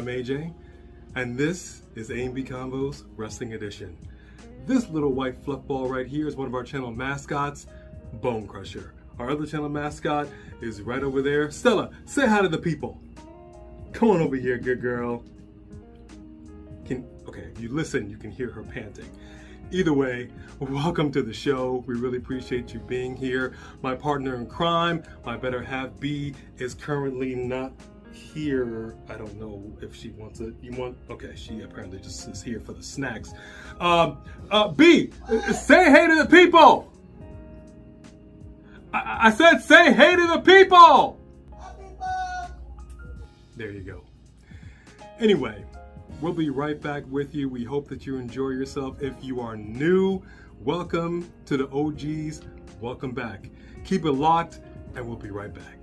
I'm AJ, and this is A&B Combos Wrestling Edition. This little white fluff ball right here is one of our channel mascots, Bone Crusher. Our other channel mascot is right over there. Stella, say hi to the people. Come on over here, good girl. Okay, if you listen, you can hear her panting. Either way, welcome to the show. We really appreciate you being here. My partner in crime, my better half B, is currently not here. I don't know if she wants it. Okay, she apparently just is here for the snacks. B, say hey to the people. I said say hey to the people. There you go. Anyway, we'll be right back with you. We hope that you enjoy yourself. If you are new, welcome to the OGs. Welcome back. Keep it locked, and we'll be right back.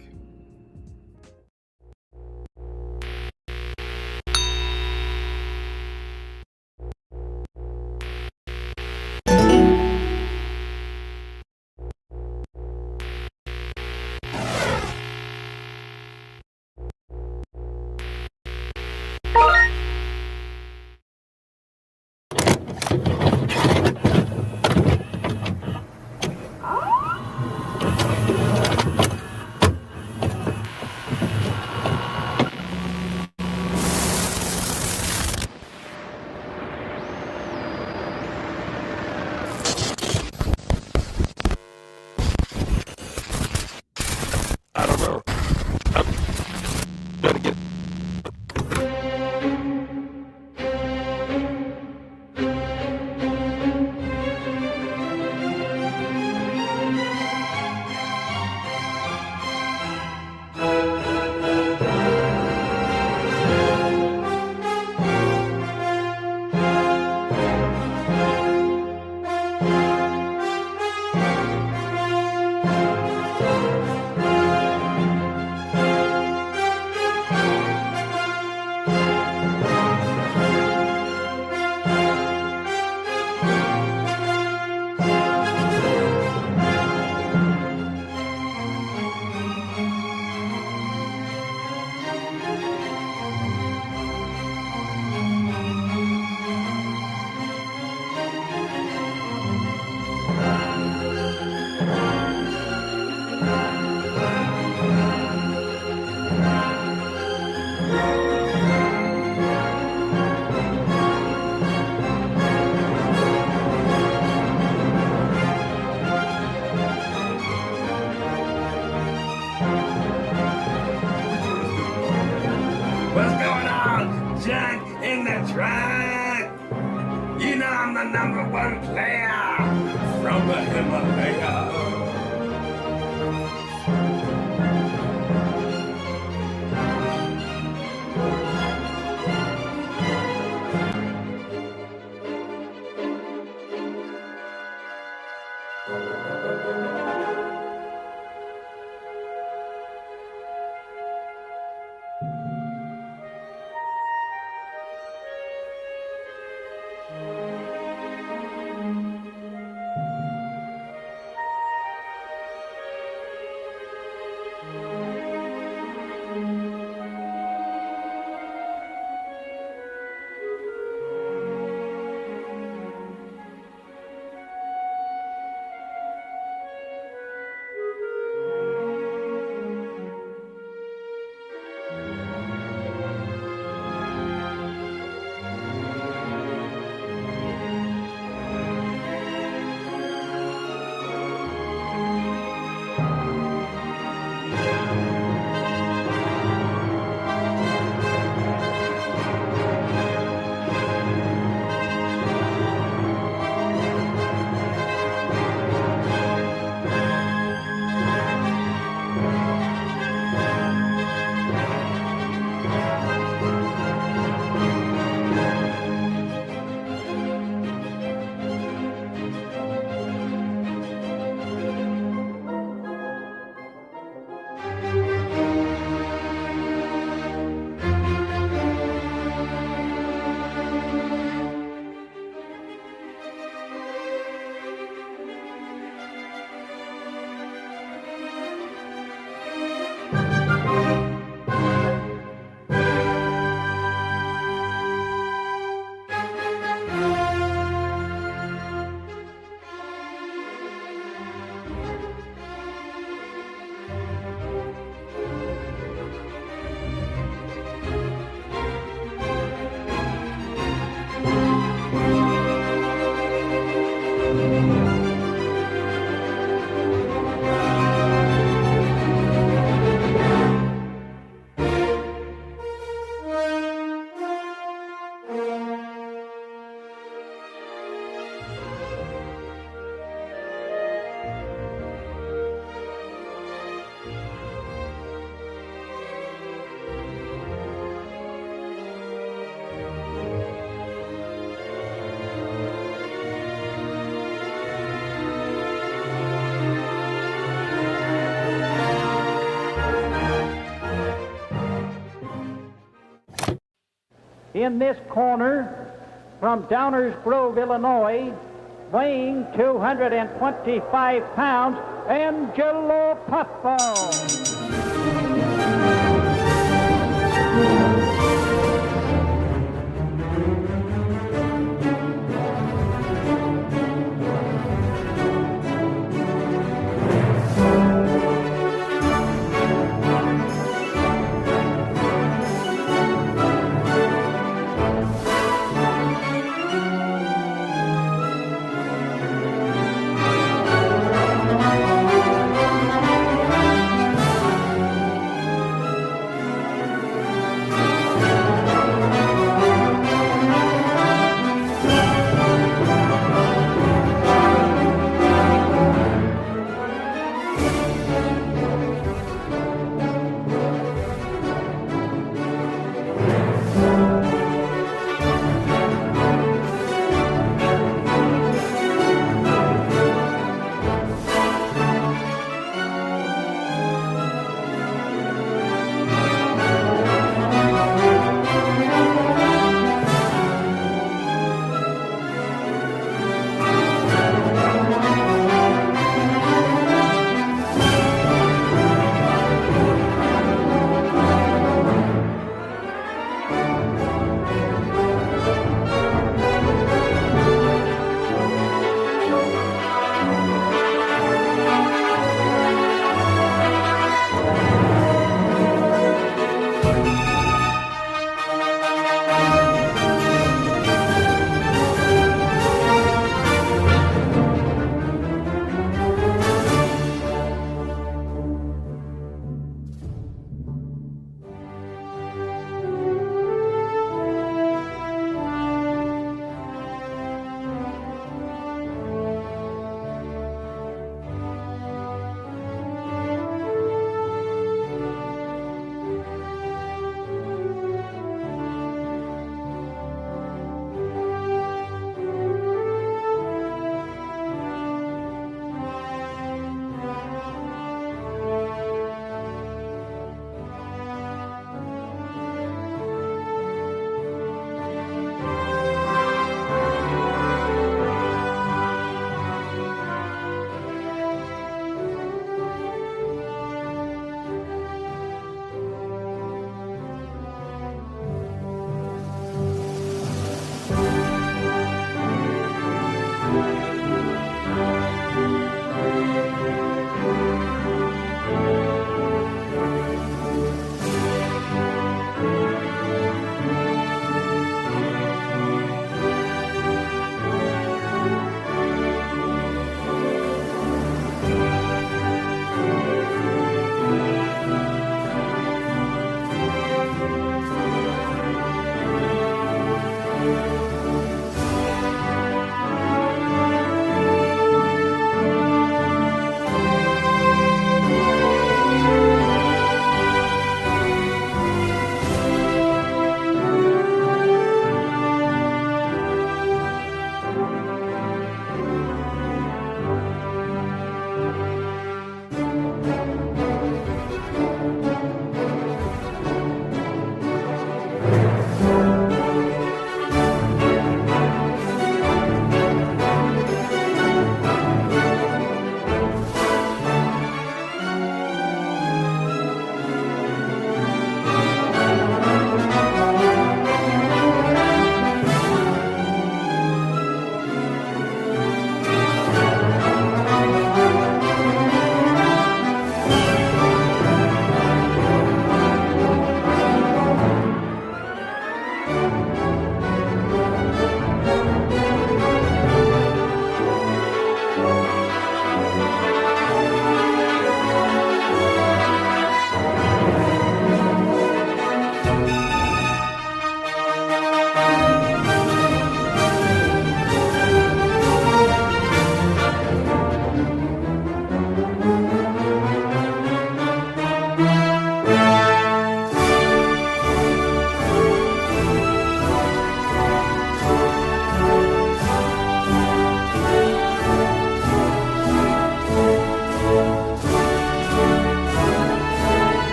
In this corner, from Downers Grove, Illinois, weighing 225 pounds, Angelo Puffball.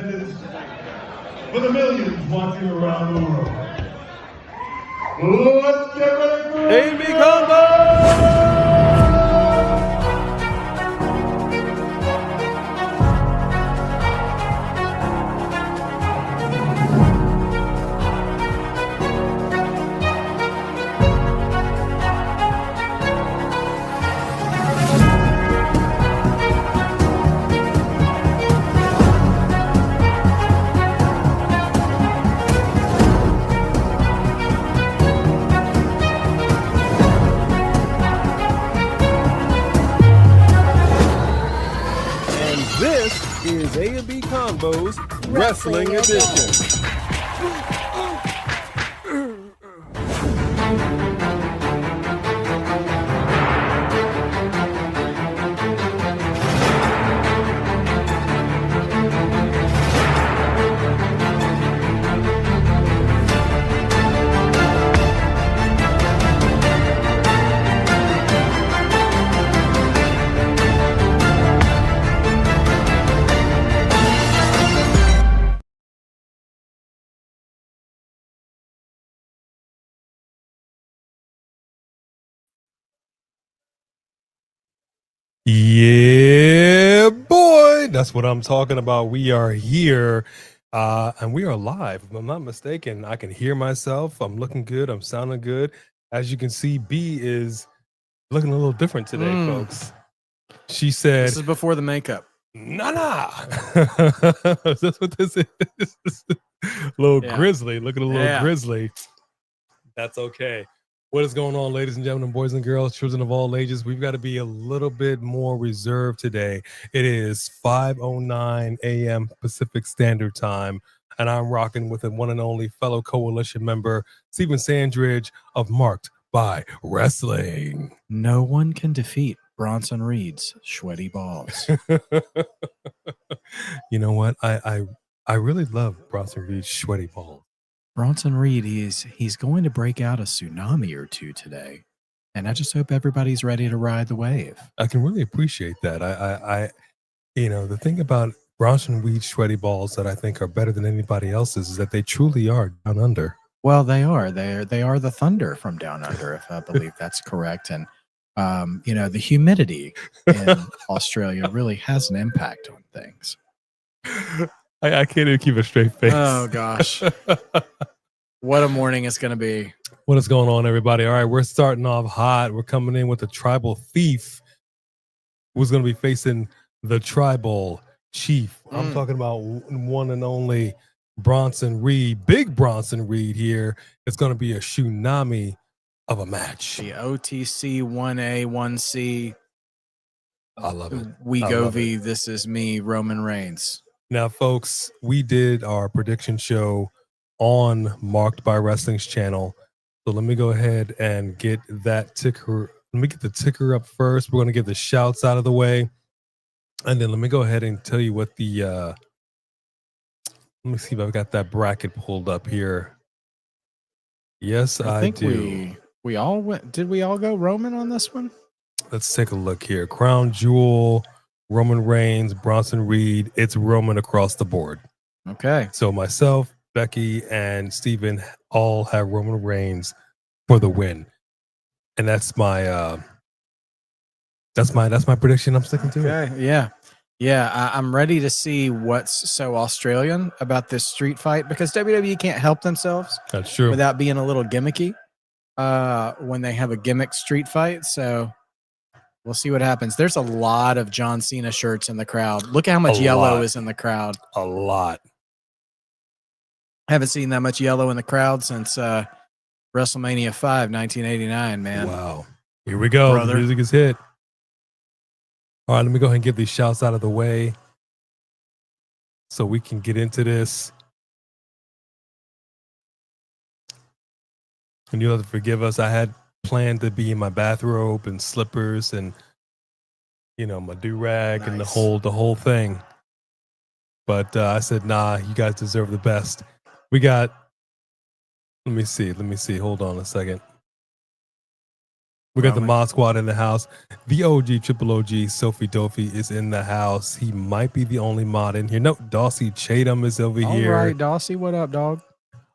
attendance, for the millions watching around the world. Let's get ready for AB Combo! This is A&B Combo's Wrestling Edition. Yeah, boy. That's what I'm talking about. We are here and we are live. If I'm not mistaken, I can hear myself. I'm looking good. I'm sounding good. As you can see, B is looking a little different today, folks. She said, "This is before the makeup." Nah. That's what this is. Little grizzly, looking a little grizzly. That's okay. What is going on, ladies and gentlemen, boys and girls, children of all ages? We've got to be a little bit more reserved today. It is 5:09 a.m. Pacific Standard Time, and I'm rocking with the one and only fellow coalition member, Stephen Sandridge of Marked by Wrestling. No one can defeat Bronson Reed's sweaty balls. You know what? I really love Bronson Reed's sweaty balls. Bronson Reed, he's going to break out a tsunami or two today, and I just hope everybody's ready to ride the wave. I can really appreciate that. I the thing about Bronson Reed's sweaty balls that I think are better than anybody else's is that they truly are down under. Well, they are. They are the thunder from down under, if I believe that's correct. And the humidity in Australia really has an impact on things. I can't even keep a straight face. Oh, gosh. What a morning it's going to be. What is going on, everybody? All right, we're starting off hot. We're coming in with the Tribal Thief, who's going to be facing the Tribal Chief. I'm talking about one and only Bronson Reed. Big Bronson Reed here. It's going to be a tsunami of a match. The OTC 1A, 1C. I love it. Wegovy, this is me, Roman Reigns. Now, folks, we did our prediction show on Marked by Wrestling's channel. So let me go ahead and get that ticker. Let me get the ticker up first. We're going to get the shouts out of the way. And then let me go ahead and tell you what the, let me see if I've got that bracket pulled up here. Yes, I think do. We all went. Did we all go Roman on this one? Let's take a look here. Crown Jewel, Roman Reigns, Bronson Reed. It's Roman across the board. Okay. So myself, Becky, and Steven all have Roman Reigns for the win. And that's my prediction I'm sticking to. Okay. Yeah. Yeah. I'm ready to see what's so Australian about this street fight, because WWE can't help themselves. That's true. Without being a little gimmicky when they have a gimmick street fight. So we'll see what happens. There's a lot of John Cena shirts in the crowd. Look at how much yellow is in the crowd. A lot. Haven't seen that much yellow in the crowd since WrestleMania 5, 1989, man. Wow. Here we go. Brother. The music is hit. All right, let me go ahead and get these shouts out of the way so we can get into this. And you'll have to forgive us. I had planned to be in my bathrobe and slippers and, my do-rag and the whole thing. But I said, nah, you guys deserve the best. We got, let me see. Hold on a second. We got the Roman. Mod Squad in the house. The OG, Triple OG, Sophie Dophie is in the house. He might be the only mod in here. No, Dawsey Chatham is over here. All right, Dawsey, what up, dog?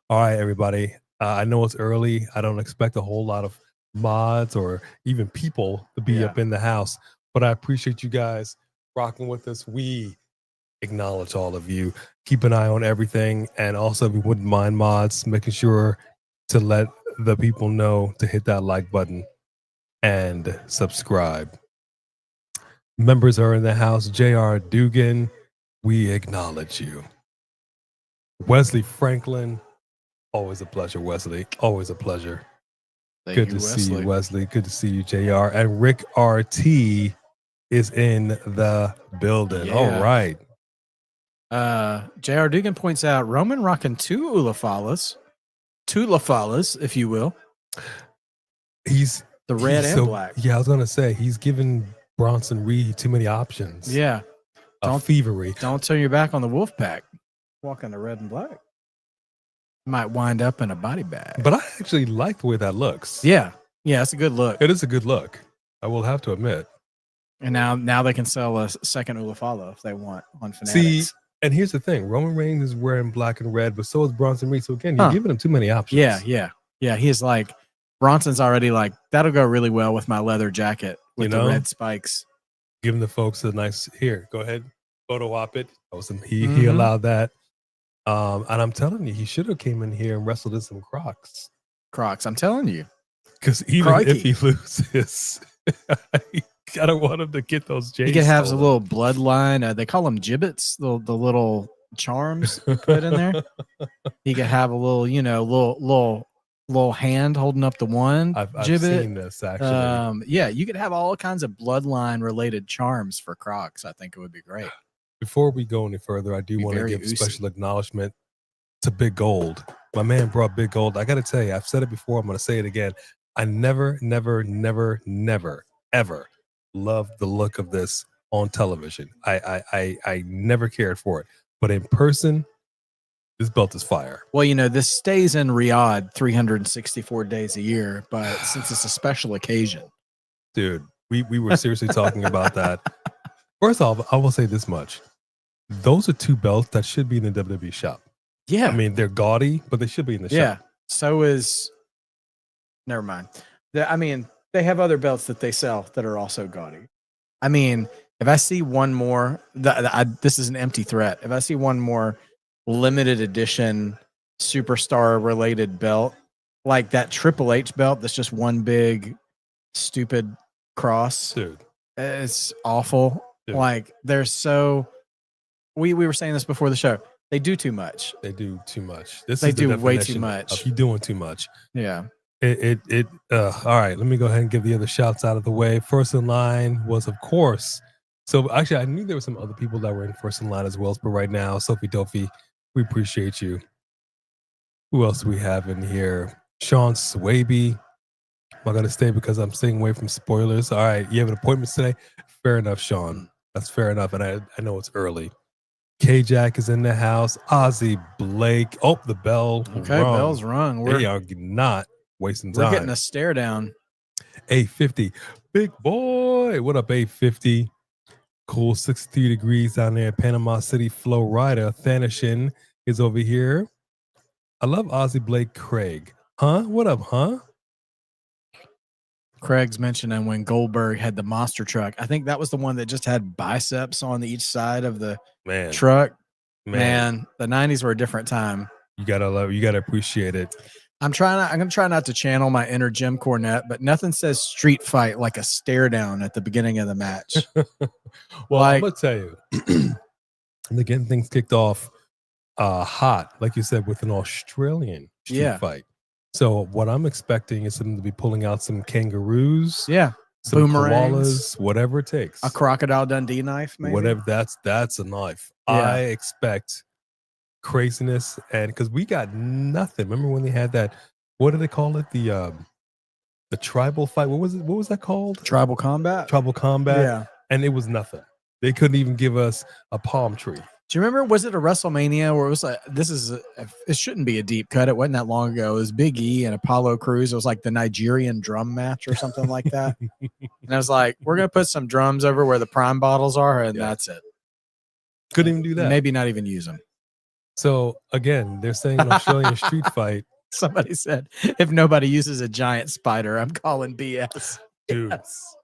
All right, everybody. I know it's early. I don't expect a whole lot of mods or even people to be up in the house, but I appreciate you guys rocking with us. We acknowledge all of you. Keep an eye on everything. And also, if you wouldn't mind, mods, making sure to let the people know to hit that like button and subscribe. Members are in the house. J.R. Dugan, we acknowledge you. Wesley Franklin, always a pleasure, Wesley. Always a pleasure. Good to see you, Wesley. Good to see you, JR. And Rick RT is in the building. Yeah. All right. J.R. Dugan points out Roman rocking two Ulafalas, if you will. He's the red and black. Yeah, I was gonna say he's giving Bronson Reed too many options. Yeah. Thievery. Don't turn your back on the wolf pack. Walking the red and black. Might wind up in a body bag. But I actually like the way that looks. Yeah. Yeah, it's a good look. It is a good look. I will have to admit. And now they can sell a second Ulafala if they want on Fanatics. See, and here's the thing. Roman Reigns is wearing black and red, but so is Bronson Reed. So again, you're giving him too many options. Yeah. He's like, Bronson's already like, that'll go really well with my leather jacket with the red spikes. Giving the folks a nice, here, go ahead, photo op it. He allowed that. And I'm telling you, he should have came in here and wrestled in some Crocs. I'm telling you. Because even if he loses, you gotta want him to get those J's. He could have a little bloodline. They call them gibbets, the little charms put in there. He could have a little, little hand holding up the one I've gibbet. seen this actually. Yeah, you could have all kinds of bloodline related charms for Crocs. I think it would be great. Before we go any further, I do want to give a special acknowledgement to Big Gold. My man brought Big Gold. I got to tell you, I've said it before. I'm going to say it again. I never, ever loved the look of this on television. I never cared for it. But in person, this belt is fire. Well, this stays in Riyadh 364 days a year, but since it's a special occasion. Dude, we were seriously talking about that. First off, I will say this much. Those are two belts that should be in the WWE shop. Yeah. I mean, they're gaudy, but they should be in the shop. Yeah. So is... Never mind. They have other belts that they sell that are also gaudy. I mean, if I see one more... this is an empty threat. If I see one more limited edition superstar-related belt, like that Triple H belt that's just one big, stupid cross. Dude. It's awful. Dude. Like, they're so... We were saying this before the show. They do too much. They do too much. They do way too much. You doing too much. Yeah. All right, let me go ahead and give the other shouts out of the way. First in line was, of course, so actually I knew there were some other people that were in first in line as well, but right now, Sophie Dophie, we appreciate you. Who else do we have in here? Sean Swaby. I'm not going to stay because I'm staying away from spoilers. All right, you have an appointment today? Fair enough, Sean. That's fair enough, and I know it's early. K-Jack is in the house. Ozzy Blake. Oh, the bell. Okay, rung. bell's rung. They are not wasting time. We're getting a stare down. 850. Big boy. What up, 850? Cool 63 degrees down there in Panama City, Florida. Thanishin is over here. I love Ozzy Blake Craig. Huh? What up, huh? Craig's mentioning when Goldberg had the monster truck. I think that was the one that just had biceps on each side of the truck. Man, the 90s were a different time. You gotta love it. You gotta appreciate it. I'm gonna try not to channel my inner Jim Cornette, but nothing says street fight like a stare down at the beginning of the match. Well, I'm gonna tell you, they're getting things kicked off hot, like you said, with an Australian street fight. So what I'm expecting is them to be pulling out some kangaroos, some boomerangs, koalas, whatever it takes. A Crocodile Dundee knife, maybe. Whatever, that's a knife. Yeah. I expect craziness, and because we got nothing. Remember when they had that? What do they call it? The tribal fight. What was it? What was that called? Tribal combat. Tribal combat. Yeah, and it was nothing. They couldn't even give us a palm tree. Do you remember? Was it a WrestleMania where it was like it shouldn't be a deep cut. It wasn't that long ago. It was Big E and Apollo Crews. It was like the Nigerian drum match or something like that. And I was like, we're gonna put some drums over where the prime bottles are, and that's it. Couldn't even do that. Maybe not even use them. So again, they're saying an Australian street fight. Somebody said, if nobody uses a giant spider, I'm calling BS. Dude, Yes.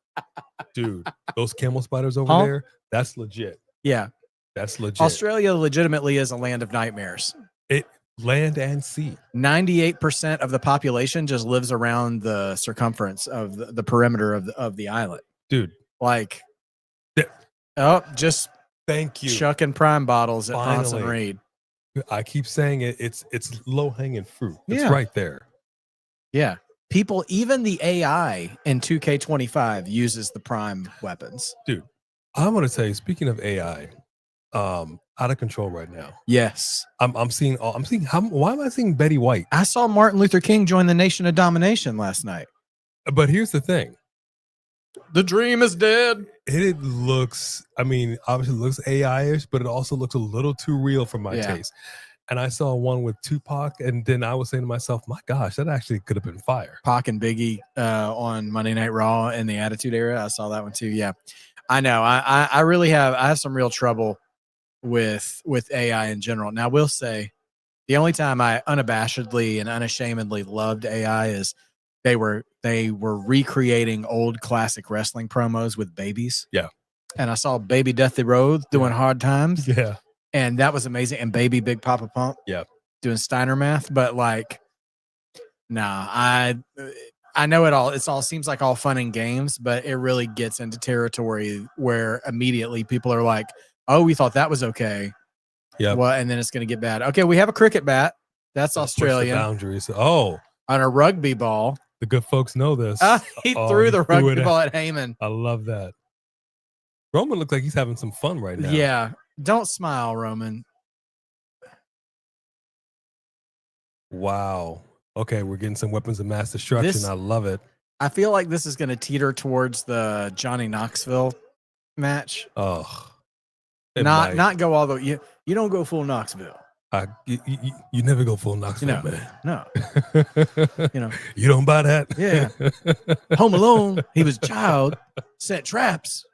dude, those camel spiders over there, that's legit. Yeah. That's legit. Australia legitimately is a land of nightmares. Land and sea. 98% of the population just lives around the circumference of the perimeter of the island. Dude. Like, just thank you. chucking prime bottles at Bronson Reed. I keep saying it. It's low hanging fruit. It's Yeah. right there. Yeah. People, even the AI in 2K25 uses the prime weapons. Dude, I want to tell you, speaking of AI, out of control right now. Yes. I'm seeing why am I seeing Betty White? I saw Martin Luther King join the Nation of Domination last night. But here's the thing. The dream is dead. It looks, I mean, obviously it looks AI-ish, but it also looks a little too real for my taste. And I saw one with Tupac, and then I was saying to myself, my gosh, that actually could have been fire. Pac and Biggie on Monday Night Raw in the Attitude Era. I saw that one too. Yeah. I know. I really have some real trouble with AI in general. Now, I will say the only time I unabashedly and unashamedly loved AI is they were recreating old classic wrestling promos with babies. Yeah. And I saw Baby Deathy Rhodes doing Hard Times. Yeah. And that was amazing. And Baby Big Papa Pump. Yeah. Doing Steiner math. But like, nah, I know it all. It's all seems like all fun and games, but it really gets into territory where immediately people are like, oh, we thought that was okay. Yeah. Well, and then it's going to get bad. Okay, we have a cricket bat. That's Australian. Boundaries. Oh. On a rugby ball. The good folks know this. He threw the rugby ball at Heyman. I love that. Roman looks like he's having some fun right now. Yeah. Don't smile, Roman. Wow. Okay, we're getting some weapons of mass destruction. I love it. I feel like this is going to teeter towards the Johnny Knoxville match. Oh. Not go all the way. You don't go full Knoxville. You never go full Knoxville, man. No. You don't buy that? Yeah. Home Alone, he was a child, set traps,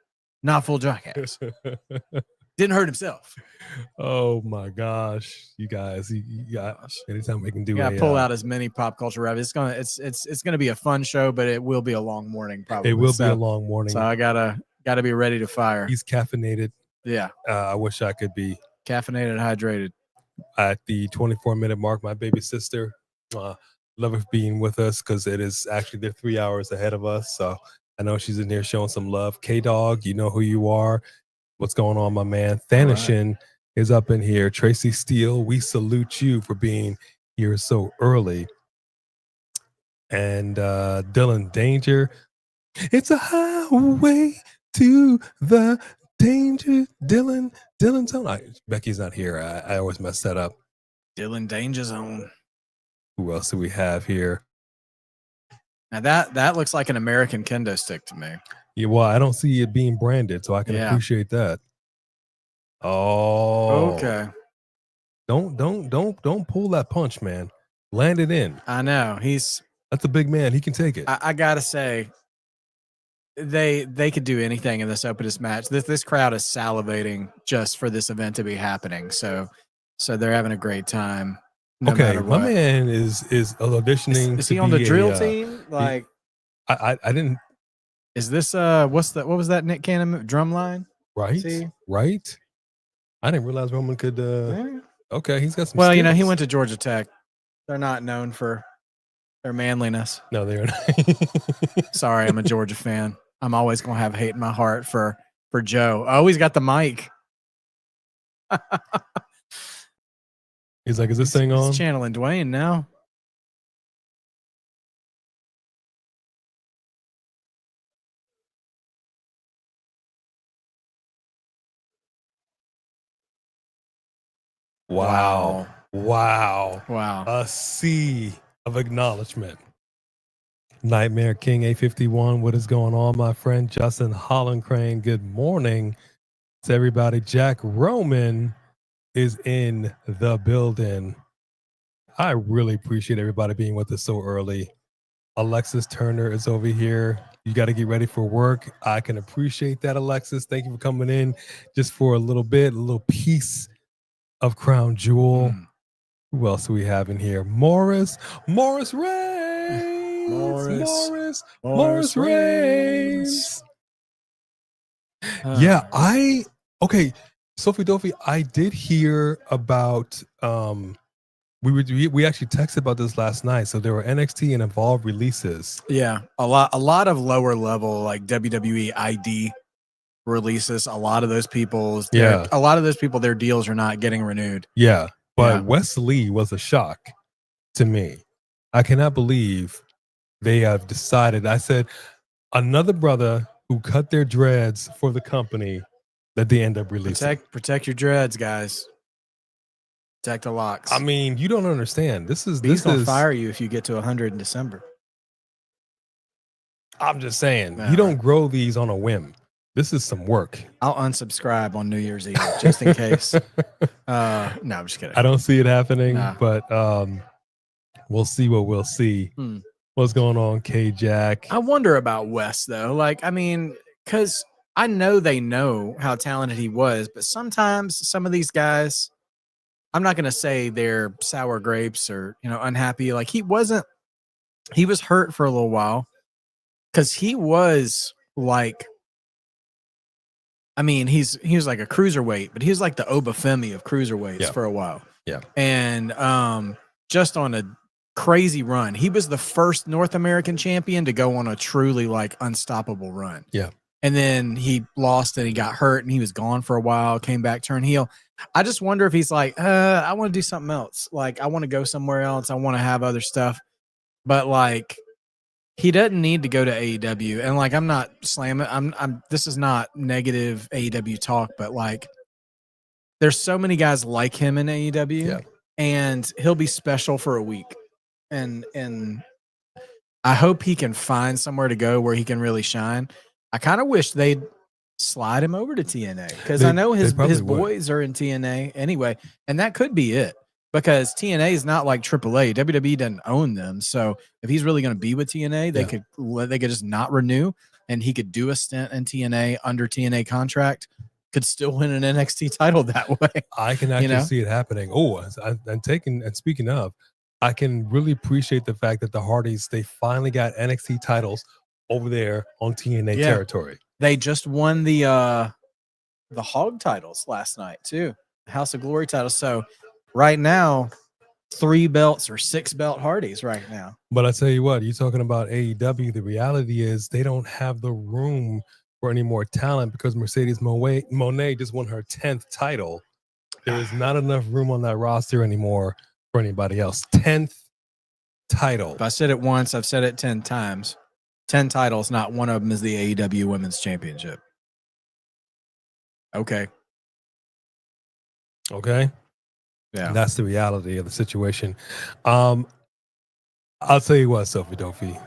not full jackass. Didn't hurt himself. Oh my gosh, you guys! Anytime we can do, pull out as many pop culture references. It's gonna be a fun show, but it will be a long morning. Probably it will be a long morning. So I gotta be ready to fire. He's caffeinated. Yeah. I wish I could be caffeinated, hydrated. At the 24-minute mark, my baby sister, love her being with us because it is actually they're 3 hours ahead of us. So I know she's in here showing some love. K-Dog, you know who you are. What's going on, my man? Thanishin is up in here. Tracy Steele, we salute you for being here so early. And Dylan Danger, it's a highway to the danger. Dylan Zone. Becky's not here. I always mess that up. Dylan Danger Zone. Who else do we have here? Now that looks like an American kendo stick to me. Yeah, well, I don't see it being branded, so I can appreciate that. Oh, okay. Don't pull that punch, man. Land it in. I know that's a big man. He can take it. I gotta say, they could do anything in this openest match. This crowd is salivating just for this event to be happening. So they're having a great time. No okay, my man is auditioning. Is he on the drill team? Like, I didn't. Is this what was that Nick Cannon drum line? Right, right. I didn't realize Roman could. Okay, he's got some. Well, skills. he went to Georgia Tech. They're not known for their manliness. No, they're not. Sorry, I'm a Georgia fan. I'm always gonna have hate in my heart for Joe. Oh, he's got the mic. He's like, is this thing on? He's channeling Dwayne now. Wow. Wow. A sea of acknowledgement. Nightmare King 851. What is going on, my friend? Justin Hollencrane. Good morning to everybody. Jack Roman. is in the building. I really appreciate everybody being with us so early. Alexis Turner is over here. You got to get ready for work. I can appreciate that, Alexis. Thank you for coming in just for a little bit, a little piece of Crown Jewel. Who else do we have in here? Morris Reigns. Morris Reigns. Okay. Sophie Dopey, I did hear about we actually texted about this last night. So there were NXT and Evolve releases. Yeah, a lot of lower level like WWE ID releases. A lot of those people, their deals are not getting renewed. Yeah, but Wes Lee was a shock to me. I cannot believe they have decided. I said another brother who cut their dreads for the company that they end up releasing. Protect your dreads, guys. Protect the locks. I mean, you don't understand. He's gonna fire you if you get to 100 in December. I'm just saying, you don't grow these on a whim. This is some work. I'll unsubscribe on New Year's Eve just in case. No, I'm just kidding. I don't see it happening, but we'll see what we'll see. What's going on, K-Jack? I wonder about Wes though. Like, I mean, because I know they know how talented he was, but sometimes some of these guys, I'm not going to say they're sour grapes or, unhappy. Like he was hurt for a little while because he was like, I mean, he was like a cruiserweight, but he was like the Obafemi of cruiserweights for a while. Yeah. And just on a crazy run. He was the first North American champion to go on a truly like unstoppable run. Yeah. And then he lost and he got hurt and he was gone for a while, came back, turned heel. I just wonder if he's like, I want to do something else. Like, I want to go somewhere else. I want to have other stuff. But like, he doesn't need to go to AEW. And like, I'm not slamming. This is not negative AEW talk, but like, there's so many guys like him in AEW and he'll be special for a week. And I hope he can find somewhere to go where he can really shine. I kind of wish they'd slide him over to TNA because I know his boys are in TNA anyway, and that could be it because TNA is not like AAA. WWE doesn't own them, so if he's really going to be with TNA, they could just not renew, and he could do a stint in TNA under TNA contract, could still win an NXT title that way. I can actually see it happening. Oh, and speaking of, I can really appreciate the fact that the Hardys, they finally got NXT titles over there on TNA territory. They just won the Hog titles last night too, House of Glory titles. So right now, 3 belts or 6 belt Hardys right now. But I tell you what, you're talking about AEW. The reality is they don't have the room for any more talent because Mercedes Moné just won her 10th title. There is not enough room on that roster anymore for anybody else. 10th title. If I said it once, I've said it 10 times. 10 titles, not one of them is the AEW Women's Championship. Okay. Yeah. That's the reality of the situation. I'll tell you what, Sophie Dopey.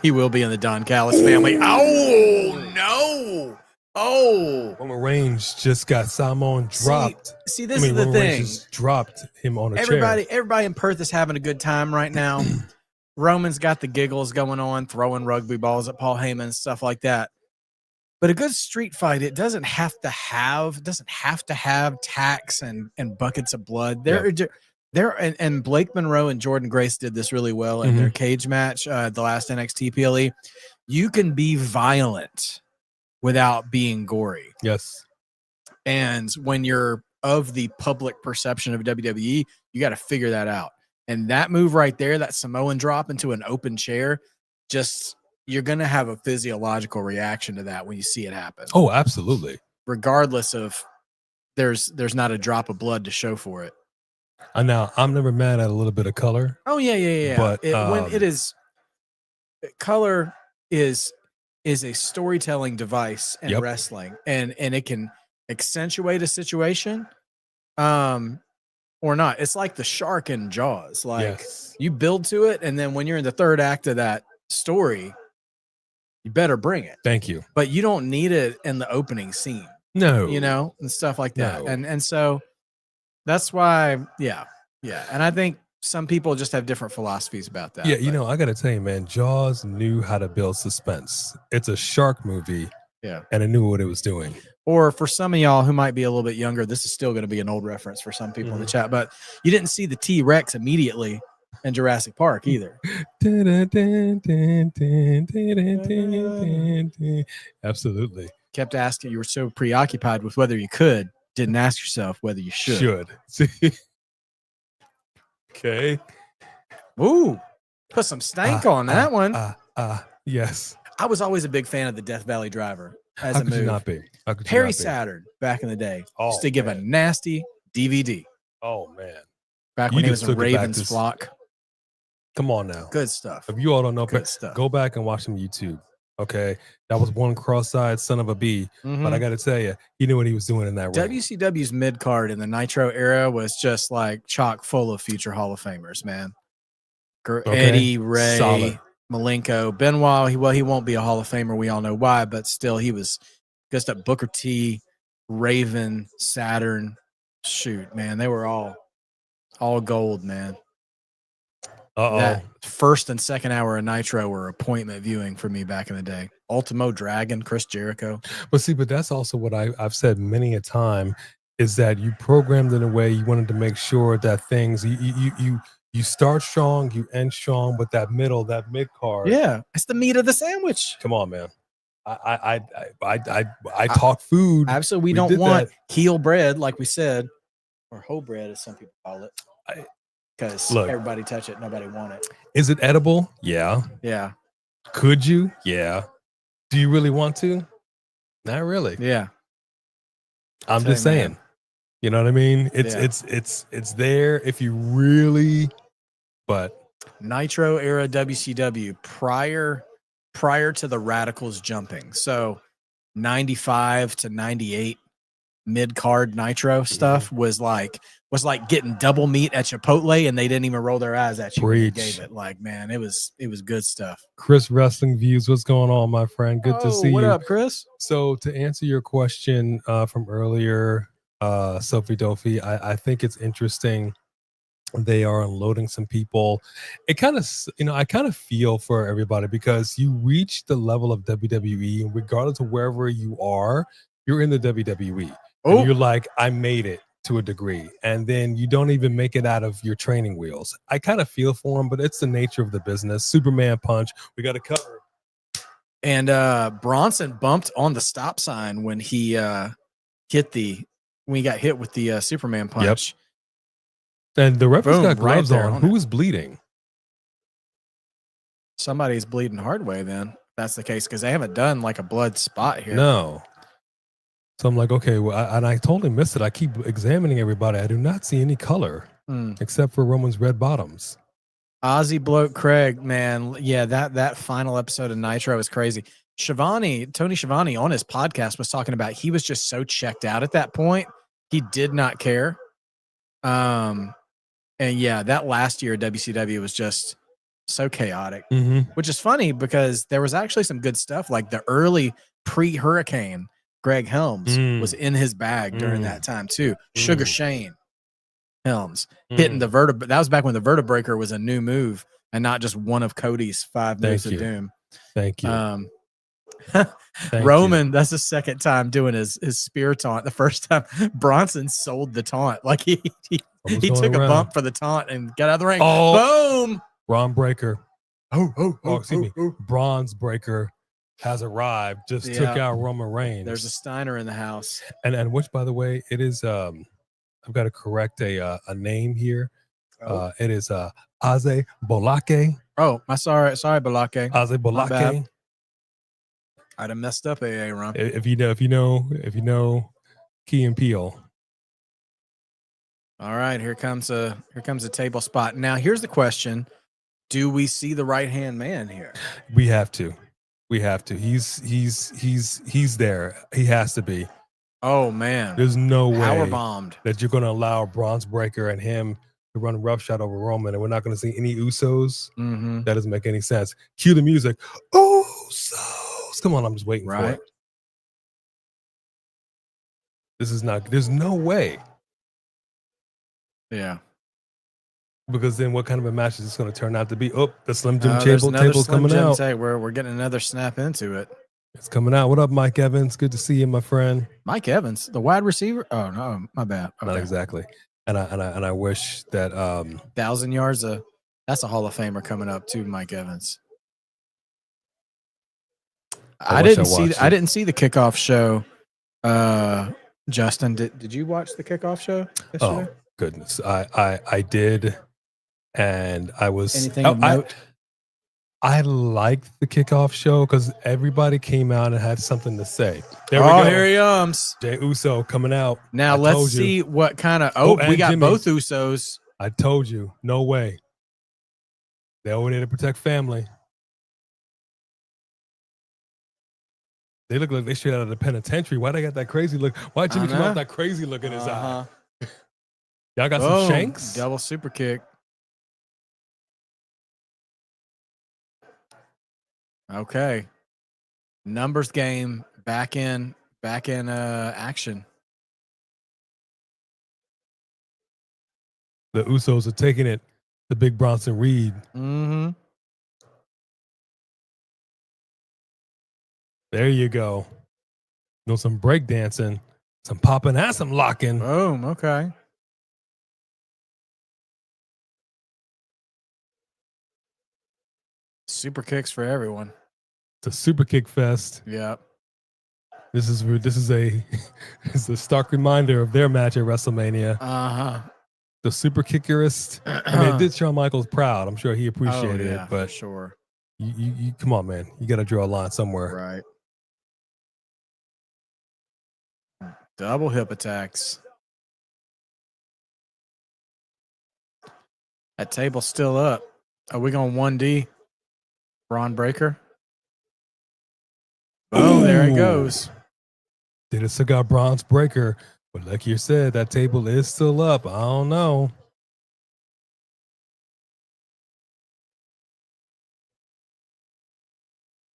He will be in the Don Callis family. Oh, no. Oh. Roman Reigns just got Samoan dropped. See, this is the Roman thing. Reigns just dropped him on a chair. Everybody in Perth is having a good time right now. Roman's got the giggles going on, throwing rugby balls at Paul Heyman and stuff like that. But a good street fight, it doesn't have to have tacks and buckets of blood. And Blake Monroe and Jordan Grace did this really well in their cage match, the last NXT PLE. You can be violent without being gory. Yes. And when you're of the public perception of WWE, you got to figure that out. And that move right there, that Samoan drop into an open chair, you're going to have a physiological reaction to that when you see it happen. Oh, absolutely. Regardless of there's not a drop of blood to show for it. Now, I'm never mad at a little bit of color. Oh, yeah. But color is a storytelling device in wrestling, and it can accentuate a situation. Or not. It's like the shark in Jaws. Like you build to it, and then when you're in the third act of that story, you better bring it. Thank you. But you don't need it in the opening scene. No. And stuff like that. No. And so That's why, yeah. And I think some people just have different philosophies about that. Yeah, I got to tell you, man, Jaws knew how to build suspense. It's a shark movie. Yeah. And it knew what it was doing. Or for some of y'all who might be a little bit younger, this is still going to be an old reference for some people in the chat, but you didn't see the T-Rex immediately in Jurassic Park either. Absolutely. Kept asking, you were so preoccupied with whether you could, didn't ask yourself whether you should. Okay. Ooh, put some stank on that one. Yes. I was always a big fan of the Death Valley Driver as How a could move. you not be? Perry Saturn back in the day used to give a nasty DVD. Oh, man. Back when he was in Raven's Flock. Come on now. Good stuff. If you all don't know, good stuff. Go back and watch some YouTube. Okay. That was one cross-eyed son of a bee. But I got to tell you, he knew what he was doing in that ring. WCW's mid-card in the Nitro era was just like chock full of future Hall of Famers, man. Eddie, Ray, solid. Malenko, Benoit, he won't be a Hall of Famer. We all know why, but still he was just a Booker T, Raven, Saturn. Shoot, man, they were all gold, man. That first and second hour of Nitro were appointment viewing for me back in the day. Ultimo Dragon, Chris Jericho. But that's also what I've said many a time is that you programmed in a way you wanted to make sure that things you start strong, you end strong, but that mid card. Yeah, it's the meat of the sandwich. Come on, man. I talk food. Absolutely, we don't want heel bread, like we said, or whole bread, as some people call it. Because everybody touch it, nobody want it. Is it edible? Yeah. Yeah. Could you? Yeah. Do you really want to? Not really. Yeah. I'm just saying. Man. You know what I mean? It's there if you really. But Nitro era WCW prior to the Radicals jumping. So 95 to 98 mid-card Nitro stuff was like getting double meat at Chipotle and they didn't even roll their eyes at you when you gave it. Like, man, it was good stuff. Chris Wrestling Views, what's going on, my friend? Good to see you. What up, Chris? So to answer your question from earlier, Sophie Dofi, I think it's interesting. They are unloading some people. It kind of, I kind of feel for everybody because you reach the level of WWE, and regardless of wherever you are, you're in the WWE. And you're like, I made it to a degree. And then you don't even make it out of your training wheels. I kind of feel for them, but it's the nature of the business. Superman punch. We got to cover. And Bronson bumped on the stop sign when he got hit with the Superman punch. Yep. And the referee's got gloves right on. Who is bleeding? Somebody's bleeding hard way then. If that's the case, because they haven't done like a blood spot here. No. So I'm like, okay, well, I totally missed it. I keep examining everybody. I do not see any color except for Roman's red bottoms. Ozzy Bloke Craig, man. Yeah, that final episode of Nitro was crazy. Tony Schiavone on his podcast was talking about he was just so checked out at that point. He did not care. And yeah, that last year WCW was just so chaotic, which is funny because there was actually some good stuff. Like the early pre-Hurricane, Greg Helms was in his bag during that time too. Sugar Shane Helms hitting the vertebra. That was back when the vertebraker was a new move and not just one of Cody's 5 moves of doom. Thank you. Roman, that's the second time doing his spear taunt. The first time Bronson sold the taunt. Like he took a bump for the taunt and got out of the ring. Boom! Braun Breaker. Excuse me. Bronze Breaker has arrived. Just took out Roman Reigns. There's a Steiner in the house. And which, by the way, it is I've got to correct a name here. It is Aze Bolake. Oh, sorry, Bolake. Aze Bolake. I'd have messed up AA Ron. If you know Key and Peele. All right, here comes a table spot. Now here's the question: do we see the right hand man here? We have to. He's there. He has to be. Oh man, there's no way powerbombed that you're going to allow Bronze Breaker and him to run roughshod over Roman, and we're not going to see any Usos. That doesn't make any sense. Cue the music. Usos. Come on, I'm just waiting for it. This is not. There's no way. Yeah. Because then what kind of a match is this going to turn out to be? Oh, the Slim Jim There's another table's Slim coming Jim out. We're getting another snap into it. It's coming out. What up, Mike Evans? Good to see you, my friend. Mike Evans, the wide receiver. Oh no, my bad. Okay. Not exactly. And I wish that 1,000 yards. That's a Hall of Famer coming up too, Mike Evans. I didn't see the kickoff show. Justin, did you watch the kickoff show yesterday? Oh goodness, I did, and I was anything of note? I liked the kickoff show because everybody came out and had something to say. There we go. Here he comes. Jey Uso coming out. Now let's see what kind of. We got Jimmy. Both Usos. I told you, no way. They're over there to protect family. They look like they straight out of the penitentiary. Why they got that crazy look? Why Jimmy come out with that crazy look in his eye? Y'all got some shanks? Double super kick. Okay. Numbers game back in action. The Usos are taking it to Big Bronson Reed. Mm-hmm. There you go. You know, some break dancing, some popping and some locking. Boom. Okay. Super kicks for everyone. It's a super kick fest. Yeah. This is a stark reminder of their match at WrestleMania. Uh-huh. The super kickerist. I mean, it did Shawn Michaels proud. I'm sure he appreciated it, but for sure. You come on, man. You got to draw a line somewhere. Right. Double hip attacks. That table's still up. Are we going 1D? Braun Breaker. Oh, there it goes. Did a cigar bronze breaker. But like you said, that table is still up. I don't know.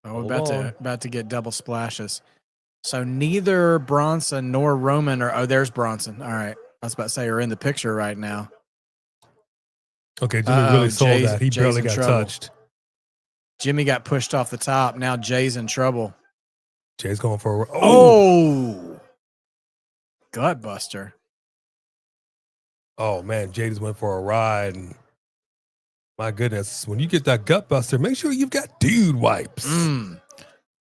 Oh, about to get double splashes. So neither Bronson nor Roman are. Oh, there's Bronson. All right. I was about to say are in the picture right now. Okay, Jimmy really sold that. He barely got touched. Jimmy got pushed off the top. Now Jay's in trouble. Jay's going for a... Oh! Gutbuster. Oh, man. Jay just went for a ride. And my goodness. When you get that gutbuster, make sure you've got dude wipes.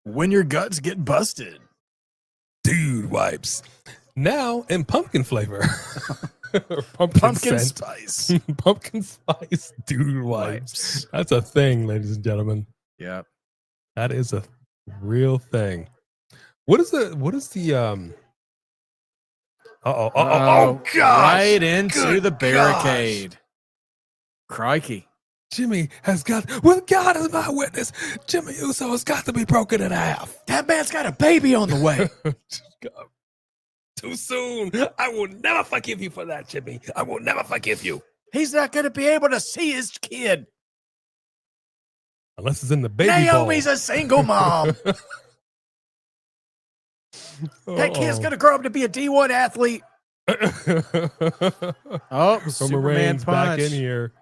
When your guts get busted. Dude wipes. Now in pumpkin flavor. Pumpkin spice. Pumpkin spice dude wipes. That's a thing, ladies and gentlemen. Yep. That is a real thing. What is the oh gosh. Right into the barricade. Gosh. Crikey. Jimmy has got, well, God is my witness. Jimmy Uso has got to be broken in half. That man's got a baby on the way. Too soon. I will never forgive you for that, Jimmy. I will never forgive you. He's not going to be able to see his kid. Unless it's in the baby Naomi's bowl. a single mom. That kid's going to grow up to be a D1 athlete. Oh, Superman punch. Back in here.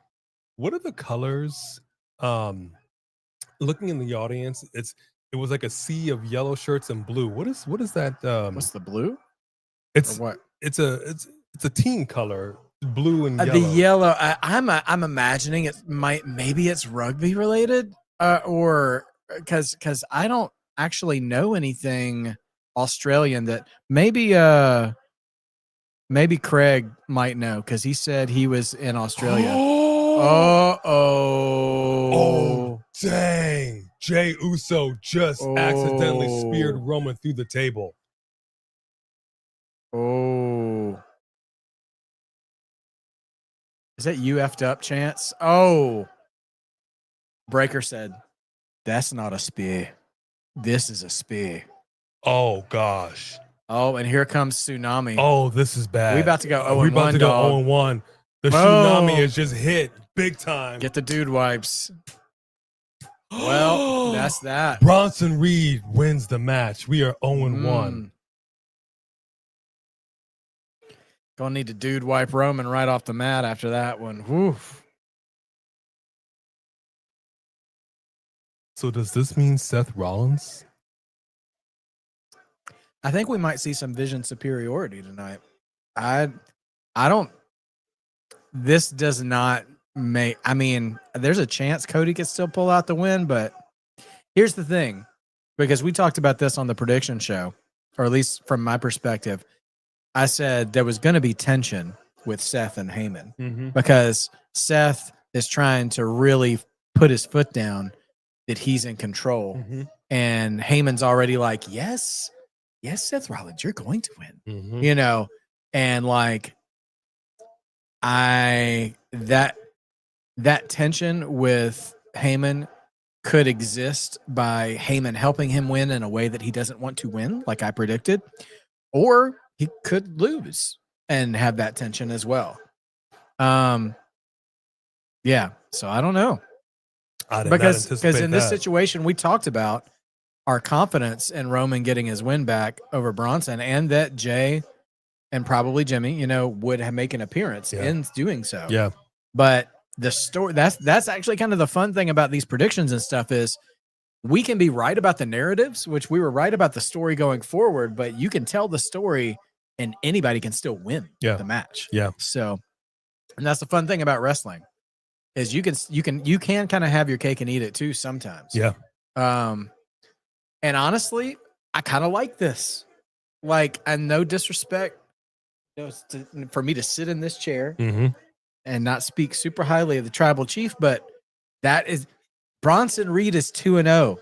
What are the colors? Looking in the audience, it was like a sea of yellow shirts and blue. What is that? What's the blue? It's or what? It's a team color, blue and yellow. The yellow. I'm imagining maybe it's rugby related, or because I don't actually know anything Australian that maybe Craig might know because he said he was in Australia. Oh, dang. Jey Uso just accidentally speared Roman through the table. Oh. Is that you effed up, Chance? Oh. Breaker said, that's not a spear. This is a spear. Oh, gosh. Oh, and here comes Tsunami. Oh, this is bad. We about to go 0-1, We're about to go 0-1. The Tsunami is just hit big time. Get the dude wipes. Well, that's that. Bronson Reed wins the match. We are 0-1. Gonna need to dude wipe Roman right off the mat after that one. Woof. So does this mean Seth Rollins? I think we might see some vision superiority tonight. I don't. This does not make. I mean, there's a chance Cody could still pull out the win, but here's the thing, because we talked about this on the prediction show, or at least from my perspective. I said there was going to be tension with Seth and Heyman because Seth is trying to really put his foot down that he's in control, and Heyman's already like, yes, Seth Rollins, you're going to win, you know, and like that tension with Heyman could exist by Heyman helping him win in a way that he doesn't want to win, like I predicted, or he could lose and have that tension as well. Yeah, so I don't know. Because in this situation, we talked about our confidence in Roman getting his win back over Bronson, and that Jay and probably Jimmy, you know, would make an appearance in doing so. Yeah. But the story, that's actually kind of the fun thing about these predictions and stuff is we can be right about the narratives, which we were right about the story going forward, but you can tell the story and anybody can still win the match. Yeah. So, and that's the fun thing about wrestling is you can kind of have your cake and eat it too sometimes. Yeah. And honestly, I kind of like this. Like, and no disrespect, you know, for me to sit in this chair and not speak super highly of the tribal chief, but that is Bronson Reed is 2-0.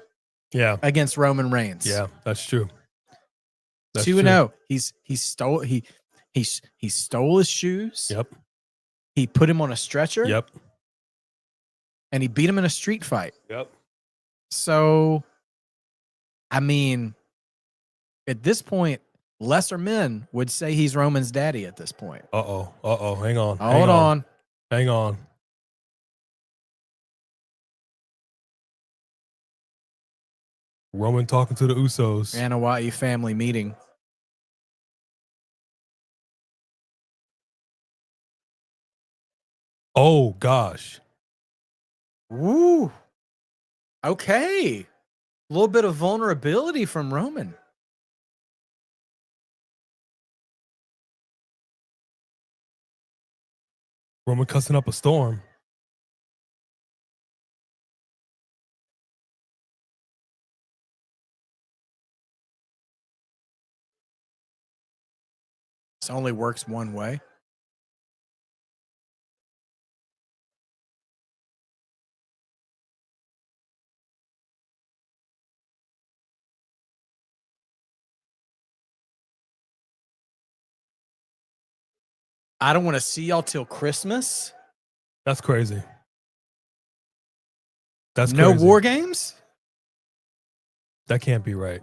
Yeah. Against Roman Reigns. Yeah, that's true. 2-0. He stole his shoes. Yep. He put him on a stretcher. Yep. And he beat him in a street fight. Yep. So, I mean, at this point, lesser men would say he's Roman's daddy at this point. Uh-oh. Hang on. Hang on. Roman talking to the Usos. Anawai family meeting. Oh, gosh. Woo. Okay. A little bit of vulnerability from Roman. Roman cussing up a storm. This only works one way. I don't want to see y'all till Christmas. That's crazy. That's no crazy. War Games? That can't be right.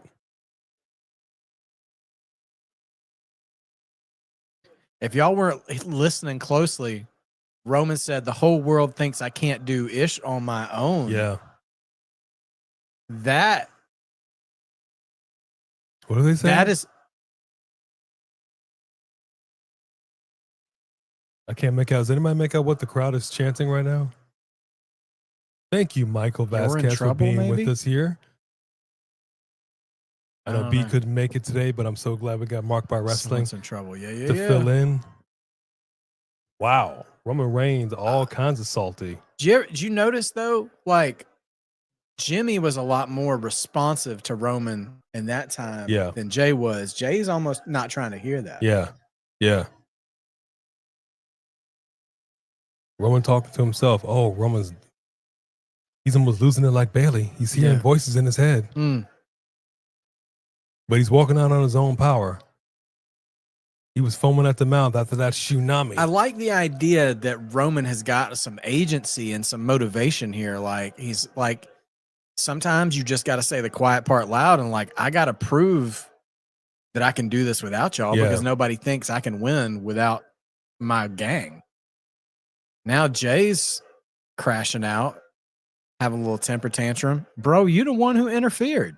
If y'all weren't listening closely, Roman said the whole world thinks I can't do ish on my own. Yeah. That. What are they saying? That is. I can't make out. Does anybody make out what the crowd is chanting right now? Thank you, Michael Vasquez, for being with us here. I know B couldn't make it today, but I'm so glad we got Marked by Wrestling in trouble. to fill in. Wow. Roman Reigns, all kinds of salty. Did you notice, though, like, Jimmy was a lot more responsive to Roman in that time than Jay was. Jay's almost not trying to hear that. Yeah. Yeah. Roman talking to himself. Oh, he's almost losing it like Bailey. He's hearing voices in his head. But he's walking out on his own power. He was foaming at the mouth after that tsunami. I like the idea that Roman has got some agency and some motivation here. Like, he's like, sometimes you just got to say the quiet part loud and like, I got to prove that I can do this without y'all because nobody thinks I can win without my gang. Now Jay's crashing out, having a little temper tantrum. Bro, you the one who interfered.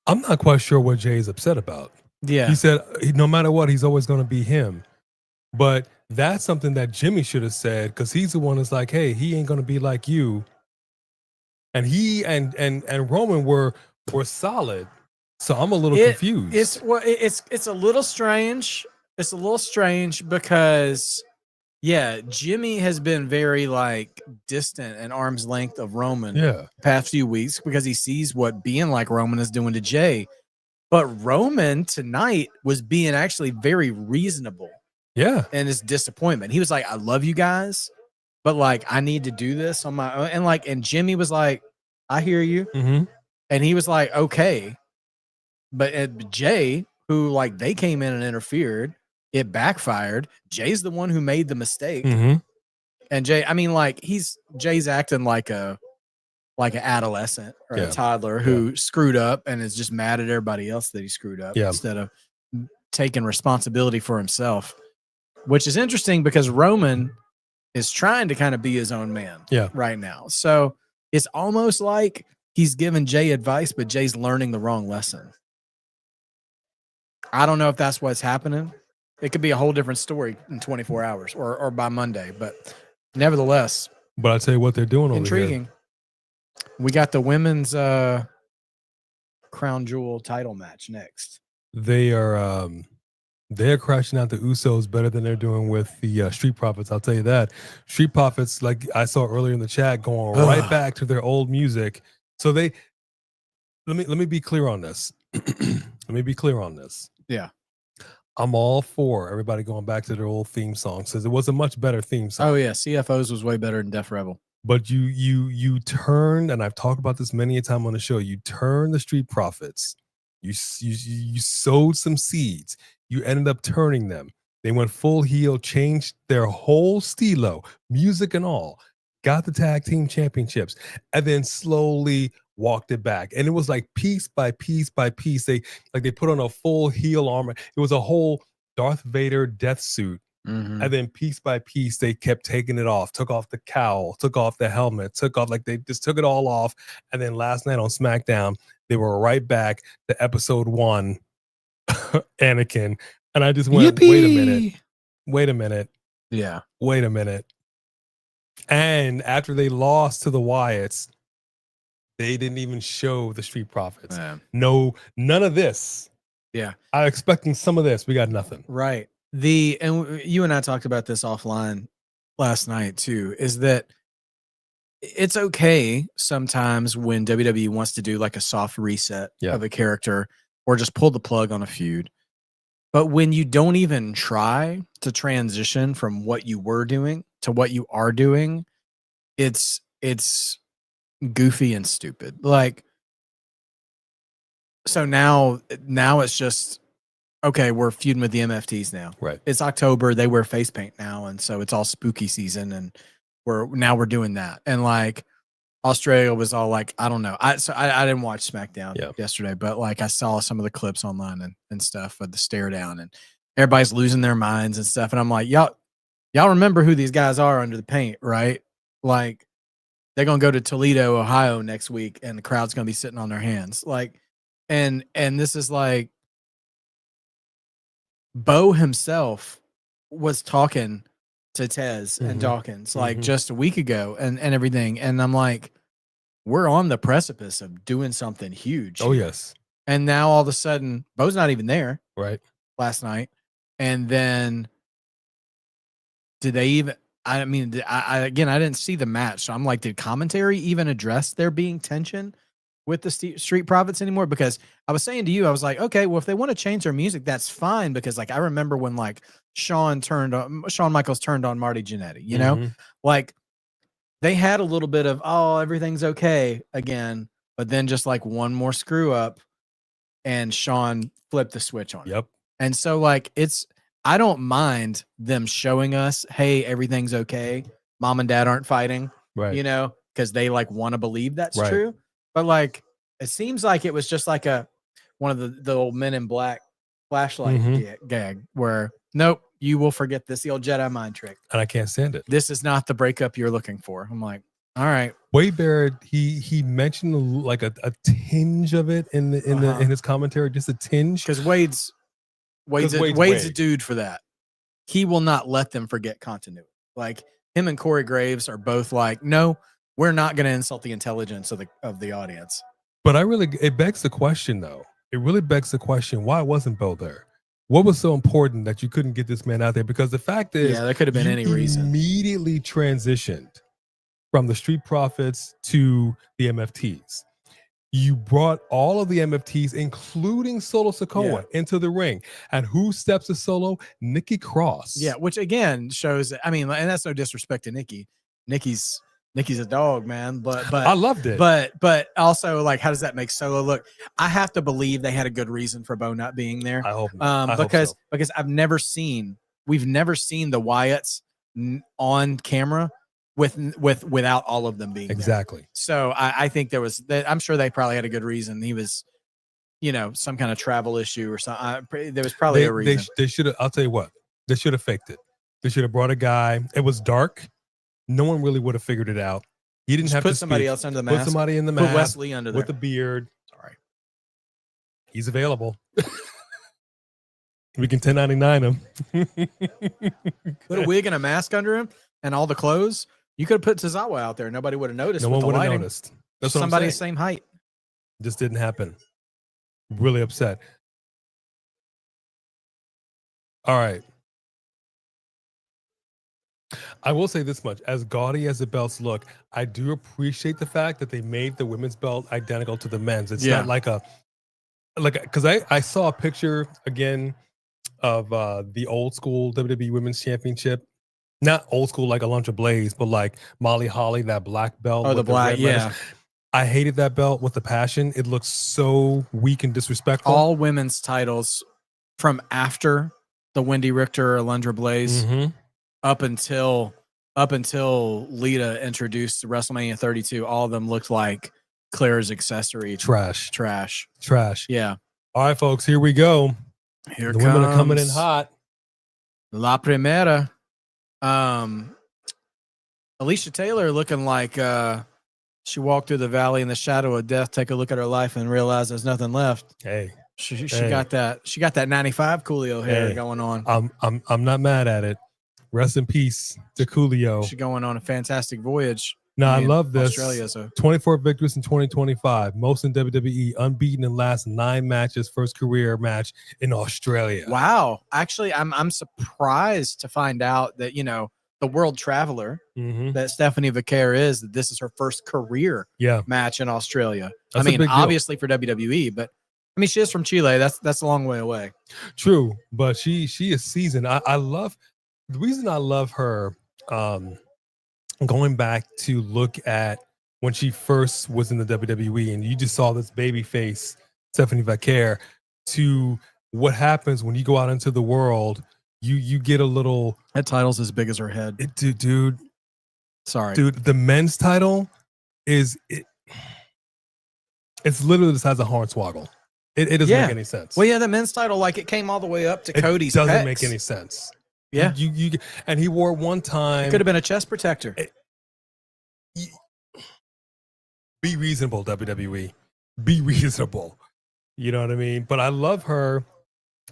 I'm not quite sure what Jay's upset about. Yeah. He said no matter what, he's always going to be him. But that's something that Jimmy should have said, because he's the one that's like, hey, he ain't going to be like you. And he and Roman were solid. So I'm a little confused. It's a little strange. It's a little strange because Jimmy has been very like distant and arm's length of Roman the past few weeks because he sees what being like Roman is doing to Jay. But Roman tonight was being actually very reasonable. Yeah. And his disappointment. He was like, I love you guys, but like I need to do this on my own. And Jimmy was like, I hear you. Mm-hmm. And he was like, okay. But Jay, who like they came in and interfered, it backfired. Jay's the one who made the mistake. Mm-hmm. And Jay, I mean, like Jay's acting like an adolescent or a toddler who screwed up and is just mad at everybody else that he screwed up instead of taking responsibility for himself, which is interesting because Roman is trying to kind of be his own man right now. So it's almost like he's giving Jay advice, but Jay's learning the wrong lesson. I don't know if that's what's happening. It could be a whole different story in 24 hours or by Monday, but nevertheless. But I'll tell you what they're doing over intriguing. here. We got the women's Crown Jewel title match next. They're crashing out the Usos better than they're doing with the Street Profits. I'll tell you that. Street Profits, like I saw earlier in the chat, going right back to their old music. So let me be clear on this. Let me be clear on this. Yeah. I'm all for everybody going back to their old theme song, because it was a much better theme song. Oh yeah, CFOs was way better than Def Rebel. But you turned, and I've talked about this many a time on the show, you turned the Street Profits. You sowed some seeds. You ended up turning them. They went full heel, changed their whole stilo, music and all, got the tag team championships, and then slowly walked it back. And it was like piece by piece by piece. They put on a full heel armor. It was a whole Darth Vader death suit. Mm-hmm. And then piece by piece, they kept taking it off, took off the cowl, took off the helmet, they just took it all off. And then last night on SmackDown, they were right back to episode 1, Anakin. And I just went, Yippee! Wait a minute. Yeah. Wait a minute. And after they lost to the Wyatts, they didn't even show the Street Profits. Man. No, none of this. Yeah. I'm expecting some of this. We got nothing. Right. And you and I talked about this offline last night too, is that it's okay sometimes when WWE wants to do like a soft reset of a character or just pull the plug on a feud. But when you don't even try to transition from what you were doing to what you are doing, it's goofy and stupid. Like, so now it's just, okay, we're feuding with the MFTs now. Right. It's October. They wear face paint now. And so it's all spooky season. And we're doing that. And like Australia was all like, I don't know. I didn't watch SmackDown yesterday, but like I saw some of the clips online and stuff of the stare down and everybody's losing their minds and stuff. And I'm like, y'all remember who these guys are under the paint, right? Like they're going to go to Toledo, Ohio next week and the crowd's going to be sitting on their hands. Like, and this is like, Bo himself was talking to Tez and Dawkins like just a week ago and everything. And I'm like, we're on the precipice of doing something huge. Oh, yes. And now all of a sudden, Bo's not even there. Right. Last night. And then did they even, I mean, I didn't see the match. So I'm like, did commentary even address there being tension with the Street Profits anymore? Because I was saying to you, I was like, okay, well, if they want to change their music, that's fine. Because like, I remember when like Shawn Michaels turned on Marty Jannetty, you know, like they had a little bit of, oh, everything's okay again, but then just like one more screw up and Shawn flipped the switch on. Yep. And so like, I don't mind them showing us, hey, everything's okay. Mom and dad aren't fighting, right? You know, because they like want to believe that's true. But like, it seems like it was just like one of the old Men in Black flashlight gag where, nope, you will forget this, the old Jedi mind trick. And I can't stand it. This is not the breakup you're looking for. I'm like, All right. Wade Barrett, he mentioned like a tinge of it in his commentary, just a tinge. Because Wade's a dude for that. He will not let them forget continuity. Like him and Corey Graves are both like, no, we're not going to insult the intelligence of the audience. But it begs the question though. It really begs the question: why wasn't Bo there? What was so important that you couldn't get this man out there? Because the fact is, there could have been any reason. Immediately transitioned from the Street Profits to the MFTs. You brought all of the MFTs, including Solo Sikoa, into the ring. And who steps to Solo? Nikki Cross. Yeah, which again shows, I mean, and that's no disrespect to Nikki. Nikki's a dog, man. But I loved it. But also, like, how does that make Solo look? I have to believe they had a good reason for Bo not being there. I hope because so. we've never seen the Wyatts on camera without all of them being exactly there. So I think I'm sure they probably had a good reason. He was, some kind of travel issue or something. There was probably a reason. They should have. I'll tell you what. They should have faked it. They should have brought a guy. It was dark. No one really would have figured it out. He didn't have to put somebody else under the mask. Put somebody in the mask. Put Wesley under there with the beard. Sorry, he's available. We can 1099 him. Put a wig and a mask under him and all the clothes. You could have put Tozawa out there. Nobody would have noticed. No one would have noticed. That's somebody the same height. Just didn't happen. Really upset. All right. I will say this much. As gaudy as the belts look, I do appreciate the fact that they made the women's belt identical to the men's. It's not because I saw a picture again of the old school WWE Women's Championship. Not old school like Alundra Blaze, but like Molly Holly, that black belt. Oh, the black, yeah. I hated that belt with a passion. It looks so weak and disrespectful. All women's titles from after the Wendy Richter Alundra Blaze up until Lita introduced WrestleMania 32, all of them looked like Claire's accessory. Trash. Yeah. All right, folks, here we go. Here the women are coming in hot. La Primera. Alicia Taylor looking like she walked through the valley in the shadow of death, take a look at her life and realize there's nothing left. Hey. She got that 95 Coolio hair going on. I'm not mad at it. Rest in peace to Coolio. She's going on a fantastic voyage. Now, I love this. Australia, so 24 victories in 2025, most in WWE, unbeaten in last 9 matches, first career match in Australia. Wow. Actually, I'm surprised to find out that, the world traveler that Stephanie Vaquer is, that this is her first career match in Australia. That's obviously for WWE, but she is from Chile. That's a long way away. True, but she is seasoned. I love the reason I love her. Going back to look at when she first was in the WWE, and you just saw this baby face, Stephanie Vaquer, to what happens when you go out into the world. You get a little. That title's as big as her head, dude. Sorry, dude. The men's title it's literally the size of Hornswoggle. It doesn't make any sense. Well, yeah, the men's title, like, it came all the way up to Cody's. Doesn't make any sense. Yeah, you and he wore it one time. It could have been a chest protector. Be reasonable, WWE. Be reasonable. You know what I mean? But I love her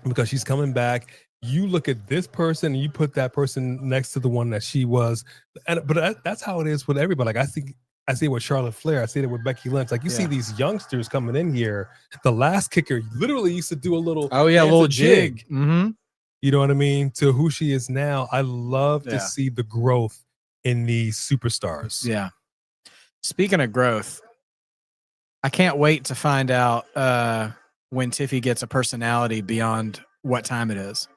because she's coming back. You look at this person and you put that person next to the one that she was, but that's how it is with everybody. Like, I see it with Charlotte Flair. I see it with Becky Lynch. Like, you see these youngsters coming in here. The last kicker literally used to do a little a little jig. Mm-hmm. You know what I mean? To who she is now. I love to see the growth in these superstars. Yeah. Speaking of growth, I can't wait to find out when Tiffy gets a personality beyond what time it is.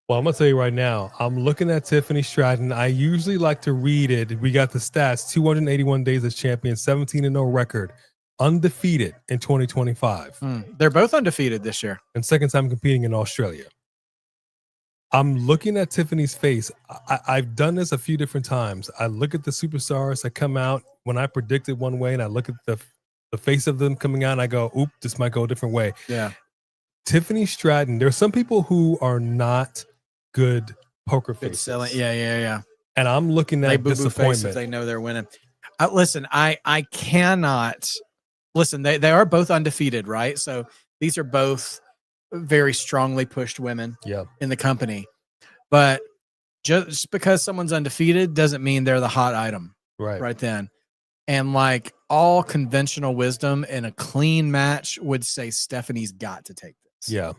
Well, I'm going to tell you right now, I'm looking at Tiffany Stratton. I usually like to read it. We got the stats, 281 days as champion, 17-0 record, undefeated in 2025. They're both undefeated this year. And second time competing in Australia. I'm looking at Tiffany's face. I've done this a few different times. I look at the superstars that come out when I predicted one way, and I look at the face of them coming out, and I go, oop, this might go a different way. Yeah. Tiffany Stratton, there are some people who are not good poker faces. Yeah. And I'm looking at disappointment. Face if they know they're winning. Listen, I cannot listen. They are both undefeated, right? So these are both very strongly pushed women in the company. But just because someone's undefeated doesn't mean they're the hot item right then. And like all conventional wisdom in a clean match would say Stephanie's got to take this. Yeah.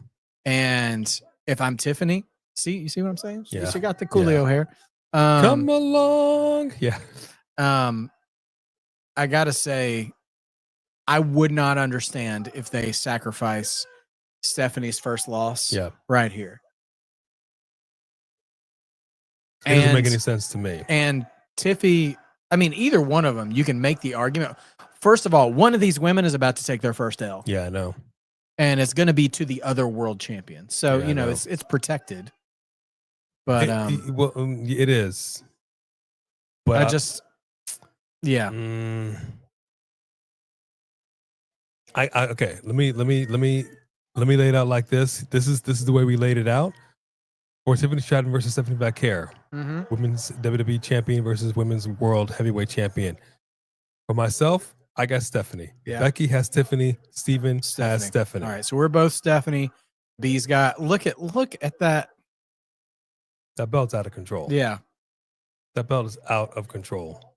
And if I'm Tiffany, you see what I'm saying? Yeah. She got the Coolio hair. Come along. Yeah. I gotta say, I would not understand if they sacrifice Stephanie's first loss right here. It doesn't make any sense to me. And Tiffy, I mean, either one of them, you can make the argument. First of all, one of these women is about to take their first L. Yeah, I know. And it's going to be to the other world champion. So, it's protected. But it is. But okay, let me lay it out like this. This is the way we laid it out. For Tiffany Stratton versus Stephanie Vaquer, women's WWE champion versus women's world heavyweight champion. For myself, I got Stephanie. Yeah. Becky has Tiffany. Steven has Stephanie. All right, so we're both Stephanie. B's got look at that. That belt's out of control. Yeah, that belt is out of control.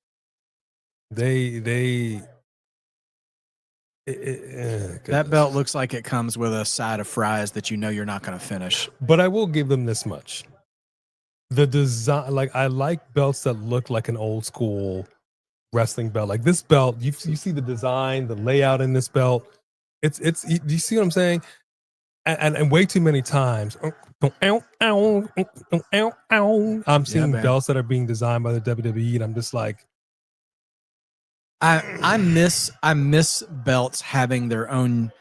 That belt looks like it comes with a side of fries that you're not going to finish. But I will give them this much. The design, like I like belts that look like an old school wrestling belt. Like this belt, you see the design, the layout in this belt. It's do you see what I'm saying? And way too many times, I'm seeing belts that are being designed by the WWE, and I'm just like, I miss belts having their own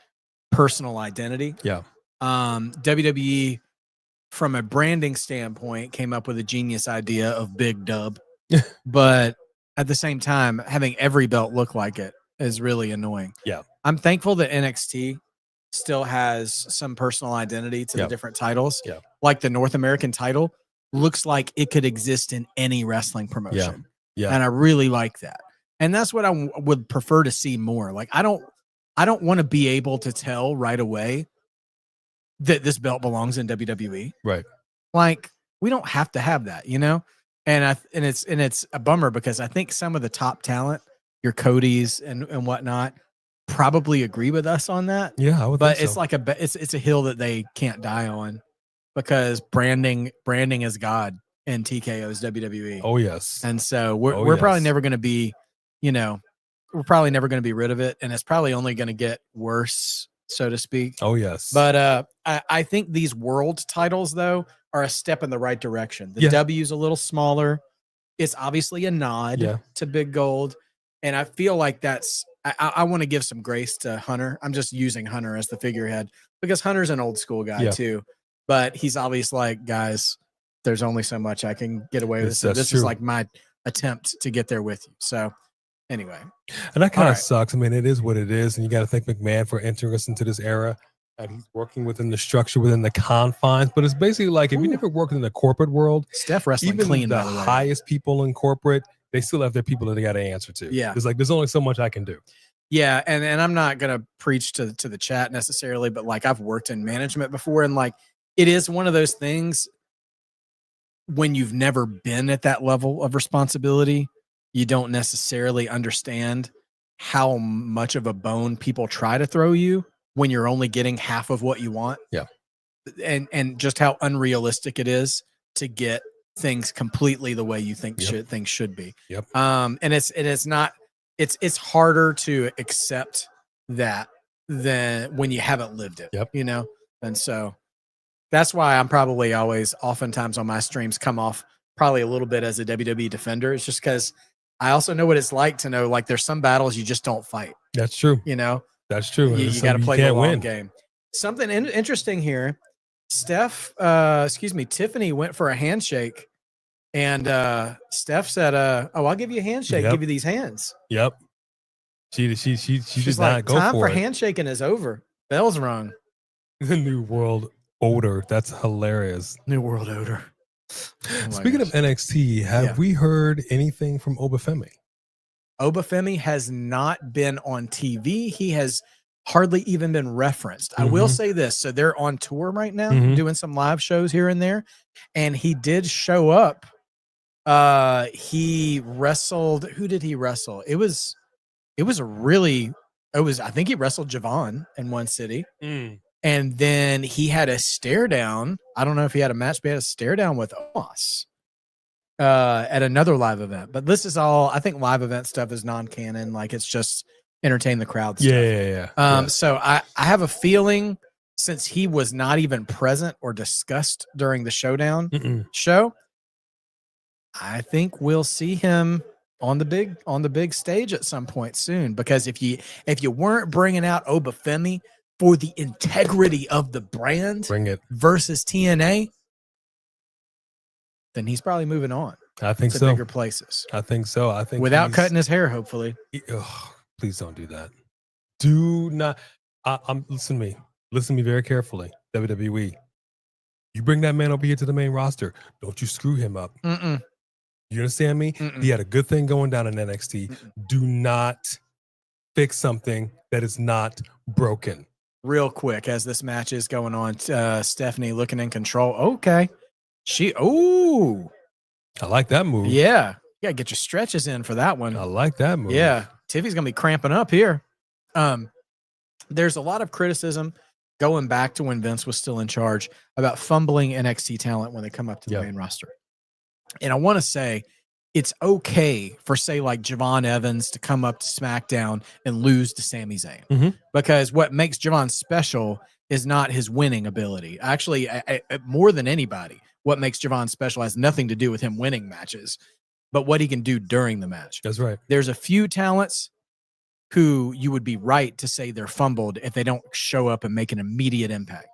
personal identity. Yeah. WWE, from a branding standpoint, came up with a genius idea of Big Dub, but at the same time, having every belt look like it is really annoying. Yeah. I'm thankful that NXT still has some personal identity to the different titles. Yeah. Like the North American title looks like it could exist in any wrestling promotion. Yeah. And I really like that. And that's what I would prefer to see more. Like, I don't want to be able to tell right away that this belt belongs in WWE. Right. Like, we don't have to have that, And it's a bummer because I think some of the top talent, your Codys and whatnot, probably agree with us on that. Yeah, I would think so. It's like it's a hill that they can't die on because branding is God in TKO's WWE. Oh yes. And so we're probably never going to be, we're probably never going to be rid of it, and it's probably only going to get worse, so to speak. Oh yes. But I think these world titles though are a step in the right direction. The W's a little smaller. It's obviously a nod to Big Gold, and I feel like that's. I want to give some grace to Hunter. I'm just using Hunter as the figurehead because Hunter's an old school guy too, but he's obviously like, guys, there's only so much I can get away with. So this is like my attempt to get there with you. So anyway. And that kind of sucks. I mean, it is what it is. And you got to thank McMahon for entering us into this era. And he's working within the structure, within the confines. But it's basically like if you never worked in the corporate world, Steph wrestling even clean, the by the way. highest people in corporate, they still have their people that they got to answer to. Yeah. It's like there's only so much I can do. Yeah, and I'm not gonna preach to the chat necessarily, but like I've worked in management before, and like it is one of those things when you've never been at that level of responsibility, you don't necessarily understand how much of a bone people try to throw you when you're only getting half of what you want. Yeah. And just how unrealistic it is to get things completely the way you think things should be. Yep. And it's not. It's harder to accept that than when you haven't lived it. Yep. And so that's why I'm probably always, oftentimes on my streams, come off probably a little bit as a WWE defender. It's just because I also know what it's like to know like there's some battles you just don't fight. That's true. That's true. You got to play the long game. Something interesting here. Tiffany went for a handshake. And Steph said, I'll give you a handshake, give you these hands. Yep. She She's did like, not go time for it. Handshaking is over. Bell's rung. The New World Order. That's hilarious. New World Order. Speaking of NXT, have we heard anything from Obafemi? Obafemi has not been on TV. He has hardly even been referenced. I will say this. So they're on tour right now, doing some live shows here and there. And he did show up. He wrestled. Who did he wrestle? I think he wrestled Javon in one city. And then he had a stare down. I don't know if he had a match, but he had a stare down with Omos at another live event. But this is all, I think live event stuff is non-canon. Like it's just entertain the crowd stuff. Yeah. So I have a feeling since he was not even present or discussed during the Showdown show, I think we'll see him on the big stage at some point soon. Because if you weren't bringing out Obafemi for the integrity of the brand, bring it versus TNA, then he's probably moving on. I think to so. Bigger places. I think so. I think without cutting his hair, hopefully. Please don't do that. Do not. Listen to me. Listen to me very carefully. WWE, you bring that man over here to the main roster. Don't you screw him up. You understand me? He had a good thing going down in NXT. Do not fix something that is not broken. Real quick, as this match is going on, Stephanie looking in control. Okay. I like that move. Yeah. You gotta get your stretches in for that one. I like that move. Yeah. Tiffy's gonna be cramping up here. There's a lot of criticism going back to when Vince was still in charge about fumbling NXT talent when they come up to the main roster. And I want to say it's okay for, say, like Javon Evans to come up to SmackDown and lose to Sami Zayn. Because what makes Javon special is not his winning ability. Actually, more than anybody, what makes Javon special has nothing to do with him winning matches, but what he can do during the match. That's right. There's a few talents who you would be right to say they're fumbled if they don't show up and make an immediate impact.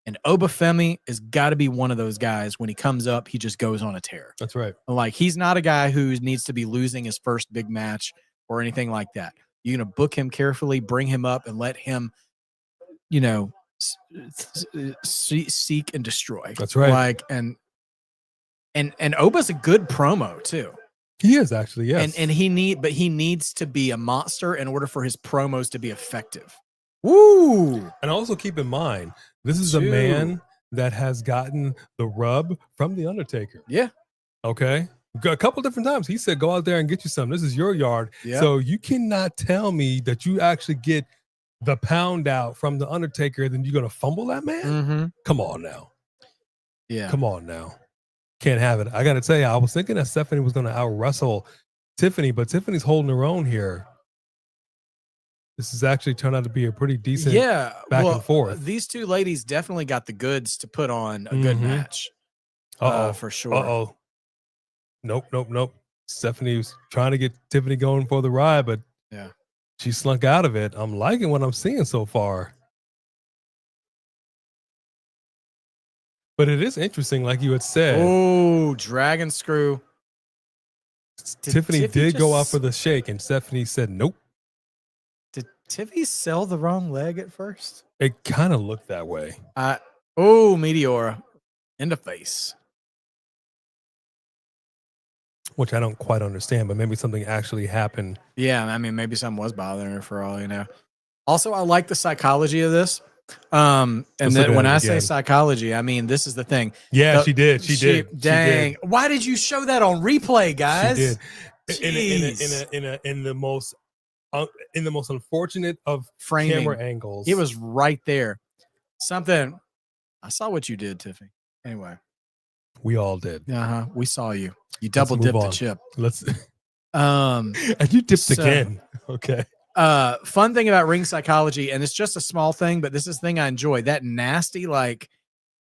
And Obafemi has got to be one of those guys. When he comes up, he just goes on a tear. That's right. Like, he's not a guy who needs to be losing his first big match or anything like that. You're going to book him carefully, bring him up, and let him, seek and destroy. That's right. Like, and Oba's a good promo too. He is, actually, yes. And he needs to be a monster in order for his promos to be effective. Woo! And also keep in mind, this is a man that has gotten the rub from The Undertaker. Yeah. Okay? A couple different times. He said, go out there and get you some. This is your yard. Yeah. So you cannot tell me that you actually get the pound out from The Undertaker, then you're going to fumble that man? Come on now. Yeah. Come on now. Can't have it. I got to tell you, I was thinking that Stephanie was going to out-wrestle Tiffany, but Tiffany's holding her own here. This has actually turned out to be a pretty decent back and forth. These two ladies definitely got the goods to put on a good match. For sure. Nope. Stephanie was trying to get Tiffany going for the ride, but she slunk out of it. I'm liking what I'm seeing so far. But it is interesting, like you had said. Oh, dragon screw. Tiffany did go out for the shake, and Stephanie said nope. Did Tiffany sell the wrong leg at first? It kind of looked that way. Meteora in the face. Which I don't quite understand, but maybe something actually happened. Yeah, I mean, maybe something was bothering her for all you know. Also, I like the psychology of this. And then when I say psychology, I mean, this is the thing. Yeah, she did. She did. Dang. She did. Why did you show that on replay, guys? She did. In the most unfortunate of framing camera angles. It was right there. Something. I saw what you did, Tiffany. Anyway. We all did. We saw you. You double dipped the chip. And you dipped again. Okay. Fun thing about ring psychology, and it's just a small thing, but this is the thing I enjoy. That nasty like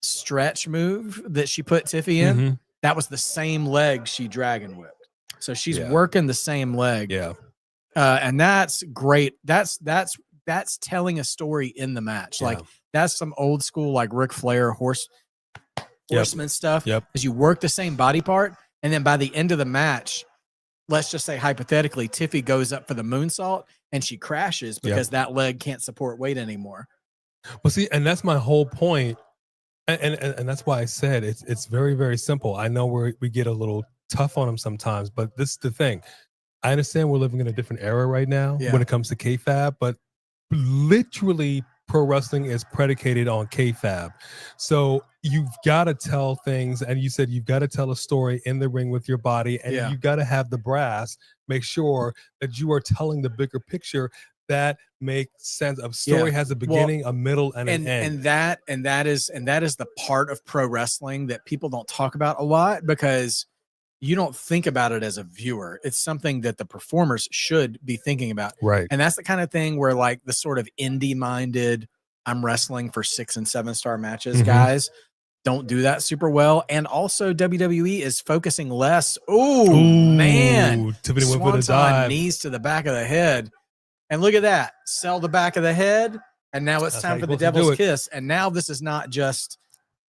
stretch move that she put Tiffy in, that was the same leg she dragon whipped. So she's working the same leg. Yeah. And that's great. That's telling a story in the match. Like that's some old school like Ric Flair horseman stuff. Because you work the same body part, and then by the end of the match, let's just say hypothetically, Tiffy goes up for the moonsault and she crashes because that leg can't support weight anymore. Well, see, and that's my whole point. And that's why I said it's very, very simple. I know we get a little tough on them sometimes, but this is the thing. I understand we're living in a different era right now Yeah. when it comes to kayfabe, but literally pro wrestling is predicated on kayfabe. So you've got to tell things, and you said you've got to tell a story in the ring with your body, and Yeah. you've got to have the brass make sure that you are telling the bigger picture that makes sense. A story has a beginning, a middle, and an end. And that is the part of pro wrestling that people don't talk about a lot, because you don't think about it as a viewer. It's something that the performers should be thinking about. Right. And that's the kind of thing where, like, the sort of indie minded, I'm wrestling for 6 and 7 star matches, guys, don't do that super well. And also WWE is focusing less. Ooh, man. Tiffany went for the dive. Knees to the back of the head. And look at that. Sell the back of the head. And now it's time for the devil's kiss. And now this is not just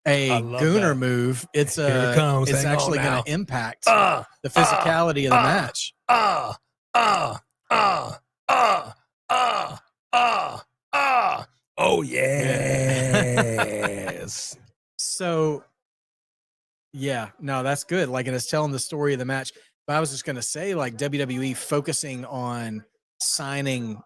a gooner move. It's it's actually going to impact the physicality of the match. Oh yes. So yeah, no, that's good. Like, and it's telling the story of the match. But I was just going to say, like, WWE focusing on signing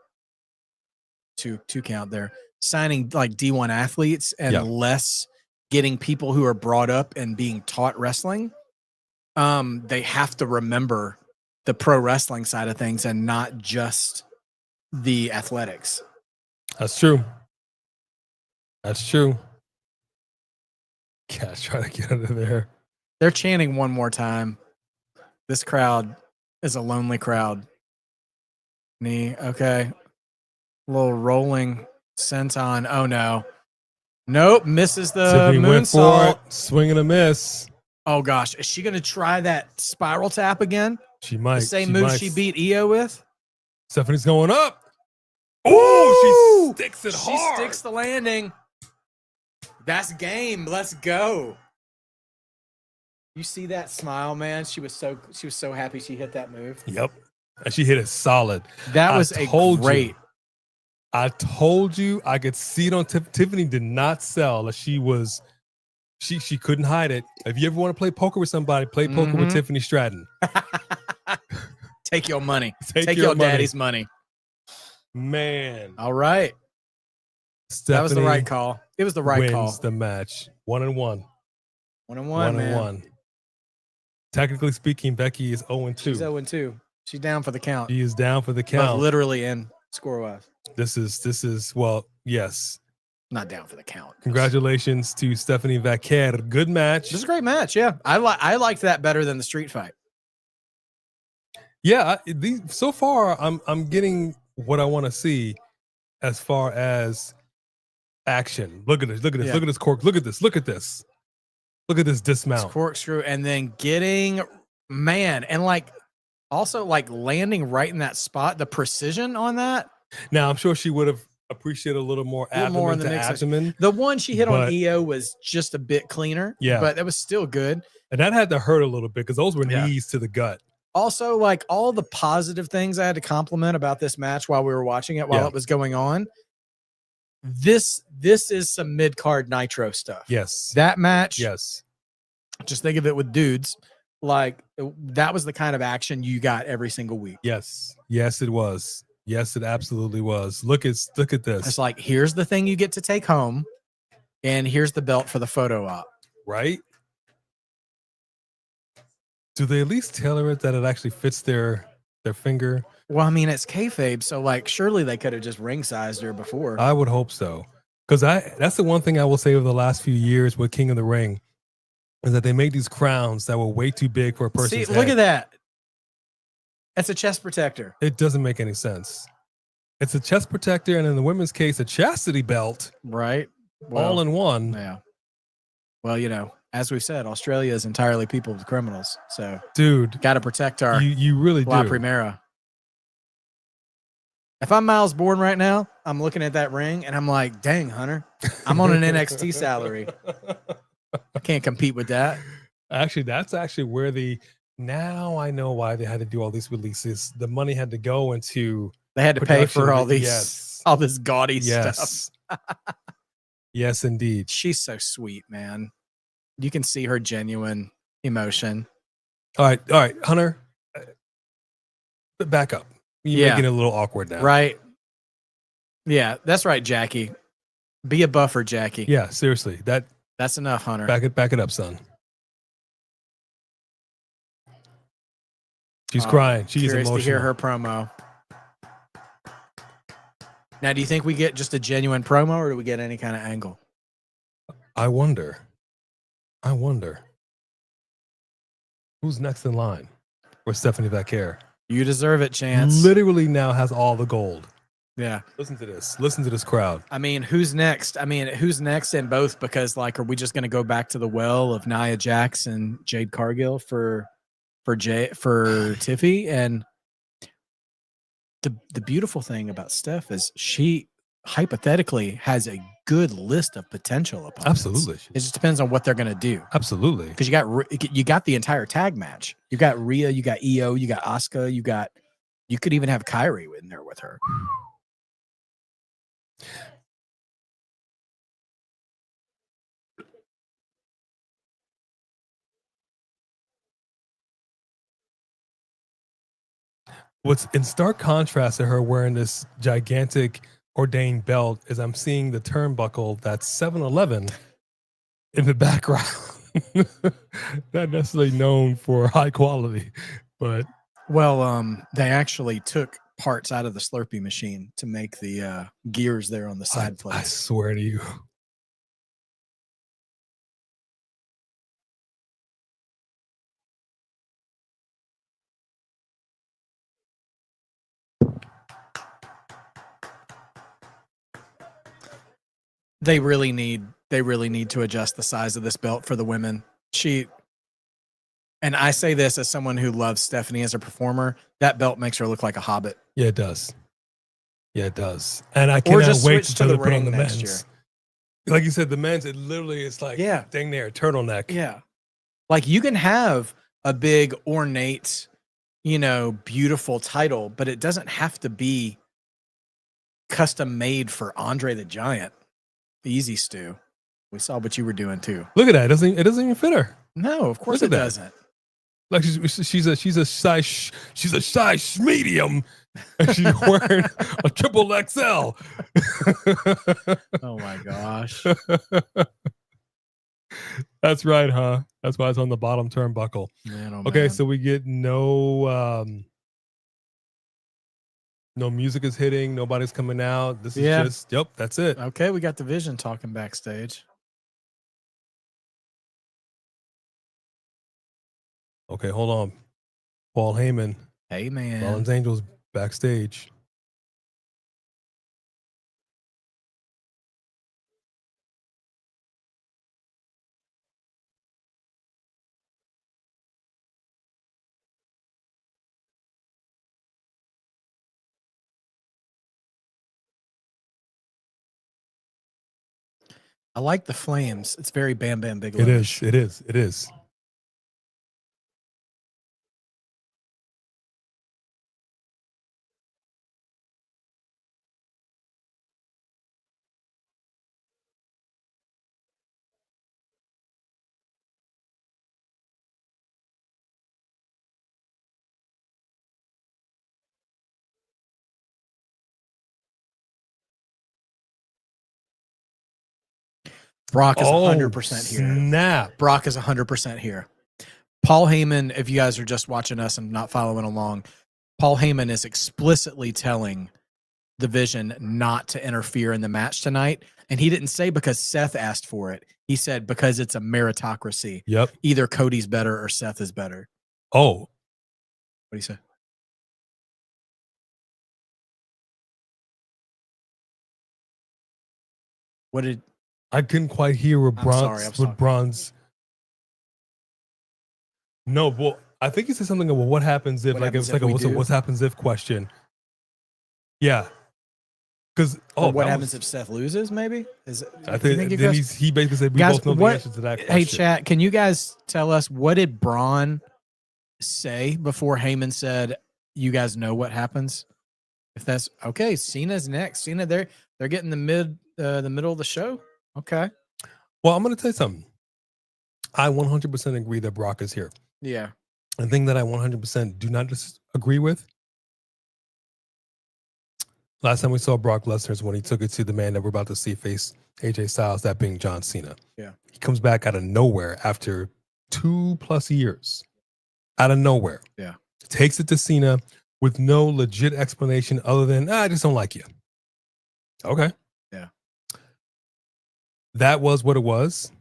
two count there, signing like D1 athletes and less getting people who are brought up and being taught wrestling. They have to remember the pro wrestling side of things and not just the athletics. That's true. That's true. Cat's trying to get out of there. They're chanting one more time. This crowd is a lonely crowd. Knee, okay. A little rolling senton. Oh no. Nope, misses the moonsault. Swing and a miss. Oh gosh, is she going to try that spiral tap again? She might. The same move she beat Io with? Stephanie's going up. Oh, she sticks it hard. She sticks the landing. That's game. Let's go. You see that smile, man? She was so happy she hit that move. Yep. And she hit it solid. That was great. I told you, I could see it on Tiffany did not sell. She couldn't hide it. If you ever want to play poker with somebody, play poker with Tiffany Stratton. Take your money. Take your daddy's money. Man. All right. Stephanie that was the right call. It was the right call. Wins the match. 1-1. 1-1, man. 1-1. Technically speaking, Becky is 0-2. She's 0-2. She's down for the count. She is down for the count. Both literally and score-wise. This is well, yes. Not down for the count. Congratulations to Stephanie Vaquer. Good match. This is a great match, yeah. I liked that better than the street fight. Yeah, so far I'm getting what I want to see as far as action. Look at this. Look at this. Yeah. Look at this cork. Look at this. Look at this. Look at this dismount. This corkscrew, and then getting, man, and like also like landing right in that spot. The precision on that. Now I'm sure she would have appreciated a little more abdomen to abdomen. The one she hit on Io was just a bit cleaner. Yeah, but that was still good. And that had to hurt a little bit because those were knees to the gut. Also, like all the positive things I had to compliment about this match while we were watching it, while it was going on. This is some mid-card Nitro stuff. Yes. That match. Yes. Just think of it with dudes. Like that was the kind of action you got every single week. Yes. Yes, it was. Yes, it absolutely was. Look at this. It's like, here's the thing you get to take home, and here's the belt for the photo op. Right? Do they at least tailor it that it actually fits their finger? Well, I mean, it's kayfabe, so like surely they could have just ring-sized her before. I would hope so. Because that's the one thing I will say over the last few years with King of the Ring is that they made these crowns that were way too big for a person's head. Look at that. That's a chest protector. It doesn't make any sense. It's a chest protector, and in the women's case, a chastity belt. Right. Well, all in one. Yeah. Well, you know, as we've said, Australia is entirely people with criminals. So, dude, got to protect our you really La do. Primera. If I'm Miles Bourne right now, I'm looking at that ring, and I'm like, dang, Hunter, I'm on an NXT salary. I can't compete with that. Actually, that's actually where now I know why they had to do all these releases. The money had to go into. They had to pay for all these, all this gaudy stuff. Yes, indeed. She's so sweet, man. You can see her genuine emotion. All right, Hunter. back up. You're making it a little awkward now. Right. Yeah, that's right, Jackie. Be a buffer, Jackie. Yeah, seriously. That's enough, Hunter. Back it up, son. She's crying. She is emotional. Curious to hear her promo. Now, do you think we get just a genuine promo, or do we get any kind of angle? I wonder. Who's next in line for Stephanie Vaquer? You deserve it, Chance. Literally now has all the gold. Yeah. Listen to this. Listen to this crowd. I mean, who's next? Who's next in both? Because, like, are we just going to go back to the well of Nia Jax and Jade Cargill for Tiffy? And the beautiful thing about Steph is she hypothetically has a good list of potential opponents. Absolutely. It just depends on what they're going to do. Absolutely. Because you got the entire tag match. You got Rhea, you got Io, you got Asuka, you could even have Kairi in there with her. What's in stark contrast to her wearing this gigantic ordained belt is I'm seeing the turnbuckle that's 7-Eleven in the background. Not necessarily known for high quality, but they actually took parts out of the Slurpee machine to make the gears there on the side plates. I swear to you. They really need to adjust the size of this belt for the women. And I say this as someone who loves Stephanie as a performer, that belt makes her look like a hobbit. Yeah, it does. And I cannot wait to the put on ring the next men's. year. Like you said, the men's, it literally is like dang near a turtleneck. Yeah. Like you can have a big ornate, beautiful title, but it doesn't have to be custom made for Andre the Giant. Easy, Stu. We saw what you were doing too. Look at that. It doesn't even fit her. No, of course it doesn't. Like she's a size medium, and she's wearing a triple XL. Oh my gosh. That's right, huh? That's why it's on the bottom turnbuckle. Man. So we get no music is hitting, nobody's coming out. This is just that's it. Okay, we got the Vision talking backstage. Okay, hold on. Paul Heyman. Hey, man. Rollins Angels backstage. I like the flames. It's very Bam Bam Bigelow-ish. It is. Brock is 100% here. Snap. Brock is 100% here. Paul Heyman, if you guys are just watching us and not following along, Paul Heyman is explicitly telling the Vision not to interfere in the match tonight. And he didn't say because Seth asked for it. He said because it's a meritocracy. Yep. Either Cody's better or Seth is better. Oh. What do you say? What did... I couldn't quite hear what Bronze. No, well, I think he said something about what happens if, what happens if question. Yeah, because what happens if Seth loses? Maybe I think he basically said we both know the answer to that question. Hey, chat, can you guys tell us what did Braun say before Heyman said, "You guys know what happens"? If that's okay, Cena's next. Cena, they're getting the middle of the show. Okay. Well, I'm going to tell you something. I 100% agree that Brock is here. Yeah. The thing that I 100% do not agree with Last time we saw Brock Lesnar is when he took it to the man that we're about to see face AJ Styles, that being John Cena. Yeah. He comes back out of nowhere after 2+ years. Out of nowhere. Yeah. Takes it to Cena with no legit explanation other than, I just don't like you. Okay. Yeah. That was what it was.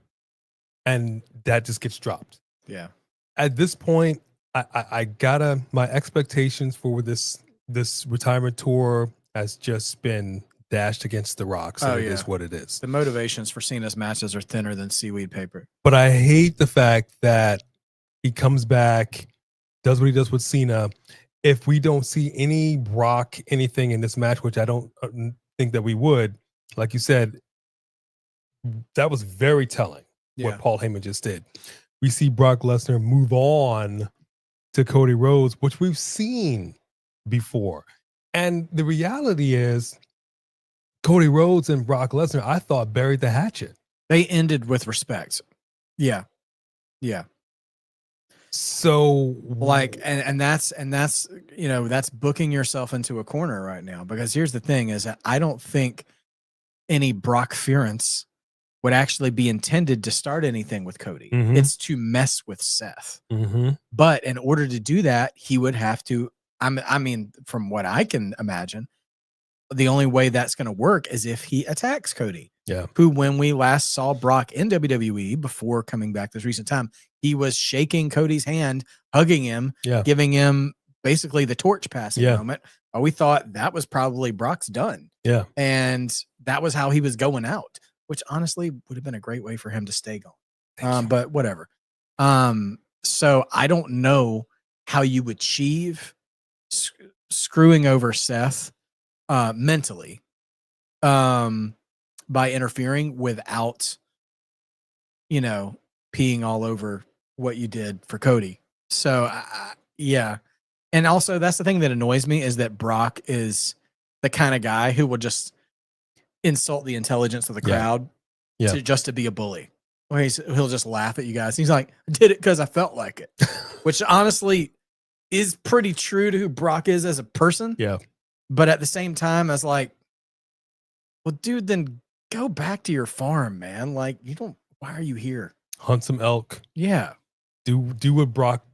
And that just gets dropped. Yeah. At this point, I gotta, my expectations for this retirement tour has just been dashed against the rocks. And it is what it is. The motivations for Cena's matches are thinner than seaweed paper. But I hate the fact that he comes back, does what he does with Cena. If we don't see any Brock anything in this match, which I don't think that we would, like you said, that was very telling what Paul Heyman just did. We see Brock Lesnar move on to Cody Rhodes, which we've seen before. And the reality is Cody Rhodes and Brock Lesnar, I thought, buried the hatchet. They ended with respect. Yeah. Yeah. So like, and that's, you know, that's booking yourself into a corner right now, because here's the thing is that I don't think any Brockference would actually be intended to start anything with Cody. Mhm. It's to mess with Seth. Mhm. But in order to do that, he would have to, I mean, from what I can imagine, the only way that's going to work is if he attacks Cody. Yeah. Who, when we last saw Brock in WWE before coming back this recent time, he was shaking Cody's hand, hugging him, giving him basically the torch passing moment. We thought that was probably Brock's done. Yeah. And that was how he was going out, which honestly would have been a great way for him to stay going. But whatever. So I don't know how you achieve screwing over Seth mentally by interfering without, you know, peeing all over what you did for Cody. So yeah. And also that's the thing that annoys me is that Brock is the kind of guy who will just insult the intelligence of the crowd to be a bully. Or he'll just laugh at you guys. He's like, I did it because I felt like it, which honestly is pretty true to who Brock is as a person. Yeah. But at the same time, I was like, well, dude, then go back to your farm, man. Like, why are you here? Hunt some elk. Yeah. Do what Brock,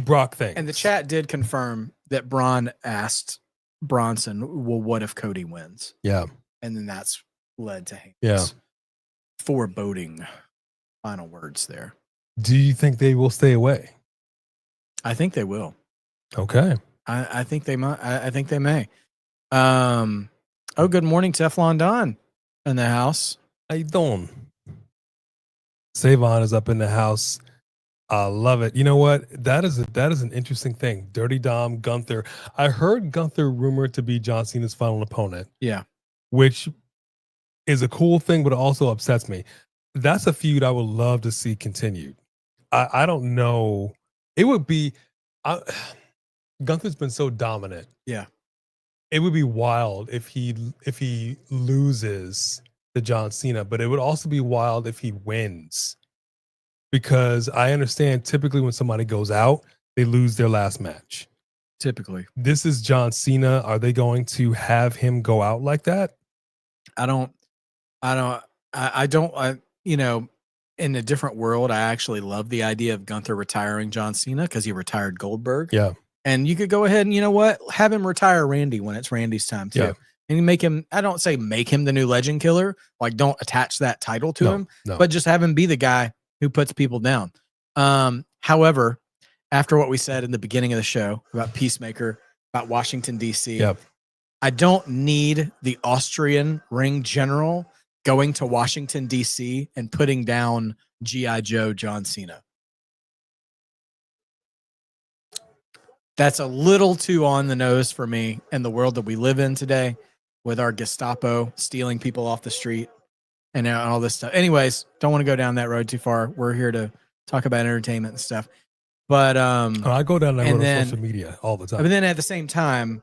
Brock things. And the chat did confirm that Braun asked Bronson, well, what if Cody wins? Yeah. And then that's led to Heyman's foreboding final words there. Do you think they will stay away? I think they will. Okay. I think they might. I think they may. Oh, good morning, Teflon Don in the house. How you doing? Savon is up in the house. I love it. You know what? That is an interesting thing. Dirty Dom, Gunther. I heard Gunther rumored to be John Cena's final opponent. Yeah. Which is a cool thing, but it also upsets me. That's a feud I would love to see continued. I don't know. It would be... Gunther's been so dominant. Yeah. It would be wild if he loses to John Cena, but it would also be wild if he wins. Because I understand typically when somebody goes out, they lose their last match. Typically. This is John Cena. Are they going to have him go out like that? You know, in a different world, I actually love the idea of Gunther retiring John Cena because he retired Goldberg. Yeah. And you could go ahead and, you know what, have him retire Randy when it's Randy's time too. Yeah. And you make him, I don't say make him the new legend killer, like don't attach that title to him, but just have him be the guy who puts people down. However, after what we said in the beginning of the show about Peacemaker, about Washington, D.C., I don't need the Austrian ring general going to Washington, D.C. and putting down G.I. Joe John Cena. That's a little too on the nose for me in the world that we live in today with our Gestapo stealing people off the street and all this stuff. Anyways, don't want to go down that road too far. We're here to talk about entertainment and stuff. But I go down that road on social media all the time. But then at the same time,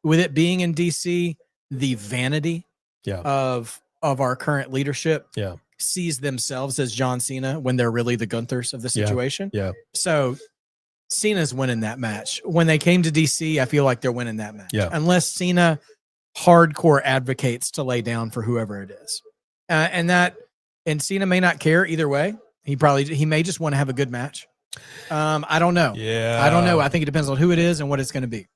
with it being in DC, the vanity of our current leadership sees themselves as John Cena when they're really the Gunthers of the situation. Yeah. So Cena's winning that match. When they came to DC, I feel like they're winning that match. Yeah. Unless Cena hardcore advocates to lay down for whoever it is. And Cena may not care either way. He may just want to have a good match. I don't know. Yeah. I don't know. I think it depends on who it is and what it's going to be.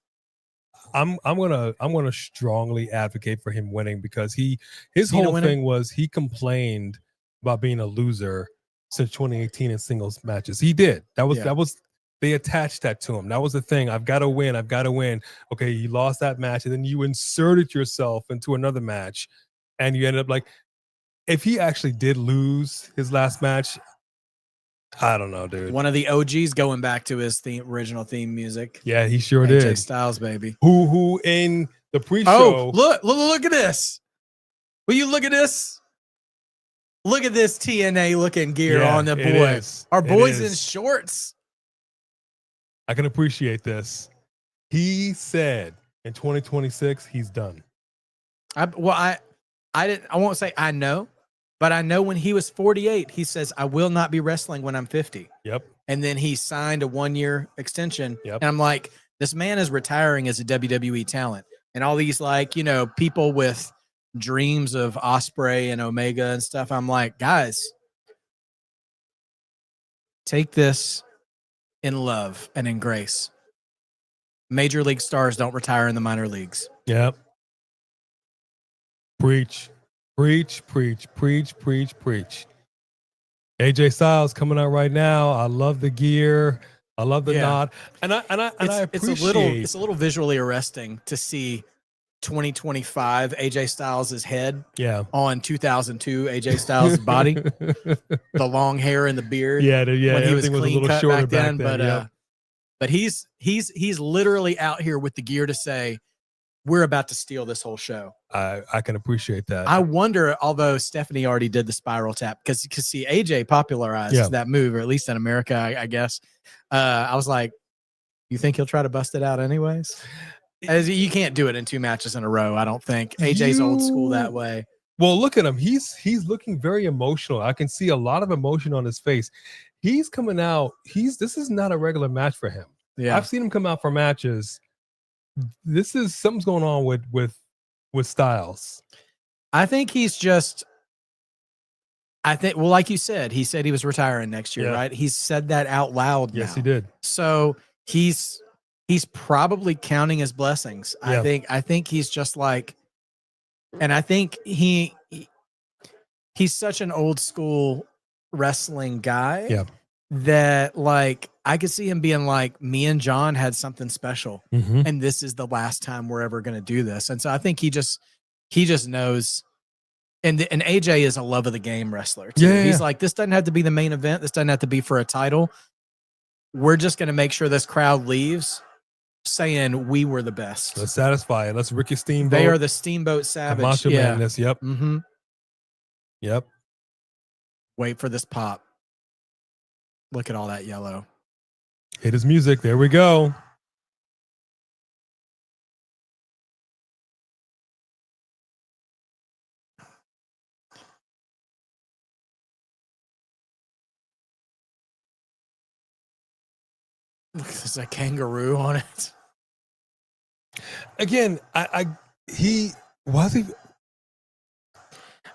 I'm gonna strongly advocate for him winning because his Cena whole winning? thing was he complained about being a loser since 2018 in singles matches. He did. That was they attached that to him. That was the thing. I've got to win. Okay, you lost that match, and then you inserted yourself into another match, and you ended up like, if he actually did lose his last match, I don't know, dude. One of the OGs going back to his original theme music. Yeah, he sure AJ did. Styles, baby. Who in the pre-show? Oh, look at this. Will you look at this? Look at this TNA looking gear on the boys. Our boys in shorts. I can appreciate this. He said in 2026 he's done. I won't say I know, but I know when he was 48, he says, I will not be wrestling when I'm 50. Yep. And then he signed a 1-year extension. Yep. And I'm like, this man is retiring as a WWE talent. And all these people with dreams of Osprey and Omega and stuff. I'm like, guys, take this in love and in grace. Major league stars don't retire in the minor leagues. Yep. Preach. Preach, preach, preach, preach, preach. AJ Styles coming out right now. I love the gear. I love the nod. And I appreciate it's a little visually arresting to see 2025 AJ Styles' head on 2002 AJ Styles' body. The long hair and the beard. When he was everything was a clean little cut shorter back then. yep. But he's literally out here with the gear to say, we're about to steal this whole show. I can appreciate that. I wonder, although Stephanie already did the spiral tap, because see, AJ popularized that move, or at least in America, I guess. I was like, you think he'll try to bust it out anyways? As you can't do it in 2 matches in a row, I don't think. AJ's old school that way. Well, look at him. He's looking very emotional. I can see a lot of emotion on his face. He's coming out. This is not a regular match for him. Yeah. I've seen him come out for matches. This is something's going on with Styles. I think he's just. Well, like you said, he said he was retiring next year, right? He's said that out loud. Yes, now. he did. So he's probably counting his blessings. Yeah. I think he's just like, and I think he's such an old school wrestling guy. Yeah. That like I could see him being like, me and John had something special, and this is the last time we're ever going to do this. And so I think he just knows. And AJ is a love of the game wrestler too. Yeah. He's like, this doesn't have to be the main event. This doesn't have to be for a title. We're just going to make sure this crowd leaves saying we were the best. Let's satisfy it. Let's Ricky Steamboat. They are the Steamboat Savage. Macho Madness. Yep. Mm-hmm. Yep. Wait for this pop. Look at all that yellow. Hit his music. There we go. There's a kangaroo on it. Again, he was he.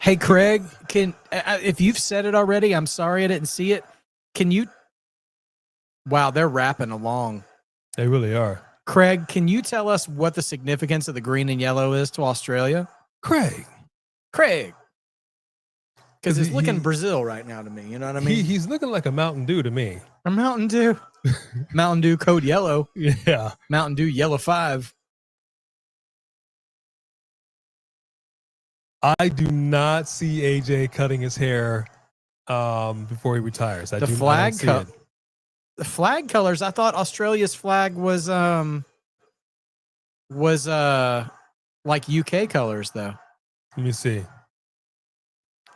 Hey, Craig, if you've said it already, I'm sorry I didn't see it. Can you? Wow, they're rapping along. They really are. Craig, can you tell us what the significance of the green and yellow is to Australia? Craig. Because it's looking Brazil right now to me. You know what I mean? He's looking like a Mountain Dew to me. A Mountain Dew. Mountain Dew code yellow. Yeah. Mountain Dew yellow 5. I do not see AJ cutting his hair before he retires. The flag colors. I thought Australia's flag was like UK colors though. Let me see.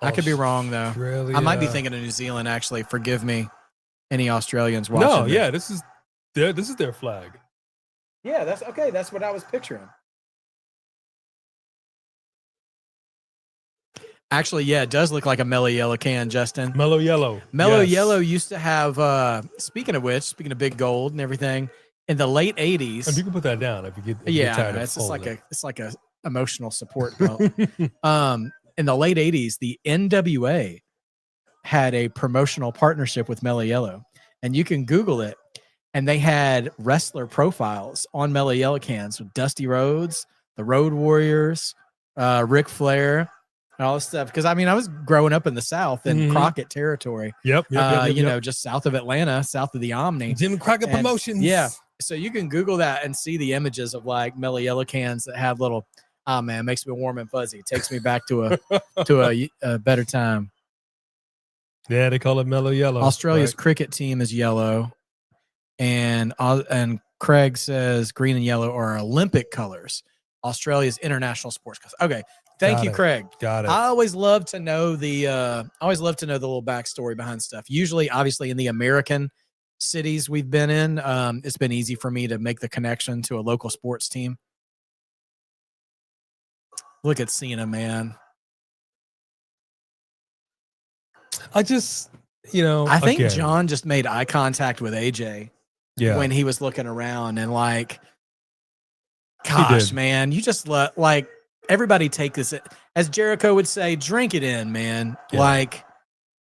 I could be wrong though. I might be thinking of New Zealand actually. Forgive me, any Australians watching. No, yeah, this is their flag. Yeah, that's okay. That's what I was picturing. Actually, yeah, it does look like a mellow yellow can, Justin. Mellow yellow. Mellow yellow used to have, speaking of big gold and everything, in the late 80s. And you can put that down if you get tired of it's just like a emotional support belt. In the late 80s, the NWA had a promotional partnership with Mellow Yellow, and you can Google it. And they had wrestler profiles on Mellow Yellow cans with Dusty Rhodes, the Road Warriors, Ric Flair, and all this stuff. Because I mean, I was growing up in the South in Crockett territory. Yep. You know, just south of Atlanta, south of the Omni. Jim Crockett Promotions. Yeah. So you can Google that and see the images of like Mellow Yellow cans that have little, oh man, it makes me warm and fuzzy. It takes me back to a better time. Yeah, they call it Mellow Yellow. Australia's cricket team is yellow. And Craig says green and yellow are Olympic colors. Australia's international sports colors. Okay. Thank you, Craig. Got it. I always love to know the little backstory behind stuff. Usually, obviously, in the American cities we've been in, it's been easy for me to make the connection to a local sports team. Look at Cena, man. I just, you know, I think again, John just made eye contact with AJ when he was looking around, and like, gosh, man, you just let like everybody take this, as Jericho would say, drink it in, man. Yeah. Like,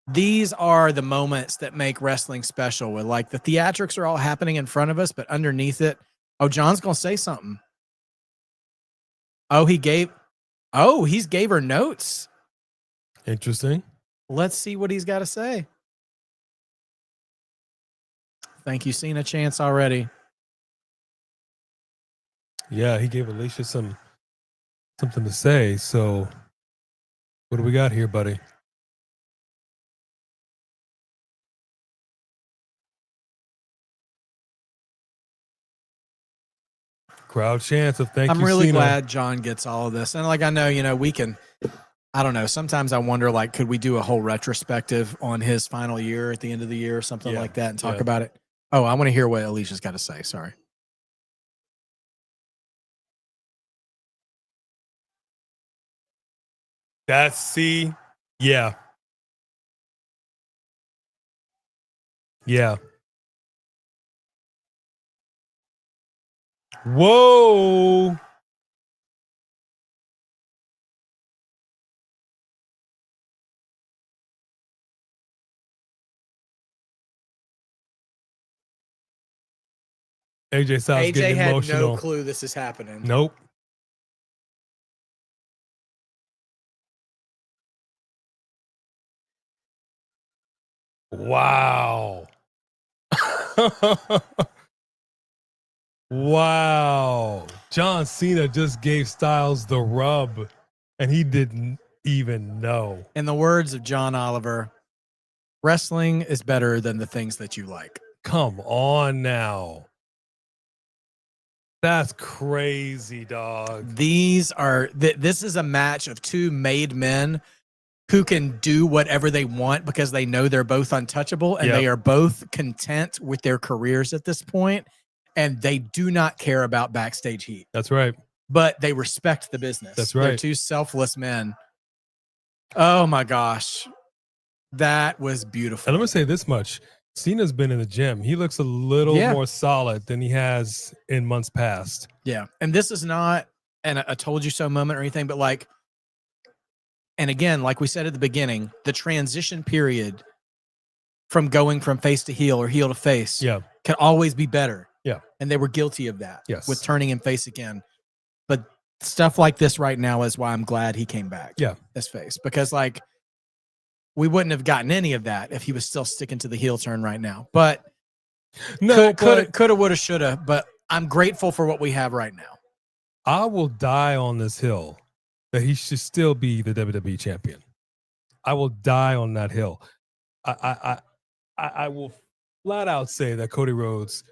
these are the moments that make wrestling special, where like the theatrics are all happening in front of us, but underneath it, oh, John's gonna say something. Oh, he's gave her notes. Interesting. Let's see what he's got to say. Thank you, Cena chance already. Yeah, he gave Alicia something to say. So what do we got here, buddy? Crowd chants of thank you, I'm really Cena. glad John gets all of this. And like, I know, you know, we can, I don't know. Sometimes I wonder, like, could we do a whole retrospective on his final year at the end of the year or something like that and talk about it? Oh, I want to hear what Alicia's got to say. Sorry. Yeah. Whoa. AJ Styles getting emotional. AJ had no clue this is happening. Nope. Wow. Wow. John Cena just gave Styles the rub, and he didn't even know. In the words of John Oliver, wrestling is better than the things that you like. Come on now. That's crazy, dog. This is a match of two made men who can do whatever they want because they know they're both untouchable and they are both content with their careers at this point, and they do not care about backstage heat. That's right. But they respect the business. That's right. They're two selfless men. Oh my gosh. That was beautiful. And I'm going to say this much. Cena's been in the gym. He looks a little more solid than he has in months past. Yeah. And this is not a told you so moment or anything, but like, and again, like we said at the beginning, the transition period from going from face to heel or heel to face can always be better. Yeah. And they were guilty of that with turning him face again. But stuff like this right now is why I'm glad he came back as face. Because like, we wouldn't have gotten any of that if he was still sticking to the heel turn right now. But coulda, woulda, shoulda. But I'm grateful for what we have right now. I will die on this hill that he should still be the WWE champion. I will die on that hill. I will flat out say that Cody Rhodes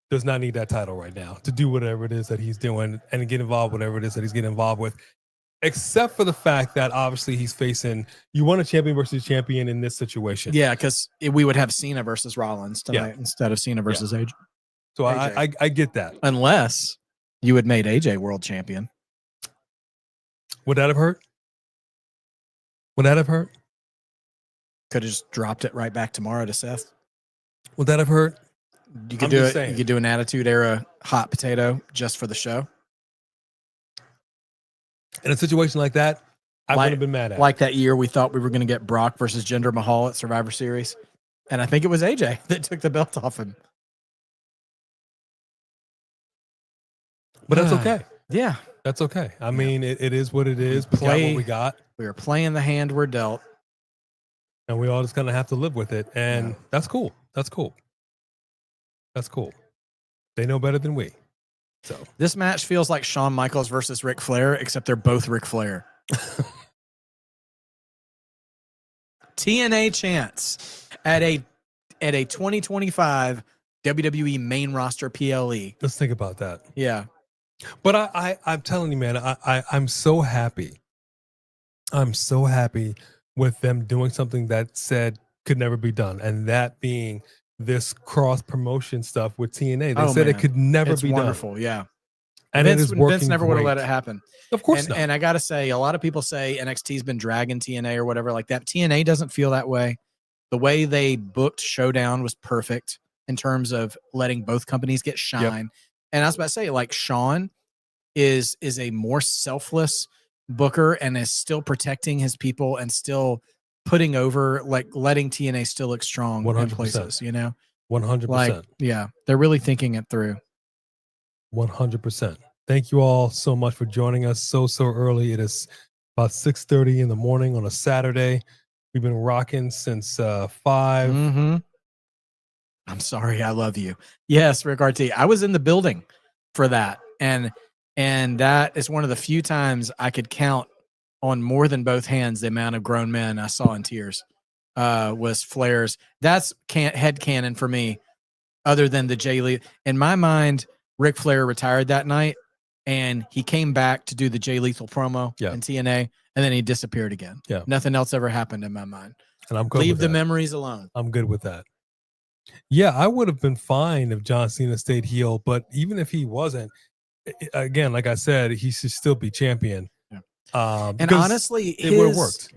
does not need that title right now to do whatever it is that he's doing and get involved with whatever it is that he's getting involved with. Except for the fact that obviously he's facing, you want a champion versus champion in this situation. Yeah, because we would have Cena versus Rollins tonight instead of Cena versus AJ. So AJ. I get that. Unless you had made AJ world champion. Would that have hurt? Would that have hurt? Could have just dropped it right back tomorrow to Seth. Would that have hurt? You could do it. Saying. You could do an Attitude Era hot potato just for the show. In a situation like that, I Like- wouldn't have been mad at. Like that year we thought we were going to get Brock versus Jinder Mahal at Survivor Series. And I think it was AJ that took the belt off him. But that's okay. Yeah. That's okay. I mean, it is what it is. We got play- what we got, We were playing the hand we're dealt. and we all just kind of have to live with it. And Yeah. that's cool. That's cool. That's cool. They know better than we. So This match feels like Shawn Michaels versus Ric Flair, except they're both Ric Flair. TNA chance at a 2025 WWE main roster PLE. let's think about that. Yeah. But I'm telling you, man, I'm so happy. I'm so happy with them doing something that said could never be done, and that being this cross promotion stuff with TNA. They said man. it could never It's be wonderful. Yeah. done, and Vince, it is working. Vince never would have great. let it happen. Of course not. And I got to say, a lot of people say NXT's been dragging TNA or whatever like that. TNA doesn't feel that way. The way they booked Showdown was perfect in terms of letting both companies get shine. And I was about to say, like, Sean is a more selfless booker and is still protecting his people and still putting over, like, letting TNA still look strong in 100%. places, you know? 100%. Like, yeah, they're really thinking it through. 100%. Thank you all so much for joining us so early. It is about 6:30 in the morning on a Saturday. We've been rocking since 5. Mm-hmm. I'm sorry, I love you. Yes, Rick RT. I was in the building for that, and that is one of the few times I could count on more than both hands the amount of grown men I saw in tears. Was Flair's. That's headcanon for me. Other than the Jay Lee, in my mind, Ric Flair retired that night, and he came back to do the Jay Lethal promo in TNA, and then he disappeared again. Yeah, nothing else ever happened in my mind. And I'm good. Leave with the that. memories alone. I'm good with that. Yeah, I would have been fine if John Cena stayed heel, but even if he wasn't, again, like I said, he should still be champion. Yeah. And honestly, it would have worked.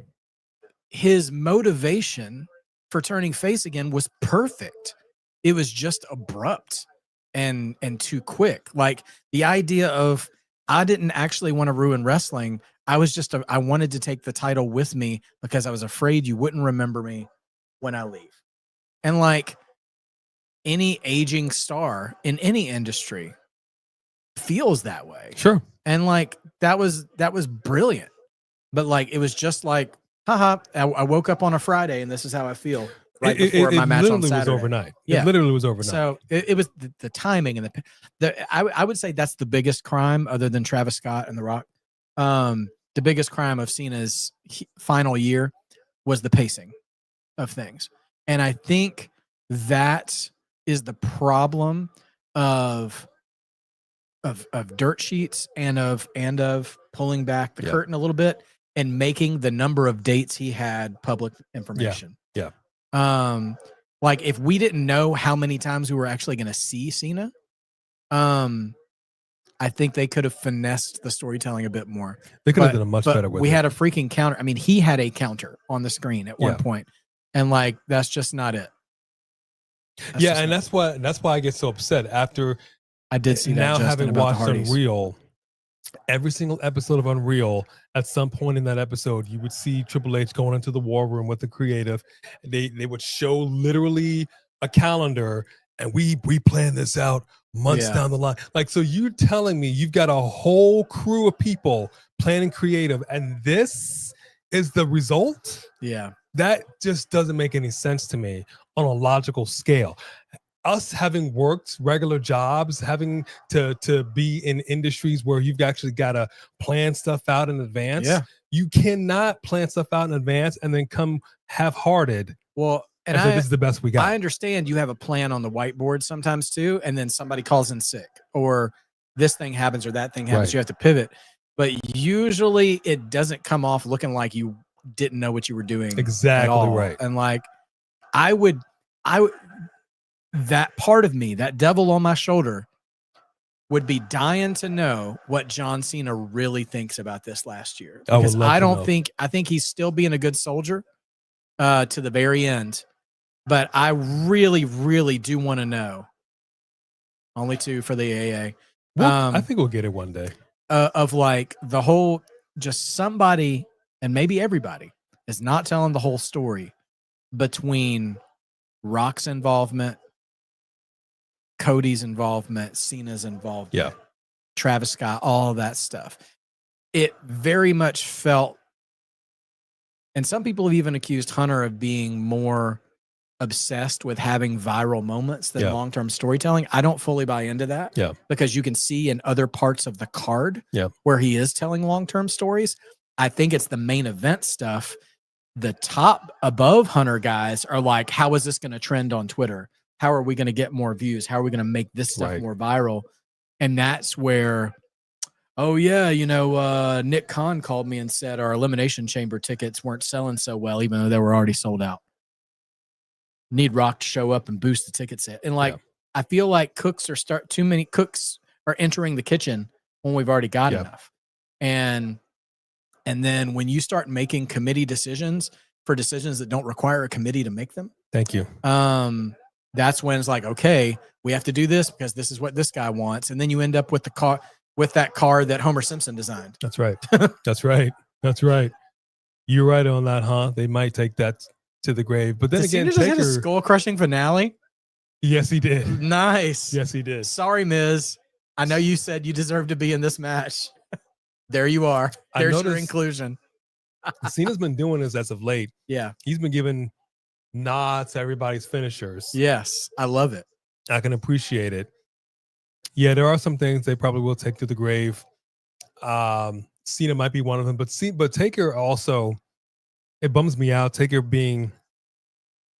His motivation for turning face again was perfect. It was just abrupt and too quick. Like the idea of, I didn't actually want to ruin wrestling. I was just I wanted to take the title with me because I was afraid you wouldn't remember me when I leave. And like any aging star in any industry feels that way. Sure. And like that was brilliant. But like it was just like, haha, I woke up on a Friday and this is how I feel right before my match on Saturday. Was overnight. Yeah. It literally was overnight. So it was the timing and I would say that's the biggest crime other than Travis Scott and The Rock. The biggest crime of Cena's final year was the pacing of things. And I think that is the problem of dirt sheets and of pulling back the curtain a little bit and making the number of dates he had public information. Yeah. Like if we didn't know how many times we were actually going to see Cena, I think they could have finessed the storytelling a bit more. They could have done a much better with it. We had a freaking counter. I mean, he had a counter on the screen at one point, and like that's just not it. That's why I get so upset after I did see that. Now Justin, having about watched Unreal, every single episode of Unreal, at some point in that episode, you would see Triple H going into the war room with the creative. They would show literally a calendar, and we planned this out months down the line. Like, so you're telling me you've got a whole crew of people planning creative, and this is the result? Yeah. That just doesn't make any sense to me on a logical scale. Us having worked regular jobs, having to be in industries where you've actually got to plan stuff out in advance. Yeah. You cannot plan stuff out in advance and then come half-hearted. Well, and if this is the best we got. I understand you have a plan on the whiteboard sometimes too, and then somebody calls in sick or this thing happens or that thing happens. Right. You have to pivot. But usually it doesn't come off looking like you didn't know what you were doing. Exactly at all. Right. And like I would that part of me, that devil on my shoulder, would be dying to know what John Cena really thinks about this last year. Because I think he's still being a good soldier to the very end. But I really, really do want to know. Only two for the AA. Well, I think we'll get it one day. Of like the whole just somebody, and maybe everybody, is not telling the whole story between Rock's involvement, Cody's involvement, Cena's involvement, Travis Scott, all of that stuff. It very much felt, and some people have even accused Hunter of being more obsessed with having viral moments than long-term storytelling. I don't fully buy into that because you can see in other parts of the card where he is telling long-term stories. I think it's the main event stuff. The top above Hunter guys are like, how is this going to trend on Twitter? How are we going to get more views? How are we going to make this stuff more viral? And that's where, oh yeah, you know, Nick Khan called me and said our Elimination Chamber tickets weren't selling so well, even though they were already sold out. Need Rock to show up and boost the ticket set. And like, I feel like too many cooks are entering the kitchen when we've already got enough. And then when you start making committee decisions for decisions that don't require a committee to make them. Thank you. That's when it's like, okay, we have to do this because this is what this guy wants. And then you end up with that car that Homer Simpson designed. That's right. That's right. That's right. You're right on that, huh? They might take that to the grave. But then again, Cena just had a skull-crushing finale? Yes, he did. Nice. Yes, he did. Sorry, Miz. I know you said you deserve to be in this match. There you are. There's your inclusion. Cena's been doing this as of late. Yeah. He's been giving nods to everybody's finishers. Yes. I love it. I can appreciate it. Yeah, there are some things they probably will take to the grave. Cena might be one of them, but Taker also, it bums me out. Taker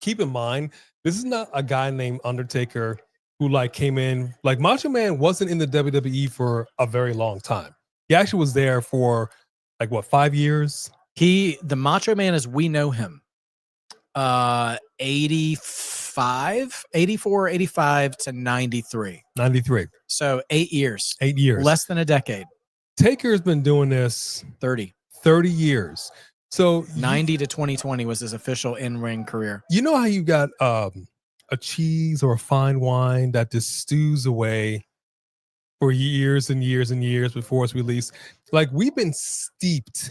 keep in mind, this is not a guy named Undertaker who like came in, like Macho Man wasn't in the WWE for a very long time. He actually was there for like what, 5 years? The Macho Man as we know him, 84, 85 to 93. 93. So 8 years. 8 years. Less than a decade. Taker's been doing this 30 years. So 90 to 2020 was his official in-ring career. You know how you got a cheese or a fine wine that just stews away for years and years and years before it's released? Like, we've been steeped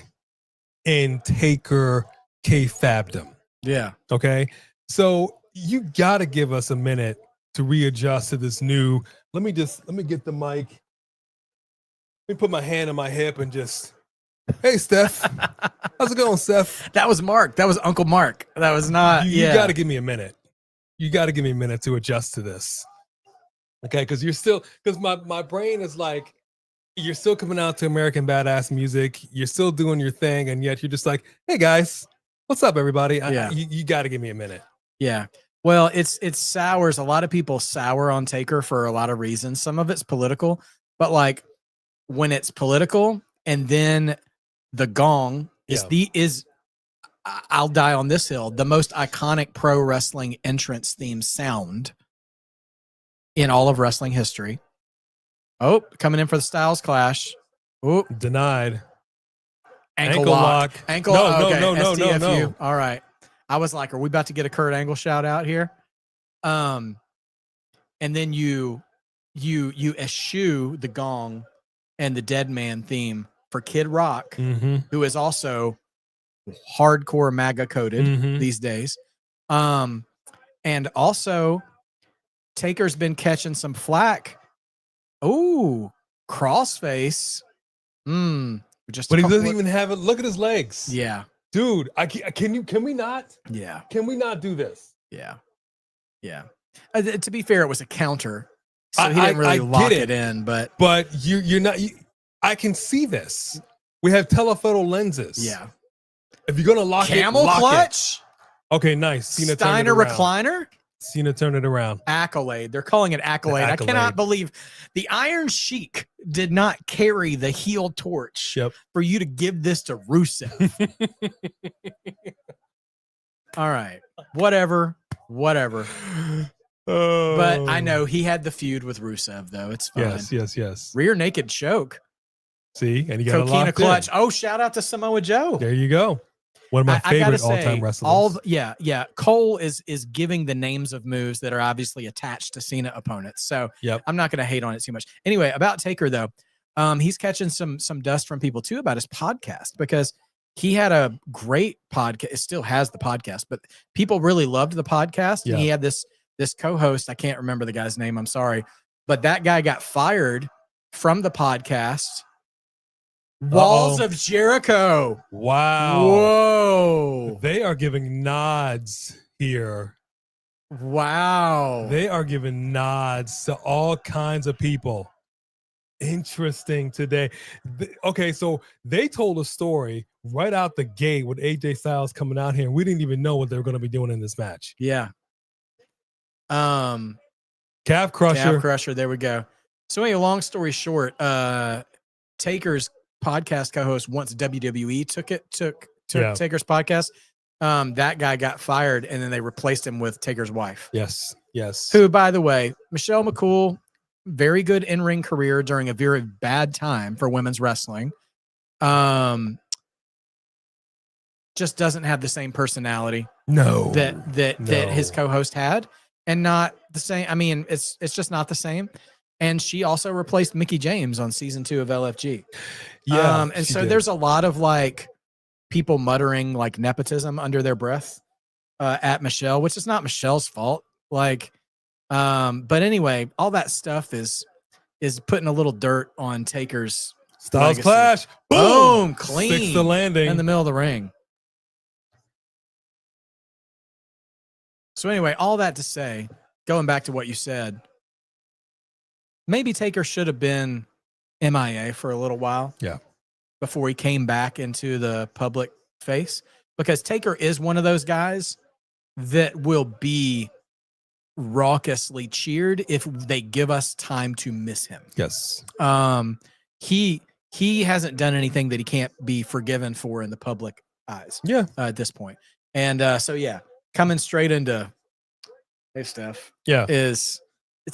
in Taker kayfabdom. Yeah. Okay. So you got to give us a minute to readjust to this new. Let me get the mic. Let me put my hand on my hip and just, hey, Steph. How's it going, Seth? That was Mark. That was Uncle Mark. That was not. You got to give me a minute. You got to give me a minute to adjust to this. Okay. Because my brain is like, you're still coming out to American Badass music. You're still doing your thing. And yet you're just like, hey, guys, what's up, everybody? You got to give me a minute. Yeah. Well, it sours. A lot of people sour on Taker for a lot of reasons. Some of it's political, but like when it's political and then the gong is I'll die on this hill, the most iconic pro wrestling entrance theme sound in all of wrestling history. Oh, coming in for the Styles Clash. Oh, denied. Ankle lock. Ankle lock. No. All right. I was like, are we about to get a Kurt Angle shout out here? And then you eschew the gong and the Dead Man theme for Kid Rock, who is also hardcore MAGA coded these days. And also Taker's been catching some flack. Oh, crossface. But he doesn't even have it. Look at his legs. Yeah. Dude, can we not? Yeah. Can we not do this? Yeah. Yeah. To be fair, it was a counter. So he didn't really lock it in, but you're not, I can see this. We have telephoto lenses. Yeah. If you're going to lock Camel clutch? Okay, nice. Cena Steiner recliner? Cena turned it around. Accolade. They're calling it accolade. I cannot believe the Iron Sheik did not carry the heel torch for you to give this to Rusev. All right. Whatever. But I know he had the feud with Rusev, though. It's fine. Yes. Rear naked choke. See, and you got a Coquina clutch. Oh, shout out to Samoa Joe. There you go. One of my favorite all-time wrestlers. Cole is giving the names of moves that are obviously attached to Cena opponents. So I'm not going to hate on it too much. Anyway, about Taker, though, He's catching some dust from people too about his podcast, because he had a great podcast. It still has the podcast, but people really loved the podcast. Yeah. And he had this co-host. I can't remember the guy's name. I'm sorry, but that guy got fired from the podcast. Walls of Jericho. Wow. Whoa. They are giving nods here. Wow. They are giving nods to all kinds of people. Interesting today. Okay, so they told a story right out the gate with AJ Styles coming out here, and we didn't even know what they were going to be doing in this match. Yeah. Calf crusher. There we go. So anyway, long story short, Taker's podcast co-host, once WWE took Taker's podcast, that guy got fired, and then they replaced him with Taker's wife. Yes. Who, by the way, Michelle McCool, very good in-ring career during a very bad time for women's wrestling. Just doesn't have the same personality. No. That his co-host had, and not the same. I mean, it's just not the same. And she also replaced Mickie James on season 2 of LFG. Yeah. And so there's a lot of like people muttering like nepotism under their breath at Michelle, which is not Michelle's fault. Like, but anyway, all that stuff is putting a little dirt on Taker's Styles legacy. Clash. Boom, clean. Fix the landing in the middle of the ring. So anyway, all that to say, going back to what you said, maybe Taker should have been MIA for a little while. Yeah. Before he came back into the public face, because Taker is one of those guys that will be raucously cheered if they give us time to miss him. Yes. He hasn't done anything that he can't be forgiven for in the public eyes. Yeah. At this point. And so yeah, coming straight into hey Steph. Yeah. It's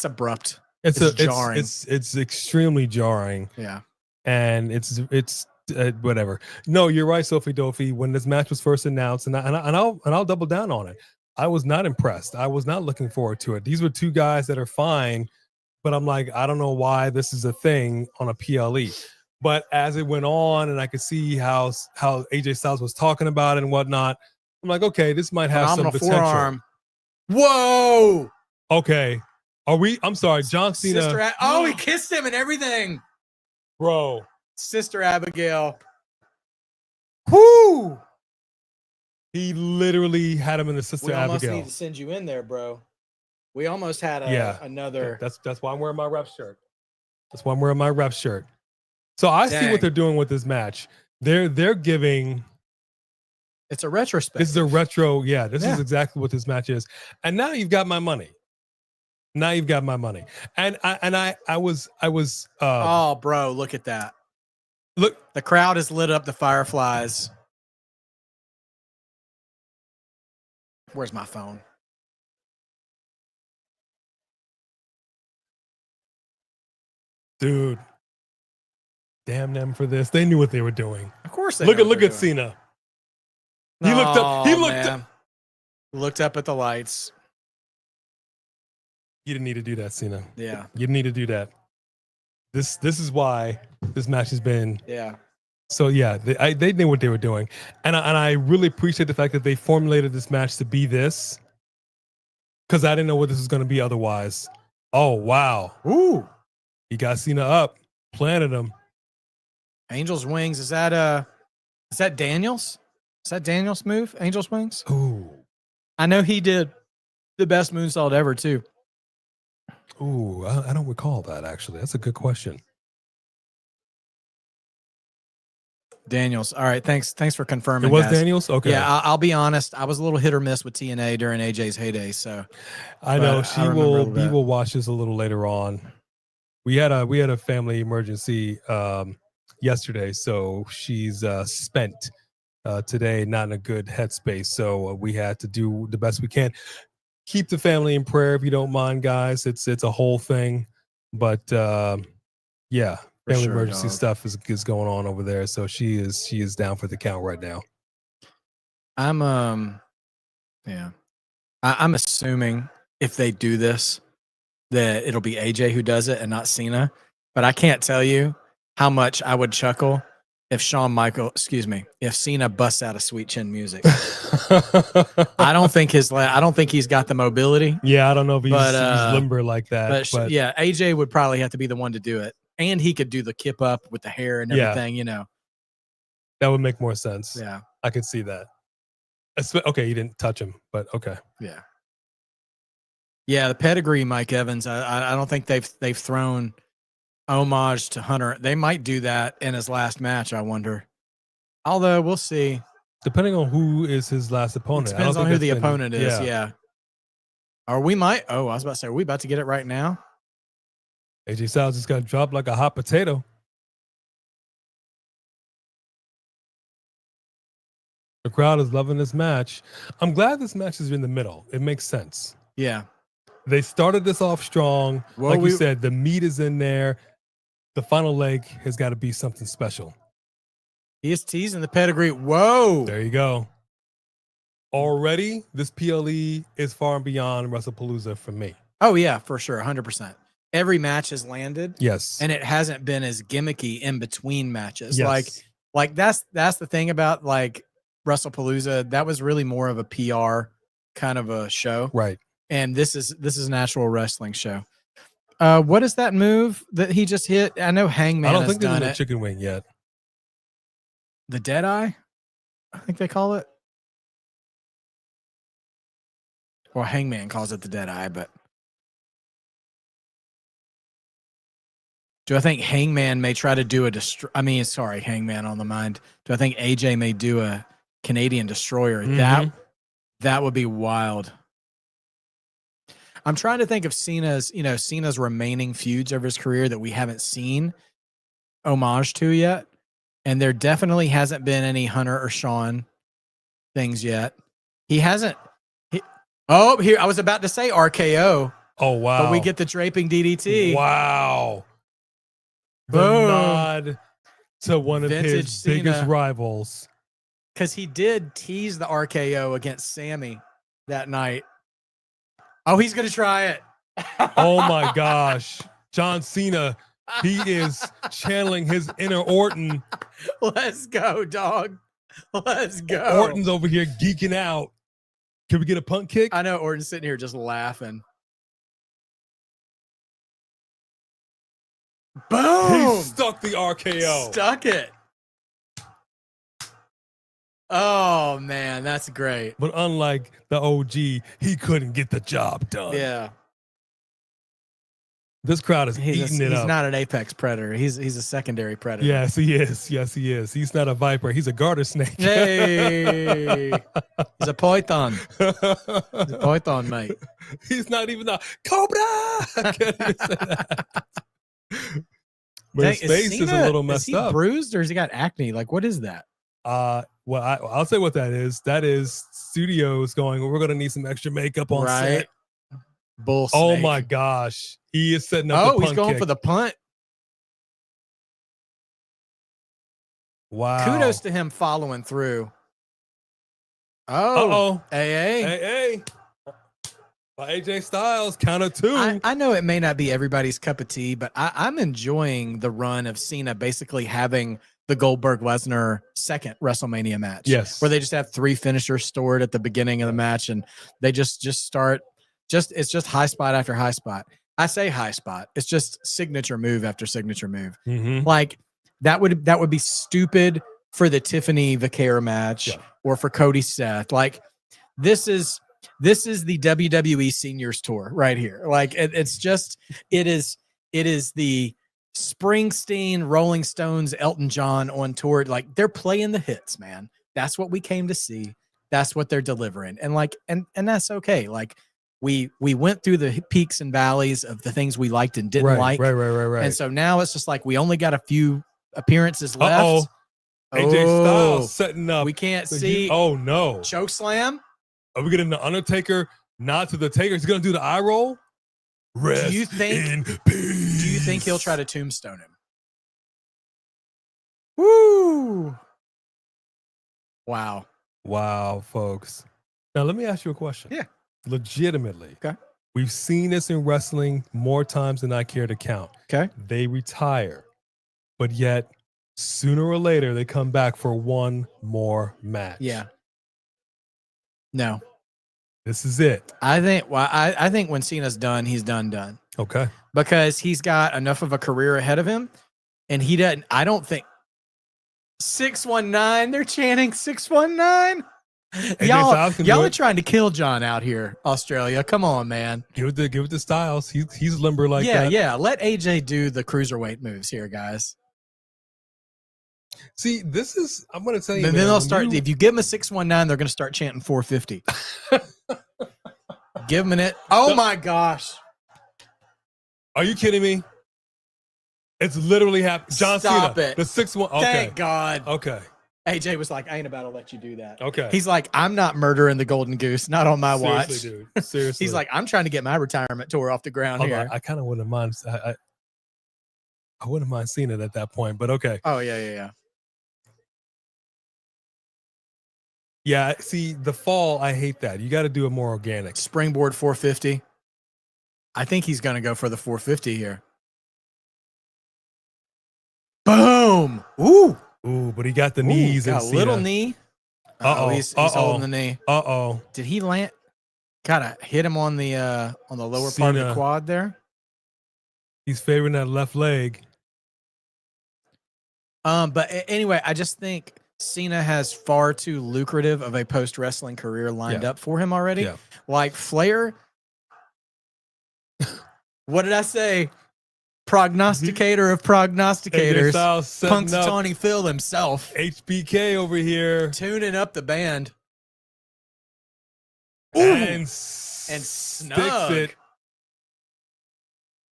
abrupt. It's jarring. It's extremely jarring. Yeah. And it's whatever. No, you're right, Sophie Dophie. When this match was first announced, and I'll double down on it. I was not impressed. I was not looking forward to it. These were two guys that are fine, but I'm like, I don't know why this is a thing on a PLE. But as it went on, and I could see how AJ Styles was talking about it and whatnot, I'm like, okay, this might have some potential. Forearm. Whoa. Okay. I'm sorry, John Cena. He kissed him and everything. Bro. Sister Abigail. Whoo! He literally had him in the Sister Abigail. We almost need to send you in there, bro. We almost had another. That's why I'm wearing my ref shirt. So I see what they're doing with this match. They're giving. It's a retrospect. This is a retro. Yeah, this is exactly what this match is. And now you've got my money. And I was. Oh, bro, look at that. Look, the crowd has lit up the fireflies. Where's my phone? Dude. Damn them for this. They knew what they were doing. Of course they look at Cena. He looked up at the lights. You didn't need to do that, Cena. Yeah. You didn't need to do that. This is why this match has been. Yeah. So yeah, they knew what they were doing, and I really appreciate the fact that they formulated this match to be this, because I didn't know what this was going to be otherwise. Oh wow! Ooh, he got Cena up, planted him. Angel's wings. Is that Daniels? Is that Daniels' move? Angel's wings. Ooh, I know he did the best moonsault ever too. Ooh, I don't recall that actually. That's a good question. Daniels. All right. Thanks for confirming. It was guys. Daniels? Okay. Yeah, I'll be honest. I was a little hit or miss with TNA during AJ's heyday. So I know he will watch this a little later on. We had a family emergency yesterday, so she's spent today, not in a good headspace. So we had to do the best we can. Keep the family in prayer if you don't mind, guys. It's a whole thing, but yeah. Family emergency stuff is going on over there, so she is down for the count right now. I'm assuming if they do this that it'll be AJ who does it and not Cena, but I can't tell you how much I would chuckle if if Cena busts out a Sweet Chin music. I don't think he's got the mobility. Yeah, I don't know if he's limber like that. But yeah, AJ would probably have to be the one to do it. And he could do the kip up with the hair and everything, you know. That would make more sense. Yeah. I could see that. Okay, you didn't touch him, but okay. Yeah. Yeah, the pedigree, Mike Evans. I don't think they've thrown homage to Hunter. They might do that in his last match, I wonder. Although we'll see. Depending on who is his last opponent. It depends on who the opponent is, yeah. Or we might, I was about to say, are we about to get it right now? AJ Styles just got dropped like a hot potato. The crowd is loving this match. I'm glad this match is in the middle. It makes sense. Yeah. They started this off strong. Well, like you said, the meat is in there. The final leg has got to be something special. He is teasing the pedigree. Whoa. There you go. Already, this PLE is far and beyond WrestlePalooza for me. Oh, yeah, for sure. 100%. Every match has landed. Yes. And it hasn't been as gimmicky in between matches. Yes. Like that's the thing about like WrestlePalooza. That was really more of a PR kind of a show. Right. And this is an actual wrestling show. What is that move that he just hit? I know Hangman has done it. I don't think there's a chicken wing yet. The Deadeye, I think they call it. Well, Hangman calls it the Deadeye, but do I think Hangman may try to do Hangman on the mind. Do I think AJ may do a Canadian Destroyer? Mm-hmm. That would be wild. I'm trying to think of Cena's remaining feuds of his career that we haven't seen homage to yet. And there definitely hasn't been any Hunter or Sean things yet. He hasn't. I was about to say RKO. Oh, wow. But we get the draping DDT. Wow. The nod to one of his biggest rivals. Because he did tease the RKO against Sammy that night. Oh, he's going to try it. Oh, my gosh. John Cena, he is channeling his inner Orton. Let's go, dog. Let's go. Orton's over here geeking out. Can we get a punt kick? I know Orton's sitting here just laughing. Boom! He stuck the RKO. Stuck it. Oh, man, that's great. But unlike the OG, he couldn't get the job done. Yeah. This crowd is eating it up. He's not an apex predator. He's a secondary predator. Yes, he is. Yes, he is. He's not a viper. He's a garter snake. Hey. He's a python. He's a python, mate. He's not even a cobra. I can't even say that. But his face is a little messed up. Is he bruised or has he got acne? Like, what is that? Well, I'll say what that is. That is studios going, we're going to need some extra makeup on set. Bull Oh snake. my gosh. He is setting up the punt he's going kick. for the punt. Wow. Kudos to him following through. Uh-oh. AA. By AJ Styles, count of two. I know it may not be everybody's cup of tea, but I'm enjoying the run of Cena basically having the Goldberg-Lesnar second WrestleMania match. Yes. Where they just have three finishers stored at the beginning of the match, and they just start, it's just high spot after high spot. I say high spot. It's just signature move after signature move. Mm-hmm. Like, that would be stupid for the Tiffany Vaquer match or for Cody Seth. Like, this is the WWE Seniors Tour right here. Like, it is the Springsteen, Rolling Stones, Elton John on tour. Like, they're playing the hits, man. That's what we came to see. That's what they're delivering. And like, and that's okay. Like, we went through the peaks and valleys of the things we liked and didn't like. Right. And so now it's just like, we only got a few appearances left. AJ Styles setting up. We can't see. Oh no. Choke slam. Are we getting the Undertaker nod to the Taker? He's gonna do the eye roll. Rest do you think he'll try to tombstone him? Woo! Wow, folks. Now let me ask you a question. Yeah. Legitimately. Okay. We've seen this in wrestling more times than I care to count. Okay. They retire but yet sooner or later they come back for one more match. Yeah. No. This is it. I think when Cena's done, he's done. Okay. Because he's got enough of a career ahead of him, and he doesn't. I don't think 619. They're chanting 619. Y'all are trying to kill John out here, Australia. Come on, man. Give it the Styles. He's limber like that. Yeah. Let AJ do the cruiserweight moves here, guys. See, I'm going to tell you. And then they'll start. If you give them a 619, they're going to start chanting 450. Give them it. Oh my gosh. Are you kidding me? It's literally happening. John Stop Cena. it. The 6-1. Okay. Thank God. Okay. AJ was like, I ain't about to let you do that. Okay. He's like, I'm not murdering the Golden Goose. Not on my watch. Seriously, dude. Seriously. He's like, I'm trying to get my retirement tour off the ground here. I kind of wouldn't mind. I wouldn't mind seeing it at that point, but okay. Oh, yeah. Yeah, see, the fall, I hate that. You got to do it more organic. Springboard 450. I think he's going to go for the 450 here. Boom. Ooh, but he got the knees. Got and a little Cena. knee. Uh-oh. He's holding the knee. Uh-oh. Did he land? Gotta hit him on the lower part of the quad there. He's favoring that left leg. But anyway, I just think Cena has far too lucrative of a post-wrestling career lined up for him already. Yeah. Like Flair. What did I say? Prognosticator of prognosticators. Punxsutawney Phil himself. HBK over here. Tuning up the band. Ooh. And snug. Sticks it.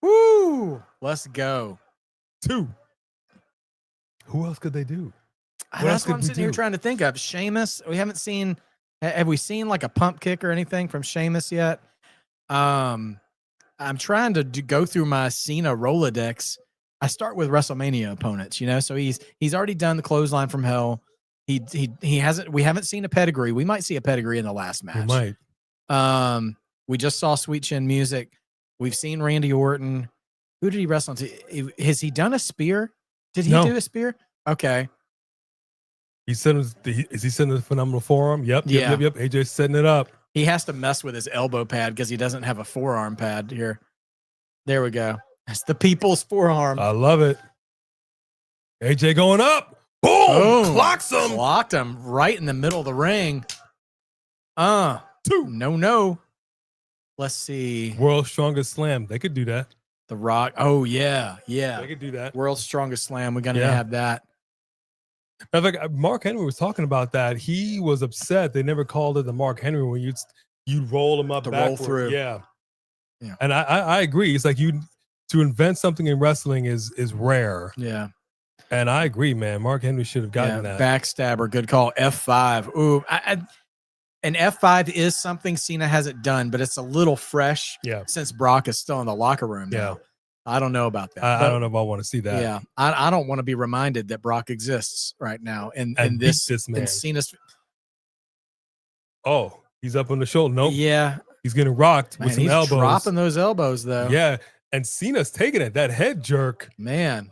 Woo! Let's go. 2. Who else could they do? That's what I'm sitting here trying to think of. Sheamus. We haven't seen. Have we seen like a pump kick or anything from Sheamus yet? I'm trying to go through my Cena Rolodex. I start with WrestleMania opponents, so he's already done the clothesline from hell. He hasn't. We haven't seen a pedigree. We might see a pedigree in the last match. We might. We just saw Sweet Chin Music. We've seen Randy Orton. Who did he wrestle into? Has he done a spear? Did he do a spear? Okay. Is he sending the phenomenal forearm? Yep. AJ's setting it up. He has to mess with his elbow pad because he doesn't have a forearm pad here. There we go. That's the people's forearm. I love it. AJ going up. Boom! Clocks him. Clocked him right in the middle of the ring. 2. No. Let's see. World's Strongest Slam. They could do that. The Rock. Oh, yeah. They could do that. World's Strongest Slam. We're going to have that. In fact, Mark Henry was talking about that. He was upset they never called it the Mark Henry when you'd roll him up to backward. roll through. Yeah. And I agree. It's like to invent something in wrestling is rare. Yeah. And I agree, man. Mark Henry should have gotten that. Backstabber. Good call. F5. Ooh. And F5 is something Cena hasn't done, but it's a little fresh since Brock is still in the locker room now. Yeah. I don't know about that. I don't know if I want to see that. Yeah. I don't want to be reminded that Brock exists right now. And this man. And Cena's. Oh, he's up on the shoulder. Nope. Yeah. He's getting rocked with some elbows. Dropping those elbows, though. Yeah. And Cena's taking it. That head jerk. Man.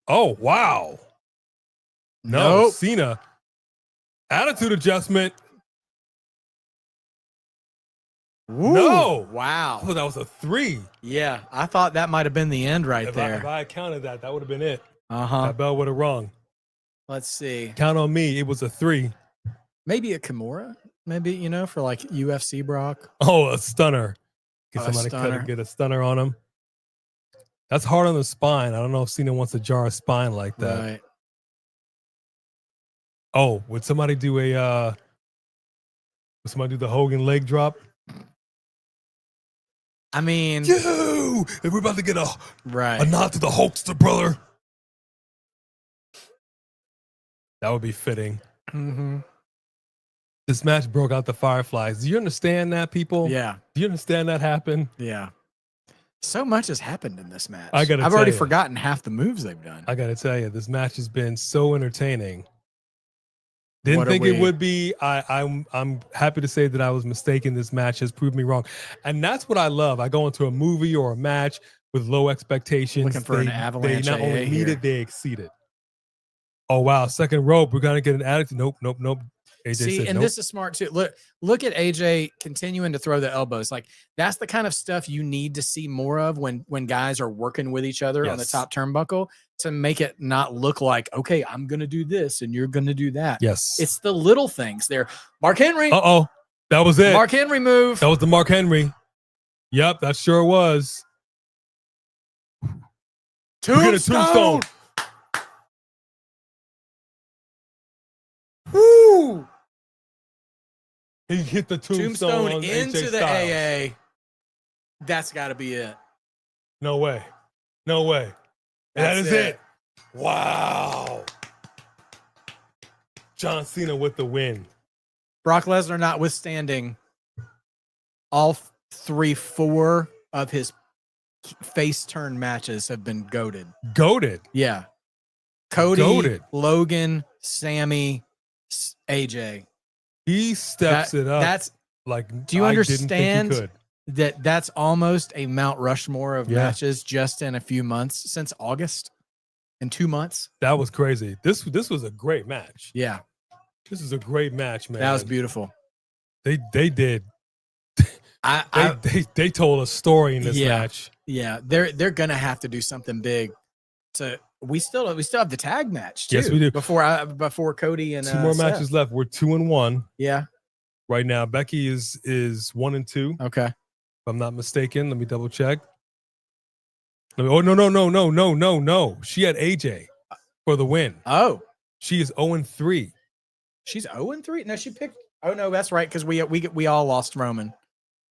Oh, wow. No, Cena. Attitude adjustment. Ooh, no. Wow. Oh, that was a 3. Yeah. I thought that might have been the end right there. If I counted that would have been it. Uh-huh. That bell would have rung. Let's see. Count on me. It was a 3. Maybe a Kimura. Maybe, for like UFC Brock. Oh, a stunner. Get somebody stunner. get a stunner on him. That's hard on the spine. I don't know if Cena wants to jar a spine like that. Right. Oh, would somebody do the Hogan leg drop? I mean, if we're about to get a nod to the Hulkster, brother. That would be fitting. Mm-hmm. This match broke out the fireflies. Do you understand that, people? Yeah. Do you understand that happened? Yeah. So much has happened in this match. I've already forgotten half the moves they've done. I gotta tell you, this match has been so entertaining. Didn't think it would be. I'm happy to say that I was mistaken. This match has proved me wrong. And that's what I love. I go into a movie or a match with low expectations. Looking for an avalanche. They not only AA meet here. it, they exceed it. Oh wow, second rope. We're gonna get an attitude. Nope. AJ See, said and nope. this is smart too. Look at AJ continuing to throw the elbows. Like that's the kind of stuff you need to see more of when guys are working with each other on the top turnbuckle to make it not look like, okay, I'm gonna do this and you're gonna do that. Yes, it's the little things there. Mark Henry. That was it. Mark Henry move. That was the Mark Henry. Yep, that sure was. Tombstone. Woo! He hit the tombstone on into AJ the Styles. AA. That's got to be it. No way. That is it. Wow. John Cena with the win. Brock Lesnar notwithstanding, all 4 of his face turn matches have been goated. Yeah. Cody, Goated. Logan, Sammy, AJ. He steps it up. That's like. Do you understand didn't think he could. that's almost a Mount Rushmore of matches just in a few months since August? In 2 months? That was crazy. This was a great match. Yeah. This is a great match, man. That was beautiful. They did. They told a story in this match. Yeah, they're gonna have to do something big. We still have the tag match too. Yes, we do. Before Cody and 2 more Seth. matches left. We're 2-1. Yeah. Right now, Becky is 1-2. Okay. If I'm not mistaken, let me double check. Oh no! She had AJ for the win. Oh, she is 0-3. She's 0-3. No, she picked. Oh no, that's right because we all lost Roman.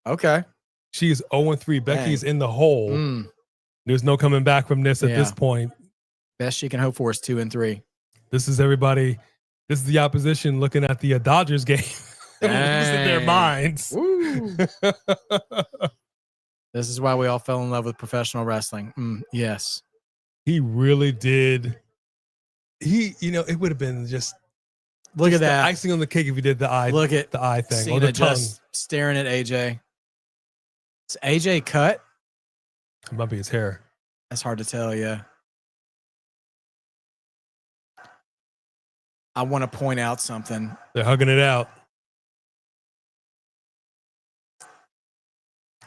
Okay. She is 0-3. Becky's in the hole. There's no coming back from this at this point. Best she can hope for is 2-3. This is everybody. This is the opposition looking at the Dodgers game. Losing their minds. This is why we all fell in love with professional wrestling. Yes. He really did. It would have been just look at that icing on the cake if he did the eye. Look at the eye thing Cena or the tongue. just staring at AJ. Is AJ cut? It might be his hair. That's hard to tell. Yeah. I want to point out something. They're hugging it out.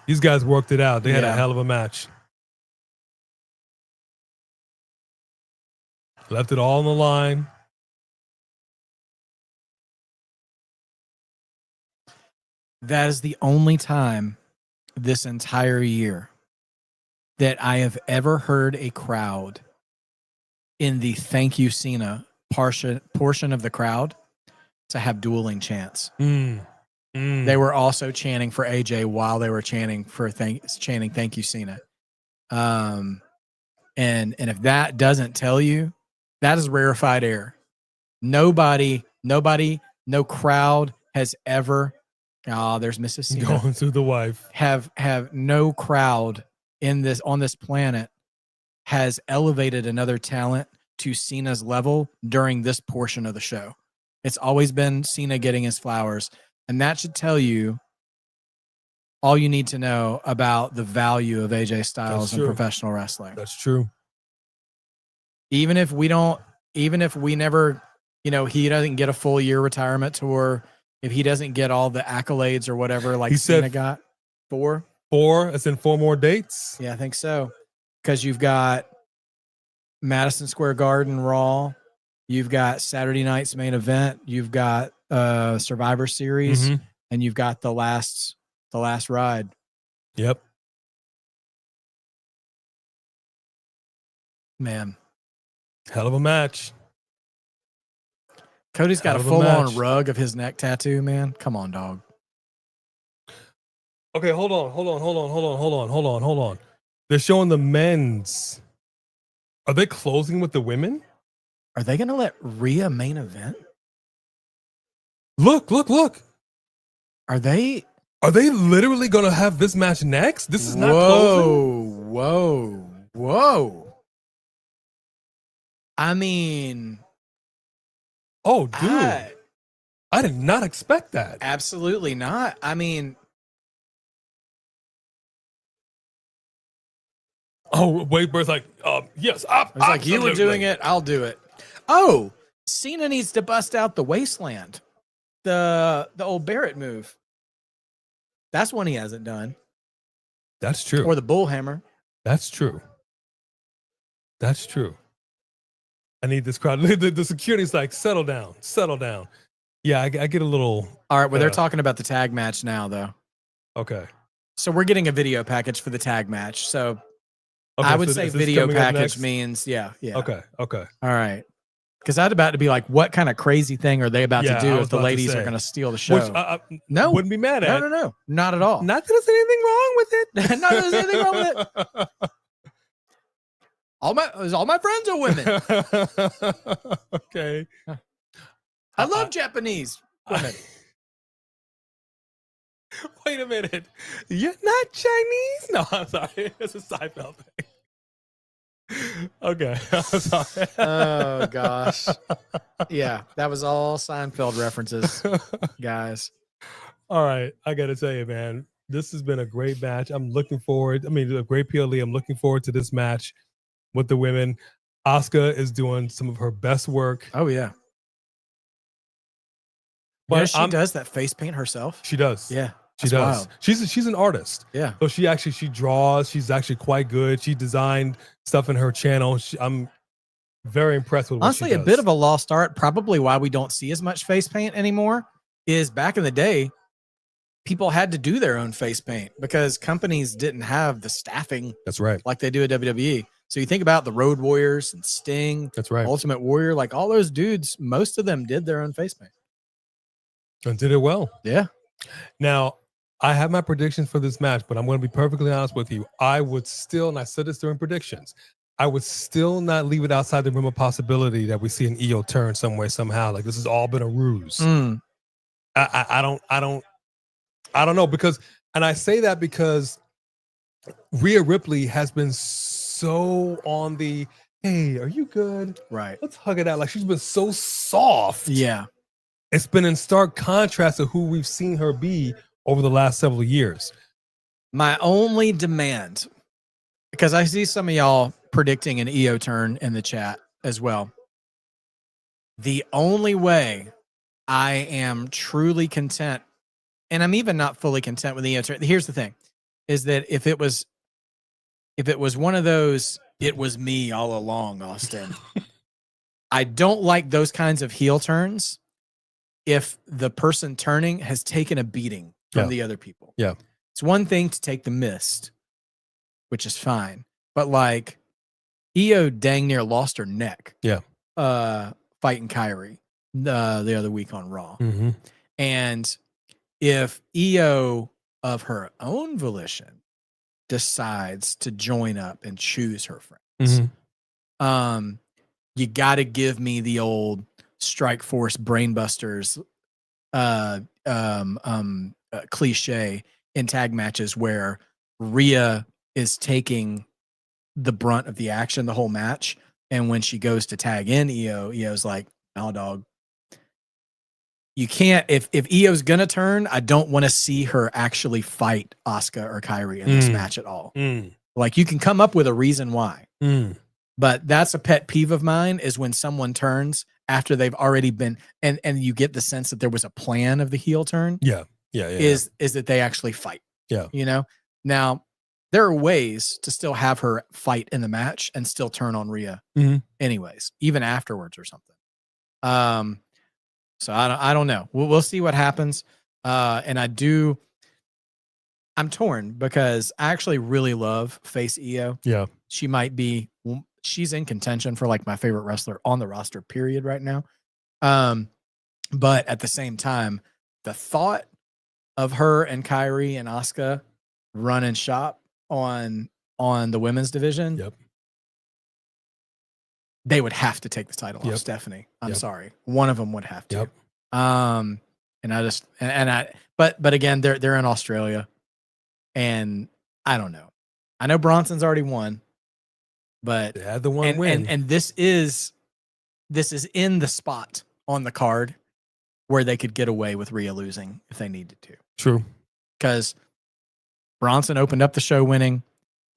These guys worked it out. They had a hell of a match. Left it all on the line. That is the only time this entire year that I have ever heard a crowd in the thank you Cena portion of the crowd to have dueling chants. They were also chanting for AJ while they were chanting thank you Cena. And if that doesn't tell you, that is rarefied air. No crowd has ever there's Mrs. Cena going through the wife. Have no crowd on this planet has elevated another talent to Cena's level during this portion of the show. It's always been Cena getting his flowers. And that should tell you all you need to know about the value of AJ Styles in professional wrestling. That's true. Even if we never, he doesn't get a full year retirement tour, if he doesn't get all the accolades or whatever, like Cena got 4. 4, as in 4 more dates? Yeah, I think so. Because you've got Madison Square Garden Raw, you've got Saturday night's main event, you've got Survivor Series, and you've got the last ride. Yep. Man. Hell of a match. Cody's got a full-on rug of his neck tattoo, man. Come on, dog. Okay, hold on. They're showing the men's. Are they closing with the women? Are they going to let Rhea main event? Look. Are they literally going to have this match next? This is not closing. Whoa. I mean, oh, dude. I did not expect that. Absolutely not. I mean, Oh, Wade Bird's like, yes, I was like, you were doing it, I'll do it. Oh, Cena needs to bust out the Wasteland, the old Barrett move. That's one he hasn't done. That's true. Or the Bullhammer. That's true. That's true. I need this crowd. The security's like, settle down, settle down. Yeah, I get a little. All right, well, they're talking about the tag match now, though. Okay. So we're getting a video package for the tag match. So Okay, I would so say is this video coming up package next? means, yeah. Okay. All right. Because I was about to be like, what kind of crazy thing are they about to do if the ladies are going to steal the show? Which no. wouldn't be mad at. No. Not at all. Not that there's anything wrong with it. Not that there's anything wrong with it. All my friends are women. Okay. I love Japanese women. Wait a minute. You're not Chinese? No, I'm sorry. It's a Seinfeld thing. Okay. I'm sorry. Oh, gosh. Yeah, that was all Seinfeld references, guys. All right. I got to tell you, man, this has been a great match. I'm looking forward. I mean, a great PLE. I'm looking forward to this match with the women. Asuka is doing some of her best work. Oh, yeah. But she does that face paint herself. She does. Yeah. She does. Wild. She's an artist. Yeah. So she draws. She's actually quite good. She designed stuff in her channel. I'm very impressed with what honestly she does. A bit of a lost art. Probably why we don't see as much face paint anymore is back in the day, people had to do their own face paint because companies didn't have the staffing. That's right. Like they do at WWE. So you think about the Road Warriors and Sting. That's right. Ultimate Warrior, like all those dudes, most of them did their own face paint. And did it well. Yeah. Now, I have my predictions for this match, but I'm going to be perfectly honest with you. I would still, and I said this during predictions, I would still not leave it outside the realm of possibility that we see an EO turn some way, somehow. Like this has all been a ruse. I don't know because, and I say that because Rhea Ripley has been so on the, hey, are you good? Right. Let's hug it out. Like she's been so soft. Yeah. It's been in stark contrast to who we've seen her be over the last several years. My only demand, because I see some of y'all predicting an EO turn in the chat as well. The only way I am truly content, and I'm even not fully content with the EO turn. Here's the thing, is that if it was one of those, it was me all along, Austin. I don't like those kinds of heel turns if the person turning has taken a beating from the other people. Yeah. It's one thing to take the mist, which is fine. But like EO dang near lost her neck. Yeah. Fighting Kairi the other week on Raw. Mm-hmm. And if EO of her own volition decides to join up and choose her friends, you got to give me the old Strike Force Brainbusters cliche in tag matches where Rhea is taking the brunt of the action the whole match, and when she goes to tag in EO's like, "No, dog, you can't." If EO's gonna turn, I don't want to see her actually fight Asuka or Kairi in this match at all. Like you can come up with a reason why, but that's a pet peeve of mine is when someone turns after they've already been, and you get the sense that there was a plan of the heel turn. Yeah. Is that they actually fight. Yeah. You know, now there are ways to still have her fight in the match and still turn on Rhea anyways, even afterwards or something. So I don't know. We'll see what happens. And I'm torn because I actually really love face EO. Yeah. She's in contention for like my favorite wrestler on the roster period right now. But at the same time, the thought of her and Kairi and Asuka running shop on the women's division, they would have to take the title off Stephanie. I'm sorry. One of them would have to. And I just, but again, they're in Australia and I don't know. I know Bronson's already won, but they had the one win. And this is in the spot on the card where they could get away with Rhea losing if they needed to. True. Because Bronson opened up the show winning.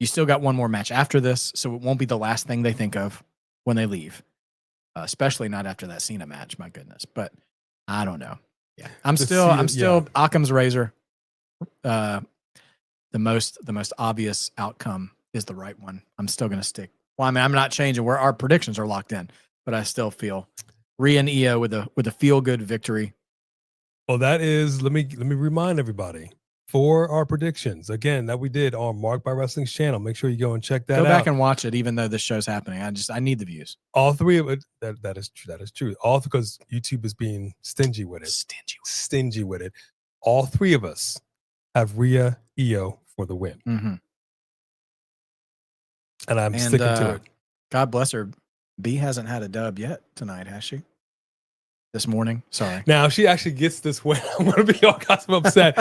You still got one more match after this, so it won't be the last thing they think of when they leave. Especially not after that Cena match, my goodness. But I don't know. Yeah, I'm still Occam's razor. The most obvious outcome is the right one. I'm still going to stick. Well, I mean, I'm not changing where our predictions are locked in, but I still feel Rhea and Io with a feel good victory. Well, that is. Let me remind everybody for our predictions again that we did on Marked by Wrestling's channel. Make sure you go and check that out. Go back and watch it, even though this show's happening. I need the views. All three of it. That is true. That is true. All because YouTube is being stingy with it. Stingy with it. All three of us have Rhea Io for the win. Mm-hmm. And I'm sticking to it. God bless her. B hasn't had a dub yet tonight, has she? This morning. Sorry. Now, if she actually gets this win, I'm going to be all kinds of upset.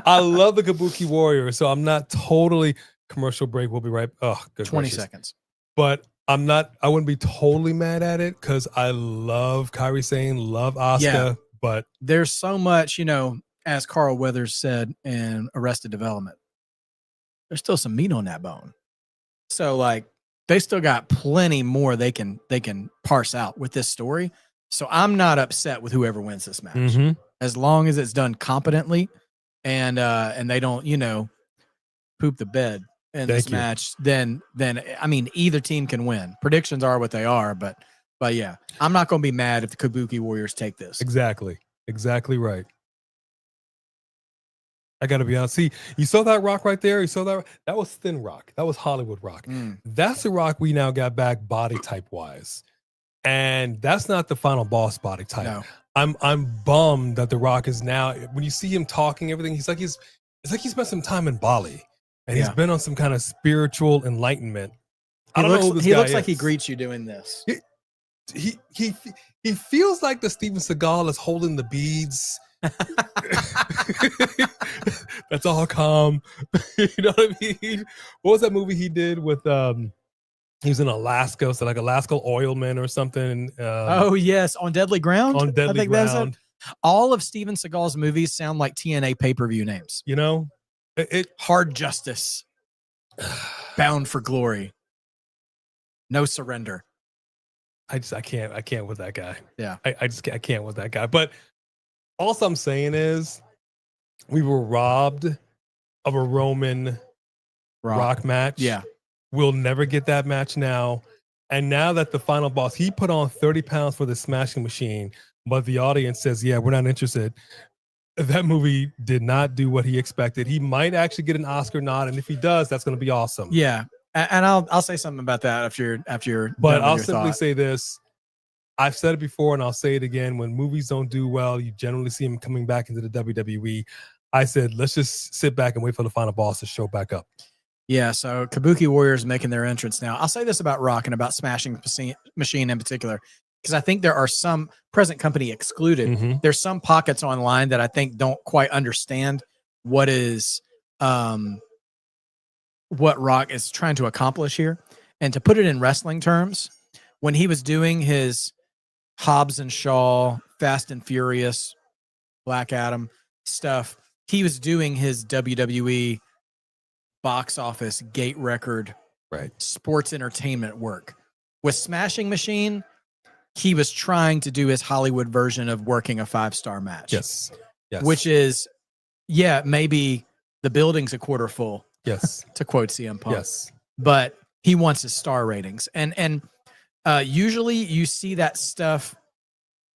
I love the Kabuki Warrior, so I'm not totally commercial break. We'll be right. Oh, good 20 gracious. seconds. But I wouldn't be totally mad at it because I love Kairi Sane, love Asuka. Yeah. But there's so much, as Carl Weathers said in Arrested Development, there's still some meat on that bone. So like they still got plenty more they can parse out with this story. So I'm not upset with whoever wins this match, as long as it's done competently, and they don't poop the bed in this match. Then I mean either team can win. Predictions are what they are, but yeah, I'm not going to be mad if the Kabuki Warriors take this. Exactly right. I got to be honest. See, you saw that rock right there. You saw that was thin rock. That was Hollywood rock. That's the rock we now got back body type wise. And that's not the final boss body type. No. I'm bummed that the Rock is now. When you see him talking, everything it's like he spent some time in Bali, and he's been on some kind of spiritual enlightenment. I don't know who this guy he looks is. like he greets you doing this. He feels like the Steven Seagal is holding the beads. That's all calm. You know what I mean? What was that movie he did with he was in Alaska, so like Alaska Oilman or something. Oh yes, on Deadly Ground. On Deadly Ground. All of Steven Seagal's movies sound like TNA pay-per-view names. Hard Justice, Bound for Glory, No Surrender. I can't with that guy. Yeah, I can't with that guy. But all I'm saying is, we were robbed of a Roman Rock match. Yeah. We'll never get that match now. And now that the final boss, he put on 30 pounds for the Smashing Machine, but the audience says, yeah, we're not interested. That movie did not do what he expected. He might actually get an Oscar nod, and if he does, that's going to be awesome. Yeah, and I'll say something about that after. But I'll simply say this. I've said it before, and I'll say it again. When movies don't do well, you generally see them coming back into the WWE. I said, let's just sit back and wait for the final boss to show back up. Yeah, so Kabuki Warriors making their entrance now. I'll say this about Rock and about Smashing Machine in particular, because I think there are some present company excluded. There's some pockets online that I think don't quite understand what Rock is trying to accomplish here. And to put it in wrestling terms, when he was doing his Hobbs and Shaw, Fast and Furious, Black Adam stuff, he was doing his WWE box office gate record, sports entertainment work. With Smashing Machine, he was trying to do his Hollywood version of working a 5-star match. Yes. Which is, maybe the building's a quarter full. Yes. To quote CM Punk. Yes. But he wants his star ratings. And usually you see that stuff,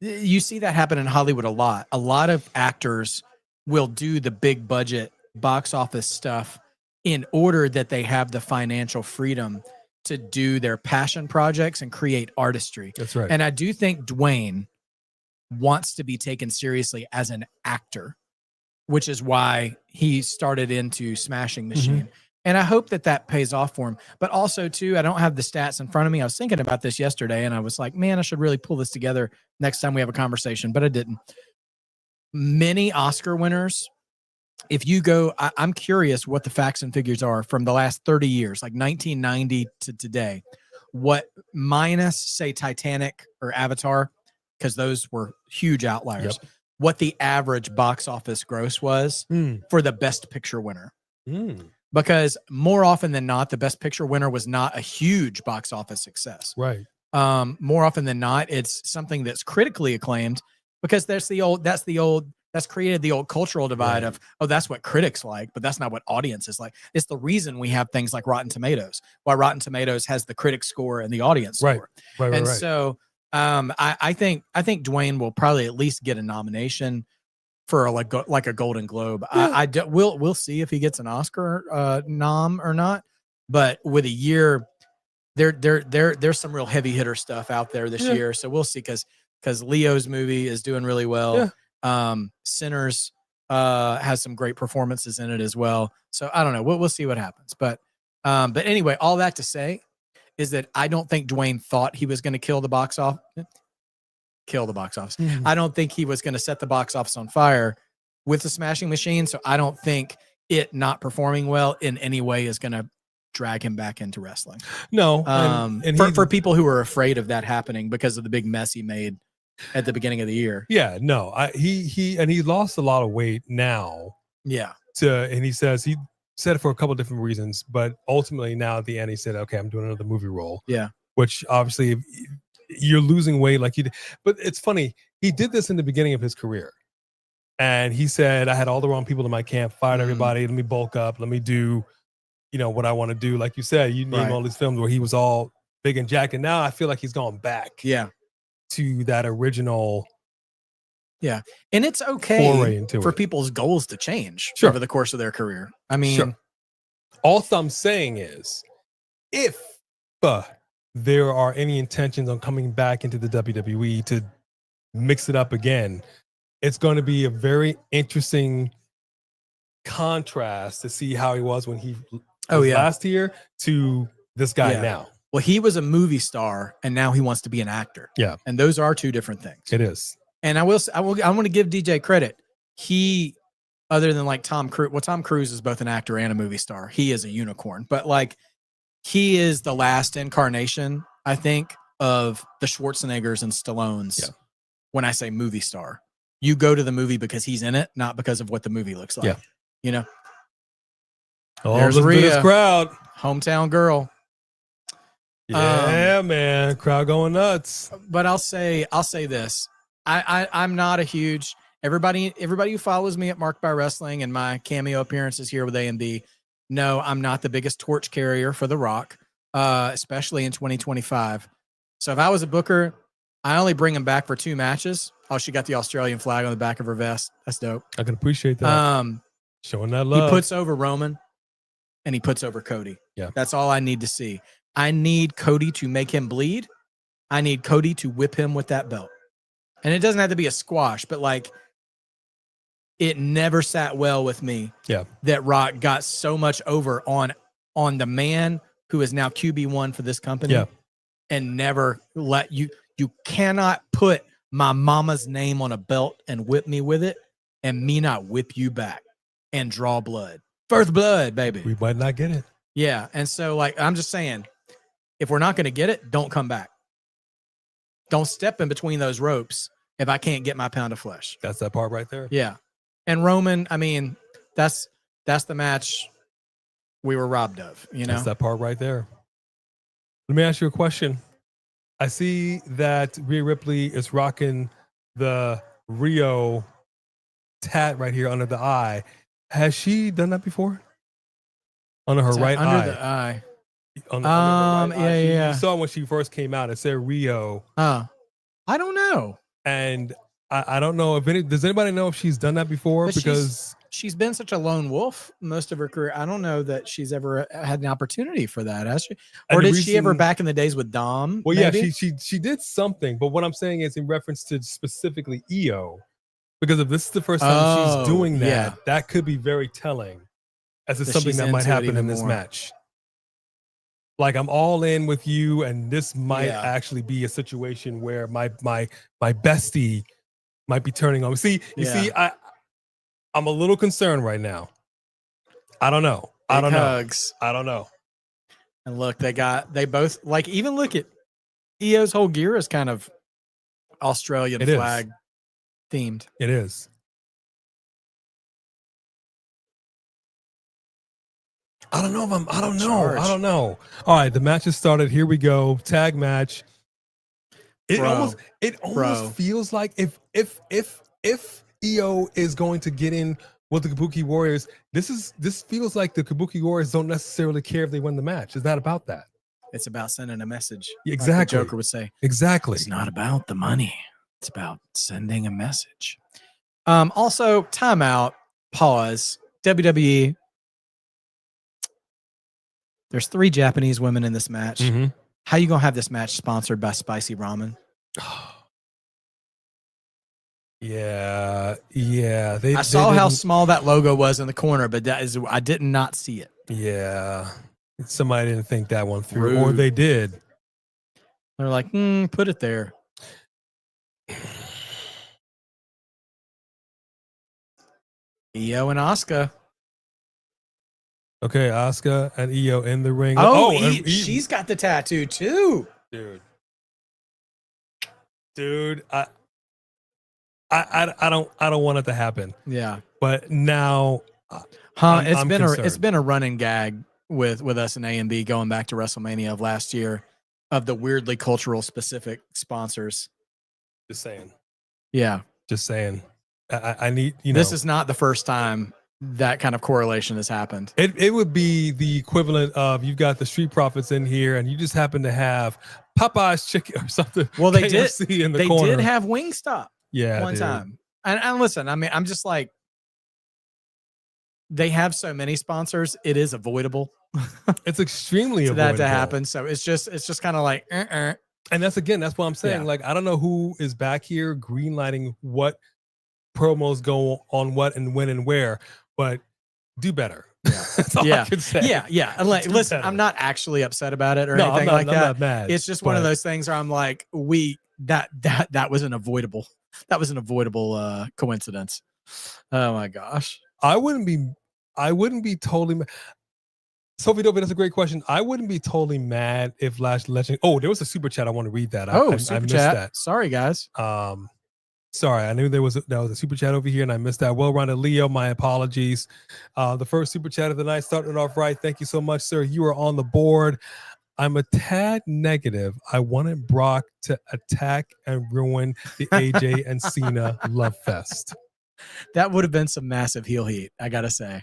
you see that happen in Hollywood a lot. A lot of actors will do the big budget box office stuff in order that they have the financial freedom to do their passion projects and create artistry. That's right. And I do think Dwayne wants to be taken seriously as an actor, which is why he started into Smashing Machine. And I hope that pays off for him. But also, too, I don't have the stats in front of me. I was thinking about this yesterday, and I was like, man, I should really pull this together next time we have a conversation, but I didn't. Many Oscar winners, if you go, I'm curious what the facts and figures are from the last 30 years, like 1990 to today, what minus, say, Titanic or Avatar, because those were huge outliers, what the average box office gross was for the best picture winner. because more often than not, the Best Picture winner was not a huge box office success. Right. More often than not, it's something that's critically acclaimed because that's created the old cultural divide of, oh, that's what critics like, but that's not what audiences like. It's the reason we have things like Rotten Tomatoes, why Rotten Tomatoes has the critic score and the audience score. Right. So I think Dwayne will probably at least get a nomination for like a Golden Globe. Yeah. We'll see if he gets an Oscar nom or not. But with a year, there's some real heavy hitter stuff out there this year. So we'll see because Leo's movie is doing really well. Sinners has some great performances in it as well. So I don't know. We'll see what happens. But anyway, all that to say is that I don't think Dwayne thought he was going to kill the box office. I don't think he was going to set the box office on fire with the Smashing Machine. So I don't think it not performing well in any way is going to drag him back into wrestling. No. For people who are afraid of that happening because of the big mess he made at the beginning of the year. Yeah, no. He lost a lot of weight now. Yeah. And he said it for a couple of different reasons, but ultimately now at the end he said, okay, I'm doing another movie role. Yeah. Which obviously you're losing weight like you did. But it's funny, he did this in the beginning of his career. And he said, I had all the wrong people in my camp, fired everybody, let me bulk up, let me do, what I want to do. Like you said, you name all these films where he was all big and jacked. And now I feel like he's gone back to that original. Yeah. And it's okay for it. people's goals to change over the course of their career. I mean, all I'm saying is if there are any intentions on coming back into the WWE to mix it up again, it's going to be a very interesting contrast to see how he was when he was last year to this guy now. Well, he was a movie star and now he wants to be an actor. Yeah. And those are two different things. It is. And I want to give DJ credit. He, other than like Tom Cruise, Tom Cruise is both an actor and a movie star. He is a unicorn, but like he is the last incarnation, I think, of the Schwarzeneggers and Stallones. Yeah. When I say movie star, you go to the movie because he's in it, not because of what the movie looks like. Yeah. There's Rhea, crowd, hometown girl. Yeah, man, crowd going nuts. But I'll say this. I'm not a huge everybody who follows me at Marked by Wrestling and my cameo appearances here with A&B. No, I'm not the biggest torch carrier for The Rock, especially in 2025. So if I was a booker, I only bring him back for 2 matches. Oh, she got the Australian flag on the back of her vest. That's dope. I can appreciate that. Showing that love. He puts over Roman and he puts over Cody. Yeah. That's all I need to see. I need Cody to make him bleed. I need Cody to whip him with that belt. And it doesn't have to be a squash, but like it never sat well with me that Rock got so much over on the man who is now QB1 for this company and never let you cannot put my mama's name on a belt and whip me with it and me not whip you back and draw blood. First blood, baby. We might not get it. Yeah. And so like, I'm just saying, if we're not going to get it, don't come back. Don't step in between those ropes if I can't get my pound of flesh. That's that part right there. Yeah. And Roman, I mean, that's the match we were robbed of, That's that part right there. Let me ask you a question. I see that Rhea Ripley is rocking the Rio tat right here under the eye. Has she done that before? Under her right eye. Under the eye. Under her right eye. Yeah. You saw when she first came out, it said Rio. I don't know. And I don't know does anybody know if she's done that before? But because she's been such a lone wolf most of her career. I don't know that she's ever had an opportunity for that, has she? Or did she ever back in the days with Dom? Well, maybe? yeah, she did something. But what I'm saying is in reference to specifically EO, because if this is the first time she's doing that, that could be very telling as to something that might happen in this match. Like, I'm all in with you, and this might actually be a situation where my bestie might be turning on me. You see, I'm a little concerned right now. I don't know. I don't know. And look, they both like, even look at EO's whole gear is kind of Australian flag themed. It is. I don't know if I'm. I don't know. Charge. I don't know. All right, the match has started. Here we go. Tag match. It almost feels like if EO is going to get in with the Kabuki Warriors, this feels like the Kabuki Warriors don't necessarily care if they win the match. It's not about that. It's about sending a message. Exactly. Like the Joker would say. Exactly. It's not about the money. It's about sending a message. Also, timeout, pause. WWE. There's 3 Japanese women in this match. Mm-hmm. How you gonna have this match sponsored by Spicy Ramen? Yeah. I saw how small that logo was in the corner, but I did not see it. Yeah. Somebody didn't think that one through, Rude. or they did. They're like, put it there. Io and Asuka. Okay, Asuka and Io in the ring. And she's got the tattoo too, dude. I don't want it to happen. Yeah, but now, it's been a running gag with us and A&B going back to WrestleMania of last year of the weirdly cultural specific sponsors. Just saying. Yeah, just saying. I need, This is not the first time that kind of correlation has happened. It would be the equivalent of you've got the Street Profits in here and you just happen to have Popeye's chicken or something. Well, they KFC did. In the they corner. did have Wingstop. Yeah, one time. And listen, I mean, I'm just like, they have so many sponsors. It is avoidable. It's extremely avoidable that to happen. So it's just kind of like, And that's what I'm saying. Yeah. Like, I don't know who is back here greenlighting what promos go on what and when and where, but do better. Yeah. That's all I can say. Yeah. And like, listen, I'm not actually upset about it or anything like that. I'm not mad. It's just one of those things where I'm like, that was an avoidable. That was an avoidable coincidence. Oh my gosh. I wouldn't be totally mad. Sophie Dovey, that's a great question. I wouldn't be totally mad if Lash Legend. Oh, there was a super chat. I want to read that. I missed that. Sorry, guys. Sorry, I knew there was a super chat over here and I missed that. Well-rounded Leo, my apologies. The first super chat of the night, starting off right. Thank you so much, sir. You are on the board. I'm a tad negative. I wanted Brock to attack and ruin the AJ and Cena love fest. That would have been some massive heel heat, I gotta say.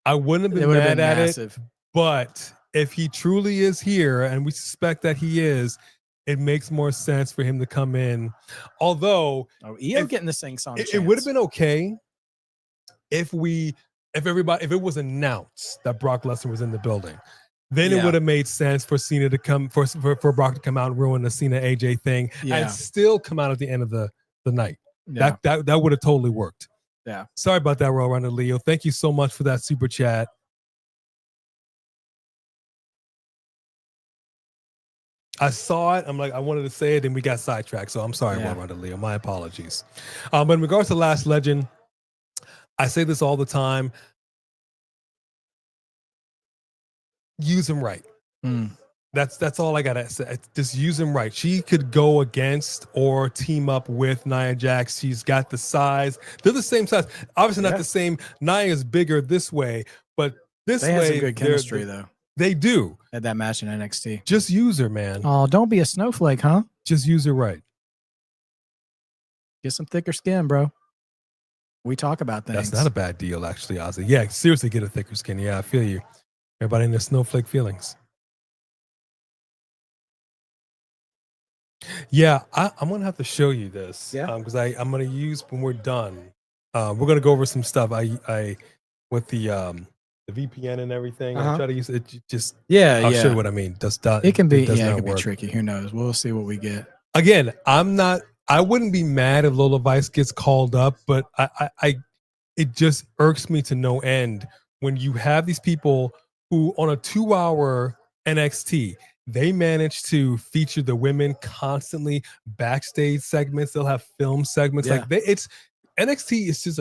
I wouldn't have been mad at massive. It, but if he truly is here, and we suspect that he is, it makes more sense for him to come in. Although, Io getting the sing song, it would have been okay if it was announced that Brock Lesnar was in the building. Then it would have made sense for Cena to come for Brock to come out and ruin the Cena AJ thing and still come out at the end of the night. Yeah. That would have totally worked. Yeah. Sorry about that, Royal Runner Leo. Thank you so much for that super chat. I saw it. I'm like, I wanted to say it, and we got sidetracked. So I'm sorry, Royal Runner Leo. My apologies. But in regards to Last Legend, I say this all the time. Use him right. That's all I gotta say. Just use him right. She could go against or team up with Nia Jax. She's got the size. They're the same size. Obviously not the same. Nia is bigger this way, but they have some good chemistry though. They do. At that match in NXT. Just use her, man. Oh, don't be a snowflake, huh? Just use her right. Get some thicker skin, bro. We talk about things. That's not a bad deal, actually, Ozzy. Yeah, seriously, get a thicker skin. Yeah, I feel you. Everybody in their snowflake feelings. Yeah, I'm gonna have to show you this. Yeah, because I'm gonna use when we're done. We're gonna go over some stuff. I with the VPN and everything. I try to use it. Just I'll show you what I mean. It can be tricky. Who knows? We'll see what we get. Again, I wouldn't be mad if Lola Vice gets called up, but it just irks me to no end when you have these people who on a 2-hour NXT, they manage to feature the women constantly, backstage segments. They'll have film segments. Yeah. NXT is just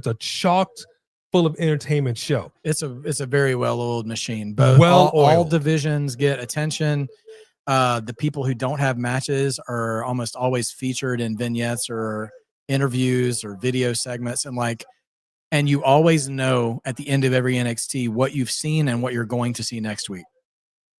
a chocked full of entertainment show. It's a very well-oiled machine. But all divisions get attention. The people who don't have matches are almost always featured in vignettes or interviews or video segments. And like and you always know at the end of every NXT what you've seen and what you're going to see next week.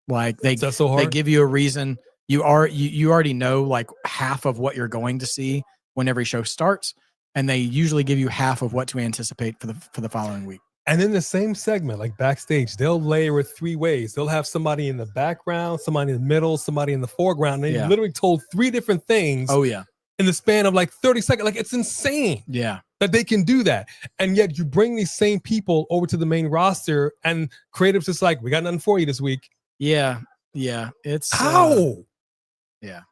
Like That's so hard. they give you a reason. You already know like half of what you're going to see when every show starts, and they usually give you half of what to anticipate for the following week. And in the same segment, like backstage, they'll layer it 3 ways. They'll have somebody in the background, somebody in the middle, somebody in the foreground. And they literally told 3 different things. Oh yeah. In the span of like 30 seconds. Like, it's insane. Yeah. That they can do that. And yet you bring these same people over to the main roster, and creative's just like, we got nothing for you this week. Yeah. Yeah. It's how? Yeah.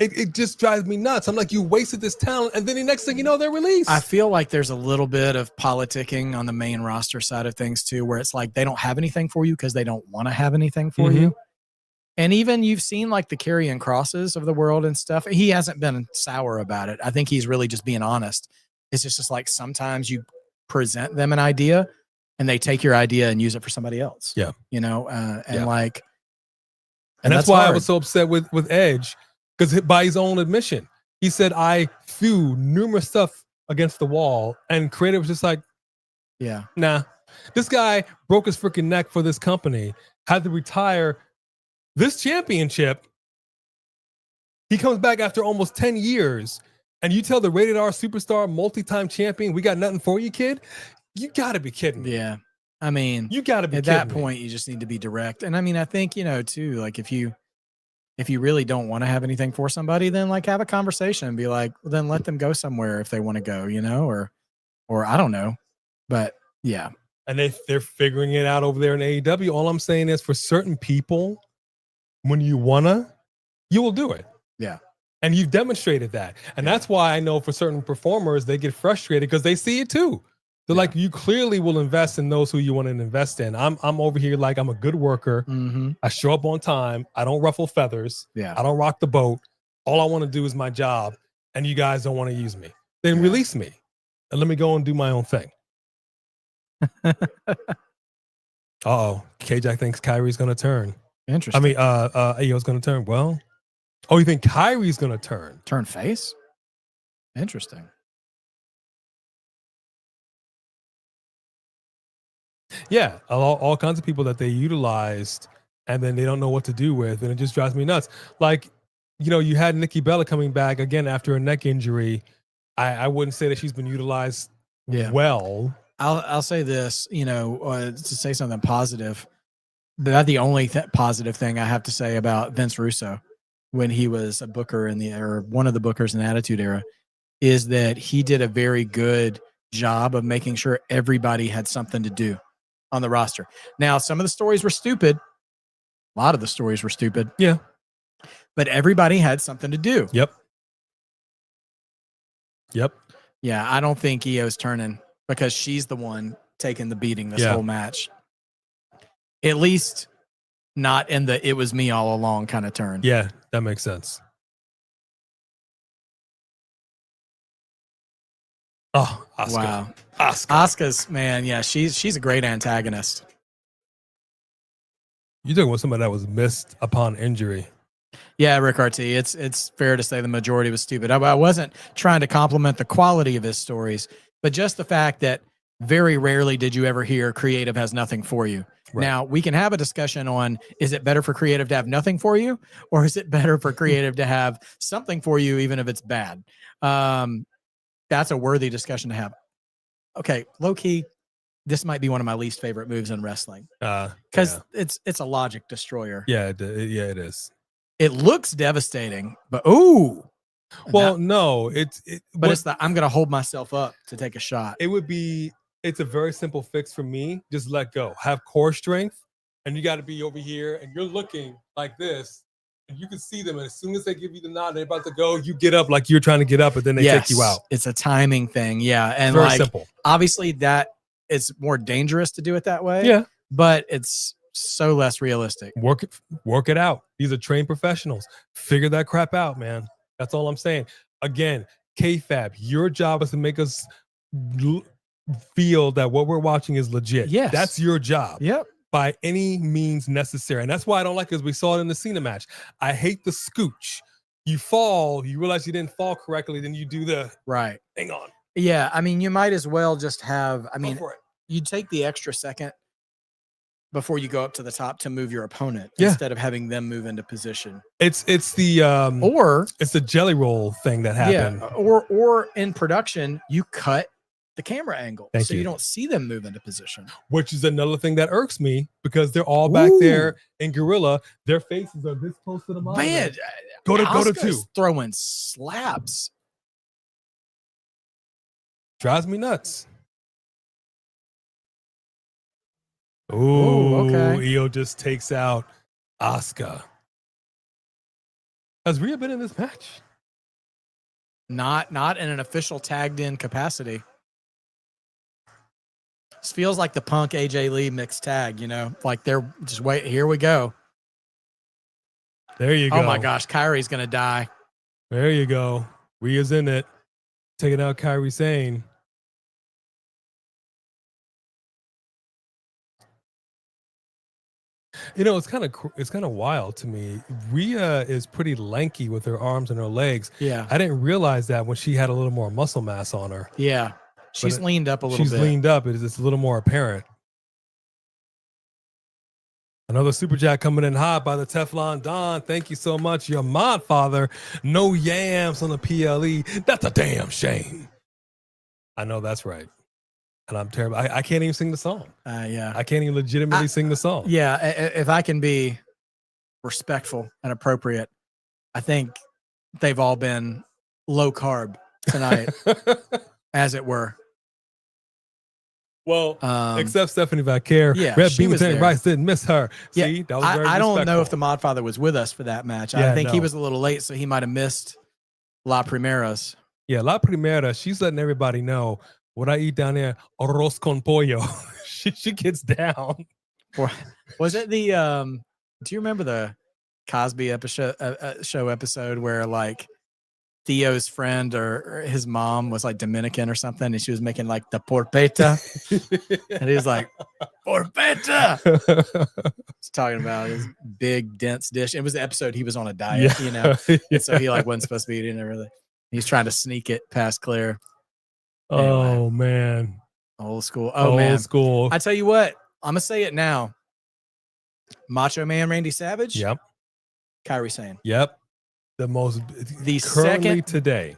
It just drives me nuts. I'm like, you wasted this talent, and then the next thing you know, they're released. I feel like there's a little bit of politicking on the main roster side of things too, where it's like they don't have anything for you because they don't want to have anything for you. And even you've seen like the Karrion Crosses of the world and stuff. He hasn't been sour about it. I think he's really just being honest. It's just like sometimes you present them an idea and they take your idea and use it for somebody else. Yeah. You know, and that's why hard. I was so upset with Edge, because by his own admission, he said, I threw numerous stuff against the wall, and creative was just like, yeah, nah. This guy broke his freaking neck for this company, had to retire this championship. He comes back after almost 10 years, and you tell the rated R superstar, multi-time champion, we got nothing for you, kid? You got to be kidding me. Yeah. I mean, you got to be at kidding that me. point, you just need to be direct. And I mean, I think, you know, too, like if you really don't want to have anything for somebody, then like have a conversation and be like, well, then let them go somewhere if they want to go, you know, or I don't know. But yeah. And they're figuring it out over there in AEW. All I'm saying is, for certain people, when you wanna, you will do it. Yeah. And you've demonstrated that. And that's why I know for certain performers, they get frustrated because they see it too. They're like, you clearly will invest in those who you want to invest in. I'm over here like I'm a good worker. I show up on time. I don't ruffle feathers. Yeah. I don't rock the boat. All I want to do is my job, and you guys don't want to use me. Then release me and let me go and do my own thing. Uh-oh. K-Jack thinks Kyrie's going to turn. Interesting. I mean, Ayo's going to turn. Well, oh, you think Kyrie's going to turn? Turn face? Interesting. Yeah, all kinds of people that they utilized, and then they don't know what to do with, and it just drives me nuts. Like, you know, you had Nikki Bella coming back again after a neck injury. I wouldn't say that she's been utilized well. I'll say this, you know, to say something positive. That's the only positive thing I have to say about Vince Russo when he was a booker or one of the bookers in the Attitude Era, is that he did a very good job of making sure everybody had something to do on the roster. Now, some of the stories were stupid. A lot of the stories were stupid. Yeah. But everybody had something to do. Yep. Yeah, I don't think Io's turning because she's the one taking the beating this whole match. At least not in the it was me all along kind of turn. Yeah, that makes sense. Oh, Asuka. Wow. Asuka's, man, yeah, she's a great antagonist. You're talking about somebody that was missed upon injury. Yeah, Rick RT, it's fair to say the majority was stupid. I wasn't trying to compliment the quality of his stories, but just the fact that very rarely did you ever hear creative has nothing for you. Right. Now, we can have a discussion on, is it better for creative to have nothing for you, or is it better for creative to have something for you, even if it's bad? That's a worthy discussion to have. Okay, low key, this might be one of my least favorite moves in wrestling because it's a logic destroyer. Yeah, it is. It looks devastating, but no, it's I'm gonna hold myself up to take a shot. It's a very simple fix for me. Just let go. Have core strength, and you got to be over here, and you're looking like this. You can see them, and as soon as they give you the nod, they're about to go. You get up like you're trying to get up, and then they take you out. It's a timing thing, and very simple. Obviously, that it's more dangerous to do it that way. Yeah, but it's so less realistic. Work it out. These are trained professionals. Figure that crap out, man. That's all I'm saying. Again, kayfabe. Your job is to make us feel that what we're watching is legit. Yes, that's your job. Yep. By any means necessary. And that's why I don't like it, as we saw it in the Cena match. I hate the scooch. You fall, you realize you didn't fall correctly, then you do the right. Hang on. Yeah, I mean, you might as well just have. I mean, for it. you take the extra second before you go up to the top to move your opponent Yeah. instead of having them move into position. It's the Or it's the jelly roll thing that happened. yeah, or in production, you cut the camera angle Thank so you. you don't see them move into position. Which is another thing that irks me because they're all back there in gorilla. Their faces are this close to the monitor. Man, go to Asuka's two. throwing slaps. Drives me nuts. Ooh, okay. Io just takes out Asuka. Has Rhea been in this match? Not in an official tagged in capacity. This feels like the Punk AJ Lee mixed tag, you know, like they're just wait. Here we go. There you go. Oh my gosh, Kairi's gonna die. There you go. Rhea's in it, taking out Kairi Sane. You know, it's kind of wild to me. Rhea is pretty lanky with her arms and her legs. Yeah, I didn't realize that when she had a little more muscle mass on her. yeah. She's leaned up a little bit. She's leaned up. It's a little more apparent. Another super jack coming in hot by the Teflon Don. Thank you so much. Your mod father. No yams on the PLE. That's a damn shame. I know that's right. And I'm terrible. I can't even sing the song. Yeah. I can't even legitimately sing the song. Yeah. If I can be respectful and appropriate, I think they've all been low carb tonight, as it were. Well, except Stephanie Vaquer. Yeah, Red she Beam was there. Rice didn't miss her. Yeah, See, that was very I don't know respectful. if the Mod Father was with us for that match. Yeah, I think he no. was a little late, so he might have missed La Primeras. Yeah, La Primera, she's letting everybody know what I eat down there, arroz con pollo. she gets down. Was it the do you remember the Cosby show episode where like Theo's friend or his mom was like Dominican or something, and she was making like the porpeta, and he was like, "Porpeta." He's talking about his big dense dish. It was the episode he was on a diet, you know, and so he like wasn't supposed to be eating everything. He's trying to sneak it past Claire. Anyway, Oh man, old school. old school. I tell you what, I'm gonna say it now. Macho Man Randy Savage. Yep. Kairi Sane. Yep. The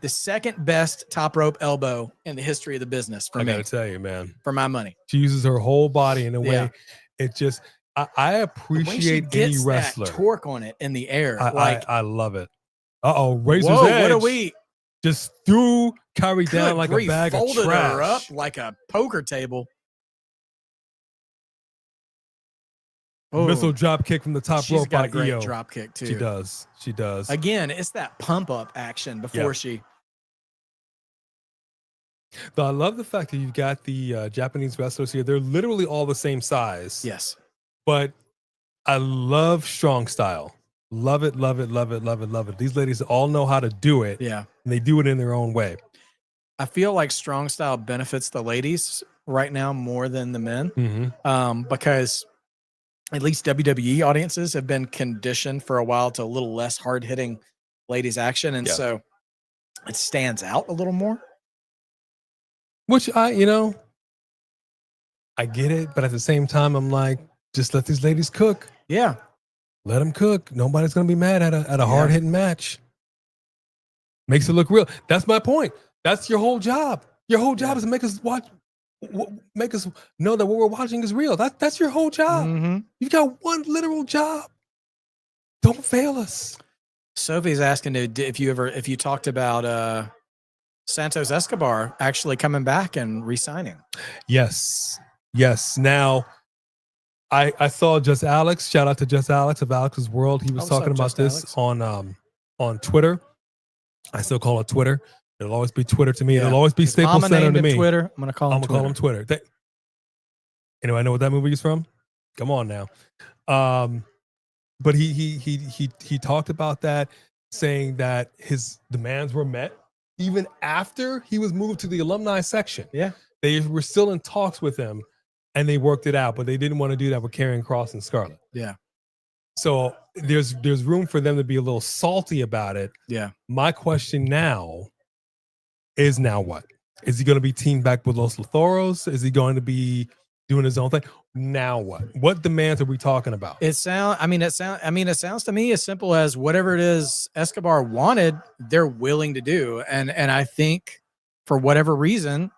second best top rope elbow in the history of the business for I me. gotta tell you, man. For my money. She uses her whole body in a way. Yeah. It just I The way she appreciate gets any wrestler. that torque on it in the air. I love it. Razor's whoa, Edge. what are we? Just threw Kairi down like grief, a bag of folded trash. her up like a poker table. Missile drop kick from the top She's rope got by a great Io. drop kick too. She does. She does. Again, it's that pump up action before she. Though I love the fact that you've got the Japanese wrestlers here. They're literally all the same size. Yes. But I love strong style. Love it, love it, love it, love it, love it. These ladies all know how to do it. Yeah. And they do it in their own way. I feel like strong style benefits the ladies right now more than the men. Mm-hmm. Because at least WWE audiences have been conditioned for a while to a little less hard hitting ladies action. And so it stands out a little more. Which I get it. But at the same time, I'm like, just let these ladies cook. Yeah. Let them cook. Nobody's going to be mad at a hard hitting match. Makes it look real. That's my point. That's your whole job. Your whole job is to make us watch, make us know that what we're watching is real. That's your whole job. Mm-hmm. You've got one literal job. Don't fail us. Sophie's asking if you talked about Santos Escobar actually coming back and re-signing. Yes. Now, I saw Just Alex. Shout out to Just Alex of Alex's World. He was talking about this on Twitter. I still call it Twitter. It'll always be Twitter to me. Yeah. It'll always be Staples Center to me. Twitter. I'm gonna call him Twitter. Anyway, know what that movie is from? Come on now. But he talked about that, saying that his demands were met even after he was moved to the alumni section. Yeah, they were still in talks with him, and they worked it out, but they didn't want to do that with Karrion Kross and Scarlett. Yeah. So there's room for them to be a little salty about it. Yeah. My question now is, now what? Is he going to be teamed back with Los Lothros? Is he going to be doing his own thing? Now what? What demands are we talking about? It sounds to me as simple as whatever it is Escobar wanted, they're willing to do. And I think for whatever reason,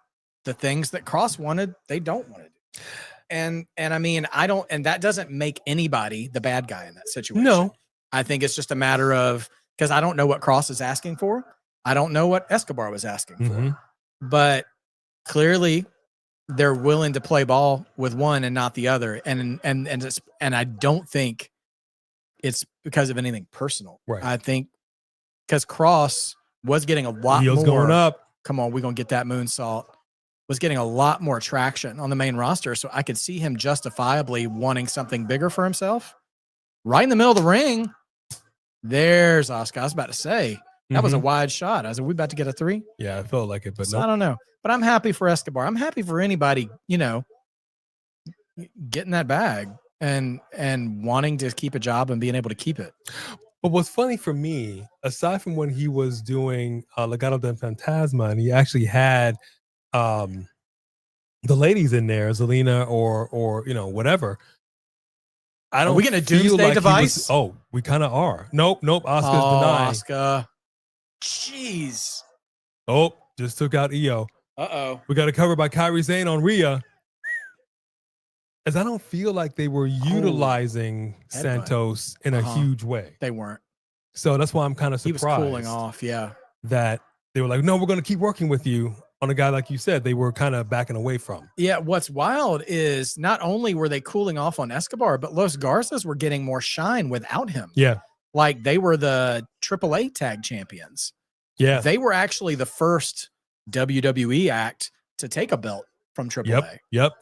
the things that Cross wanted, they don't want to do. And I mean, and that doesn't make anybody the bad guy in that situation. No. I think it's just a matter of, because I don't know what Cross is asking for. I don't know what Escobar was asking for. But clearly they're willing to play ball with one and not the other. And I don't think it's because of anything personal. Right. I think because Cross was getting a lot Heels more. going up. Come on, we're going to get that moonsault. Was getting a lot more traction on the main roster. So I could see him justifiably wanting something bigger for himself. Right in the middle of the ring. There's Asuka. I was about to say, that was a wide shot. I was like, we about to get a 3? Yeah, I felt like it, but so nope. I don't know. But I'm happy for Escobar. I'm happy for anybody, getting that bag and wanting to keep a job and being able to keep it. But what's funny for me, aside from when he was doing Legado del Fantasma, and he actually had the ladies in there, Zelina or whatever. I don't. Are we getting a doomsday device? We kind of are. Nope. Asuka's denying. Asuka. Jeez. Oh, just took out Io. Uh-oh. We got it covered by Kairi Sane on Rhea. As I don't feel like they were utilizing Santos in a huge way. They weren't. So that's why I'm kind of surprised. He was cooling off, yeah. That they were like, no, we're going to keep working with you on a guy like you said they were kind of backing away from. Yeah, what's wild is not only were they cooling off on Escobar, but Los Garças were getting more shine without him. Yeah. Like they were the AAA tag champions. Yeah. They were actually the first WWE act to take a belt from AAA. Yep.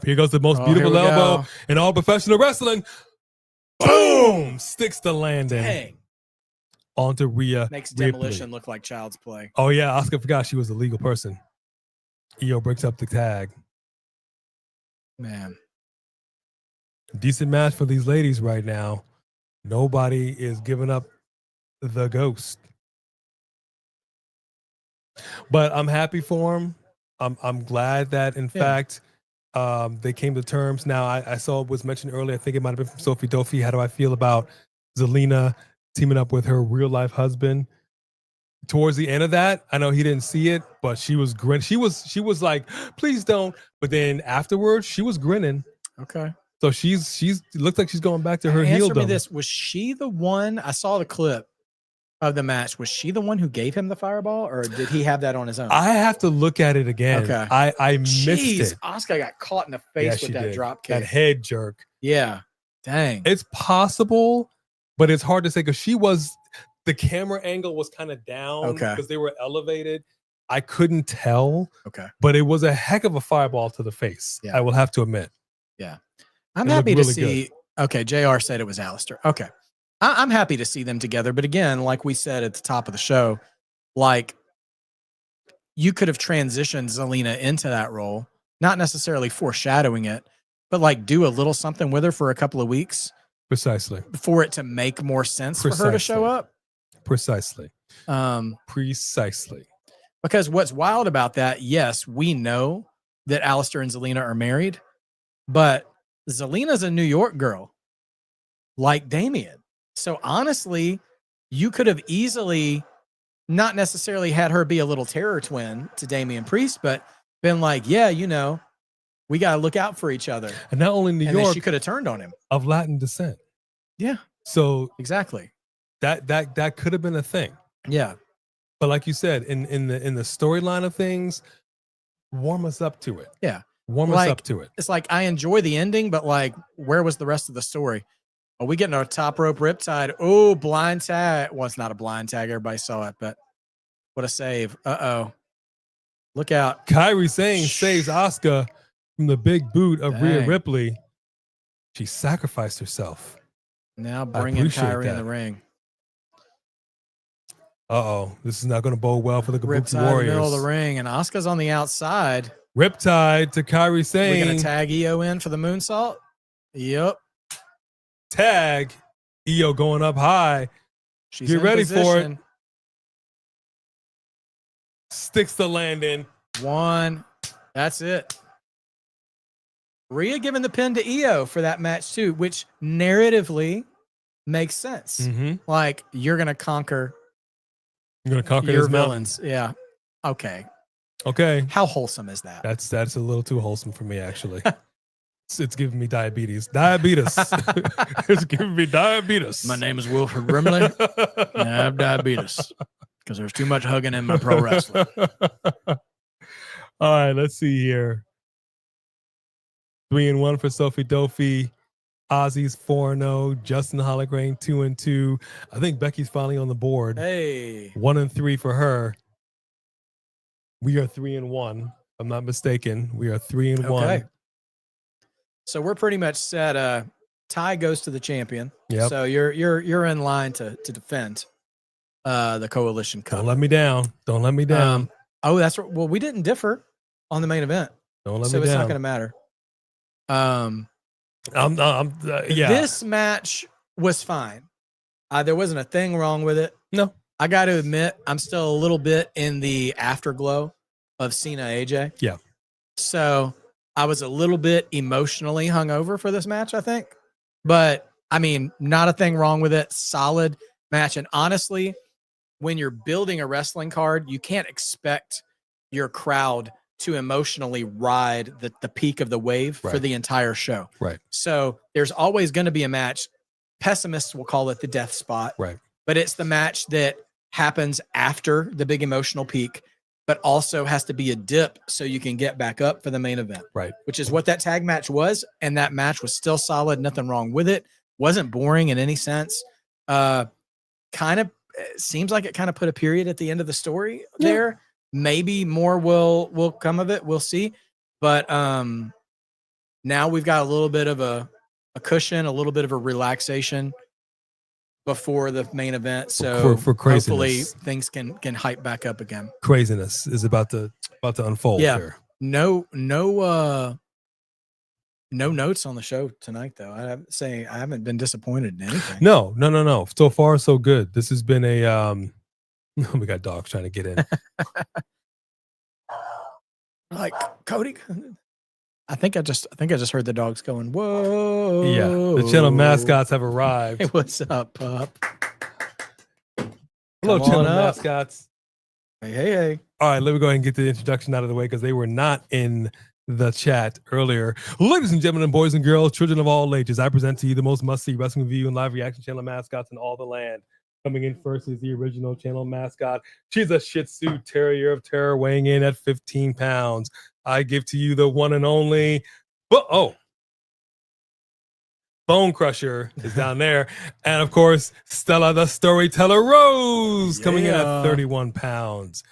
Here goes the most beautiful elbow in all professional wrestling. Boom! Sticks the landing. Dang. Onto Rhea. Makes Demolition look like child's play. Oh, yeah. Asuka forgot she was a legal person. Io breaks up the tag. Man. Decent match for these ladies right now. Nobody is giving up the ghost. But I'm happy for him. I'm glad that, in fact, they came to terms. Now, I saw it was mentioned earlier. I think it might have been from Sophie Dofi. How do I feel about Zelina teaming up with her real-life husband? Towards the end of that, I know he didn't see it, but she was grinning. She was like, please don't. But then afterwards, she was grinning. Okay. So she's it looks like she's going back to her heel. Answer me this. Was she the one? I saw the clip of the match. Was she the one who gave him the fireball, or did he have that on his own? I have to look at it again. Okay. I missed it. Asuka got caught in the face with that drop kick. That head jerk. Yeah. Dang. It's possible, but it's hard to say because the camera angle was kind of down because they were elevated. I couldn't tell. Okay. But it was a heck of a fireball to the face. Yeah. I will have to admit. Yeah. I'm happy to see. Good. Okay. JR said it was Alistair. Okay. I'm happy to see them together. But again, like we said at the top of the show, like you could have transitioned Zelina into that role, not necessarily foreshadowing it, but like do a little something with her for a couple of weeks. Precisely. For it to make more sense for her to show up. Precisely. Precisely. Because what's wild about that, yes, we know that Alistair and Zelina are married, but Zelina's a New York girl like Damian. So honestly, you could have easily not necessarily had her be a little terror twin to Damian Priest, but been like, yeah, we got to look out for each other. And not only New York, she could have turned on him. Of Latin descent. Yeah. So exactly. That could have been a thing. Yeah. But like you said, in the storyline of things, warm us up to it. Yeah. Warm us up to it. It's like I enjoy the ending, but like, where was the rest of the story? Are we getting our top rope riptide? Oh, blind tag. Well, it's not a blind tag. Everybody saw it, but what a save. Uh-oh. Look out. Kairi Sane saves Asuka from the big boot of Rhea Ripley. She sacrificed herself. Now bringing Kairi in the ring. Uh-oh. This is not going to bode well for the Kabuki Warriors. In the middle of the ring, and Asuka's on the outside. Riptide to Kairi Sane. We're going to tag Io in for the moonsault? Yep. Tag. Io going up high. She's Get ready position. for it. Sticks the landing. 1. That's it. Rhea giving the pin to Io for that match too, which narratively makes sense. Like you're gonna conquer You're gonna conquer your this villains. Yeah. Okay. How wholesome is that? That's a little too wholesome for me, actually. It's giving me diabetes. It's giving me diabetes. My name is Wilford Brimley, and I have diabetes because there's too much hugging in my pro wrestling. All right, let's see here. 3-1 for Sophie Dofi. Ozzy's 4-0. Justin Holligrain 2-2. I think Becky's finally on the board. Hey. 1-3 for her. We are 3-1. If I'm not mistaken. We are 3-1. Okay. So we're pretty much set. Ty goes to the champion. Yep. So you're in line to defend the Coalition Cup. Don't let me down. Don't let me down. That's right. Well, we didn't differ on the main event. Don't let me so it's down. not going to matter. Yeah. This match was fine. There wasn't a thing wrong with it. No. I got to admit, I'm still a little bit in the afterglow of Cena AJ. Yeah. So I was a little bit emotionally hungover for this match, I think. But, I mean, not a thing wrong with it. Solid match. And honestly, when you're building a wrestling card, you can't expect your crowd to emotionally ride the peak of the wave for the entire show. Right. So there's always going to be a match. Pessimists will call it the death spot. Right. But it's the match that happens after the big emotional peak, but also has to be a dip so you can get back up for the main event. Right. Which is what that tag match was. And that match was still solid. Nothing wrong with it. Wasn't boring in any sense. Kind of seems like it kind of put a period at the end of the story there. Maybe more will come of it. We'll see. But now we've got a little bit of a cushion, a little bit of a relaxation before the main event. So for hopefully things can hype back up again. Craziness is about to unfold here. No notes on the show tonight, though. I haven't been disappointed in anything. No. So far, so good. This has been a we got dogs trying to get in. Like Cody, I think I just heard the dogs going, whoa. Yeah, the channel mascots have arrived. Hey, what's up, pup? Hello, channel mascots. Hey. All right, let me go ahead and get the introduction out of the way because they were not in the chat earlier. Ladies and gentlemen, boys and girls, children of all ages, I present to you the most must-see wrestling review and live reaction channel mascots in all the land. Coming in first is the original channel mascot. She's a Shih Tzu Terrier of terror, weighing in at 15 pounds. I give to you the one and only. Bone Crusher is down there. And of course, Stella the Storyteller Rose coming in at 31 pounds.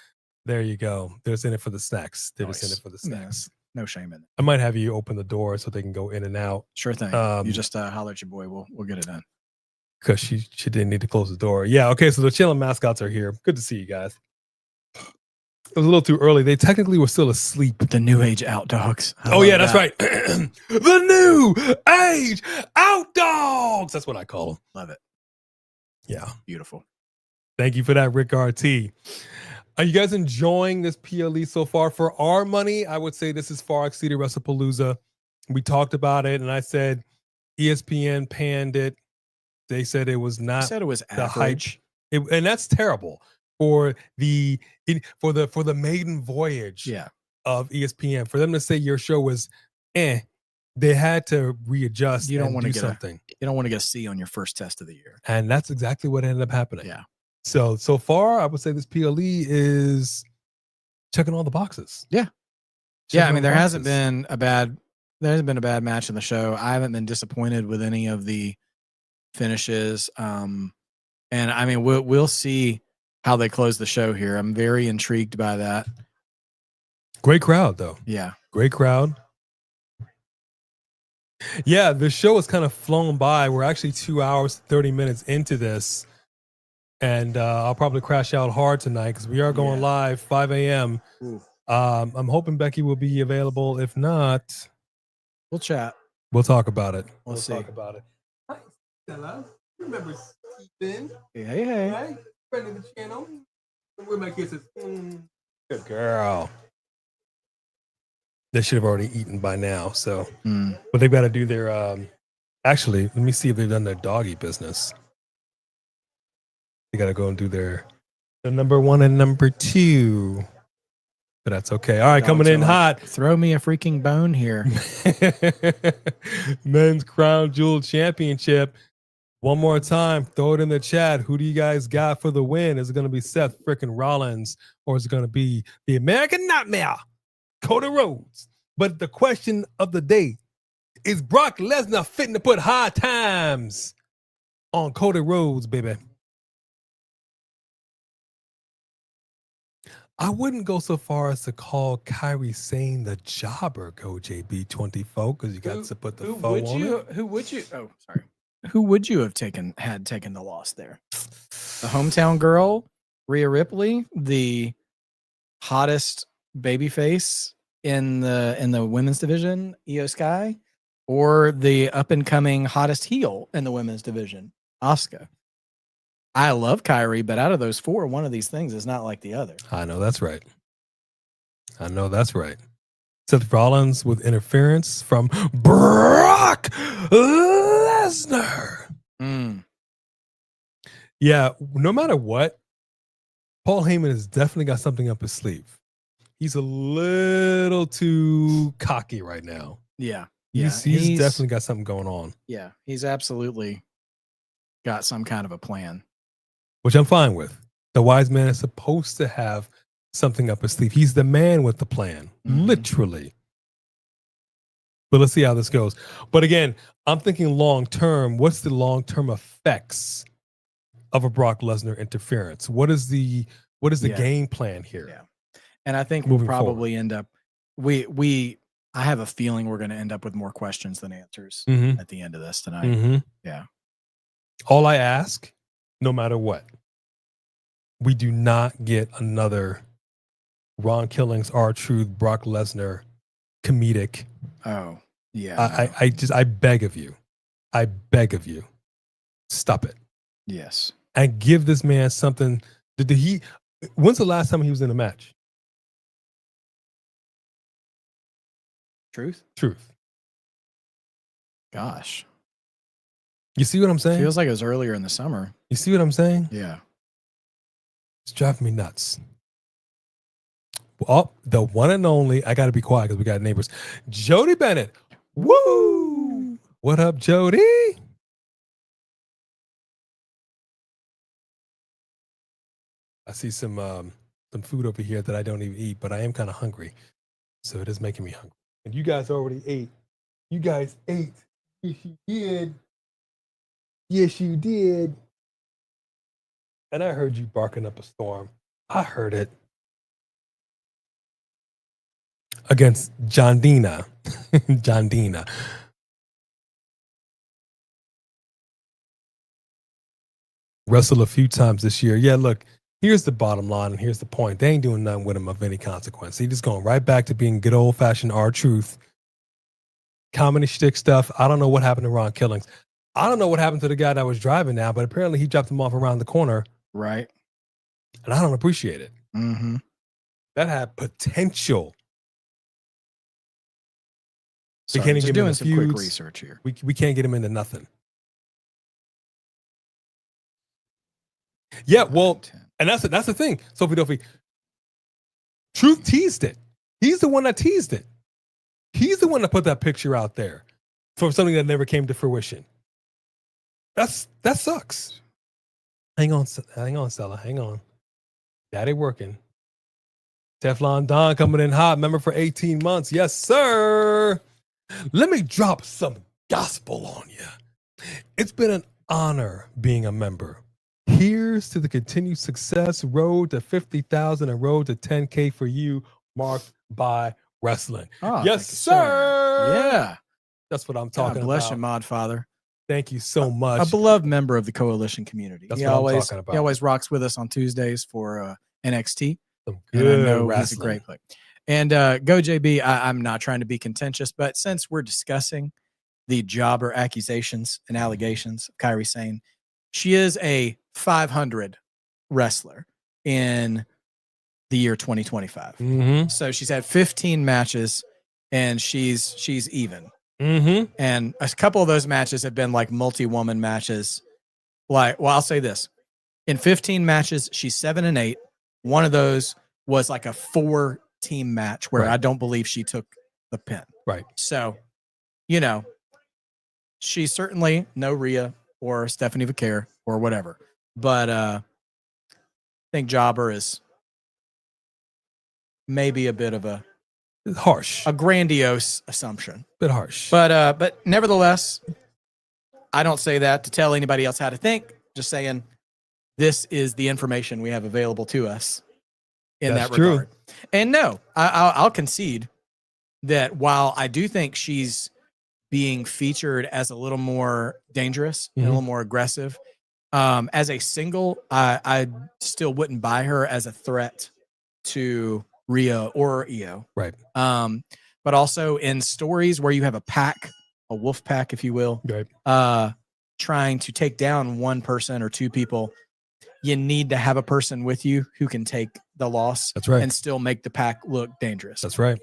There you go. They're just in it for the snacks. They're just in it for the snacks. No shame in it. I might have you open the door so they can go in and out. Sure thing. You just holler at your boy. We'll get it done. Because she didn't need to close the door. Yeah, okay, so the channel mascots are here. Good to see you guys. It was a little too early. They technically were still asleep. The new age out dogs. That's right. The new age out dogs. That's what I call them. Love it. Yeah. Beautiful. Thank you for that, Rick RT. Are you guys enjoying this PLE so far? For our money, I would say this is far exceeded WrestlePalooza. We talked about it, and I said ESPN panned it. They said it was not. I said it was the average. hype, and that's terrible for the maiden voyage of ESPN. For them to say your show was, they had to readjust. You don't want to get something. You don't want to get a C on your first test of the year, and that's exactly what ended up happening. Yeah. So far, I would say this PLE is checking all the boxes. Yeah. Checking I mean, there hasn't been a bad match in the show. I haven't been disappointed with any of the finishes. And I mean, we'll see how they close the show here. I'm very intrigued by that. Great crowd, though. Yeah. Great crowd. Yeah, the show has kind of flown by. We're actually 2 hours, 30 minutes into this. And I'll probably crash out hard tonight because we are going live 5 a.m. I'm hoping Becky will be available. If not, we'll chat. We'll talk about it. We'll see. Talk about it. Hi, Stella. Remember Stephen? Hey. Right? Friend of the channel. Where my kisses? Good girl. They should have already eaten by now. So, Mm. but they've got to do their. Actually, let me see if they've done their doggy business. They got to go and do their number 1 and number 2. But that's okay. All right, Dogs coming are in like, hot. Throw me a freaking bone here. Men's Crown Jewel Championship. One more time, throw it in the chat. Who do you guys got for the win? Is it going to be Seth freaking Rollins, or is it going to be the American Nightmare, Cody Rhodes? But the question of the day, is Brock Lesnar fitting to put high times on Cody Rhodes, baby? I wouldn't go so far as to call Kairi Sane the jobber, Go JB24, because you got to put the foe on it. Who would you? Oh, sorry. Who would you have taken the loss there? The hometown girl, Rhea Ripley, the hottest babyface in the women's division, Io Sky, or the up and coming hottest heel in the women's division, Asuka. I love Kairi, but out of those 4, one of these things is not like the other. I know that's right. Seth Rollins with interference from Brock Lesnar. Yeah, no matter what, Paul Heyman has definitely got something up his sleeve. He's a little too cocky right now. Yeah. He's definitely got something going on. Yeah, he's absolutely got some kind of a plan. Which I'm fine with. The wise man is supposed to have something up his sleeve. He's the man with the plan, literally. But let's see how this goes. But again, I'm thinking long term. What's the long term effects of a Brock Lesnar interference? What is the game plan here? Yeah, and I think we'll probably end up. I have a feeling we're going to end up with more questions than answers at the end of this tonight. Yeah. All I ask, no matter what, we do not get another Ron Killings, R-Truth, Brock Lesnar comedic. Oh, yeah. I beg of you. Stop it. Yes. And give this man something. When's the last time he was in a match? Truth. Gosh. You see what I'm saying? Feels like it was earlier in the summer. You see what I'm saying? Yeah. It's driving me nuts. Oh, the one and only, I got to be quiet because we got neighbors. Jody Bennett. Woo! What up, Jody? I see some food over here that I don't even eat, but I am kind of hungry. So it is making me hungry. And you guys already ate. You guys ate. Yes, you did. Yes, you did. And I heard you barking up a storm. I heard it. Against John Dina. John Dina. Wrestled a few times this year. Yeah, look, here's the bottom line and here's the point. They ain't doing nothing with him of any consequence. He's just going right back to being good old-fashioned R-Truth. Comedy shtick stuff. I don't know what happened to Ron Killings. I don't know what happened to the guy that was driving now, but apparently he dropped him off around the corner. Right. And I don't appreciate it. Mm-hmm. That had potential. So we can't just even doing get some quick research here. We can't get him into nothing. Yeah, well, and that's the thing. Sophie Duffy. Truth teased it. He's the one that teased it. He's the one that put that picture out there for something that never came to fruition. That sucks. Hang on, Stella. Hang on. Daddy working. Teflon Don coming in hot. Member for 18 months. Yes, sir. Let me drop some gospel on you. It's been an honor being a member. Here's to the continued success, road to 50,000 and road to 10K for you, marked by wrestling. Oh, yes, sir. Yeah. That's what I'm talking about. Bless you, Mod Father. Thank you so much. A beloved member of the Coalition community. That's what I'm talking about. He always rocks with us on Tuesdays for NXT. Some good and I know wrestling. He's a great player. And Go JB, I'm not trying to be contentious, but since we're discussing the jobber accusations and allegations of Kairi Sane, she is a 500 wrestler in the year 2025. Mm-hmm. So she's had 15 matches and she's even. Mm-hmm. And a couple of those matches have been like multi-woman matches. Like, well, I'll say this. In 15 matches, she's 7-8. One of those was like a 4-team match where Right. I don't believe she took the pin. Right. So, she's certainly no Rhea or Stephanie Vaquer or whatever. But I think Jobber is maybe a bit of a Harsh. grandiose assumption. Bit harsh. But nevertheless, I don't say that to tell anybody else how to think. Just saying this is the information we have available to us in That's that true. regard. And no, I'll concede that while I do think she's being featured as a little more dangerous and a little more aggressive, as a single, I still wouldn't buy her as a threat to Rhea or Io. Right. But also in stories where you have a pack, a wolf pack, if you will, Right. trying to take down one person or two people, you need to have a person with you who can take the loss. That's right. And still make the pack look dangerous. That's right.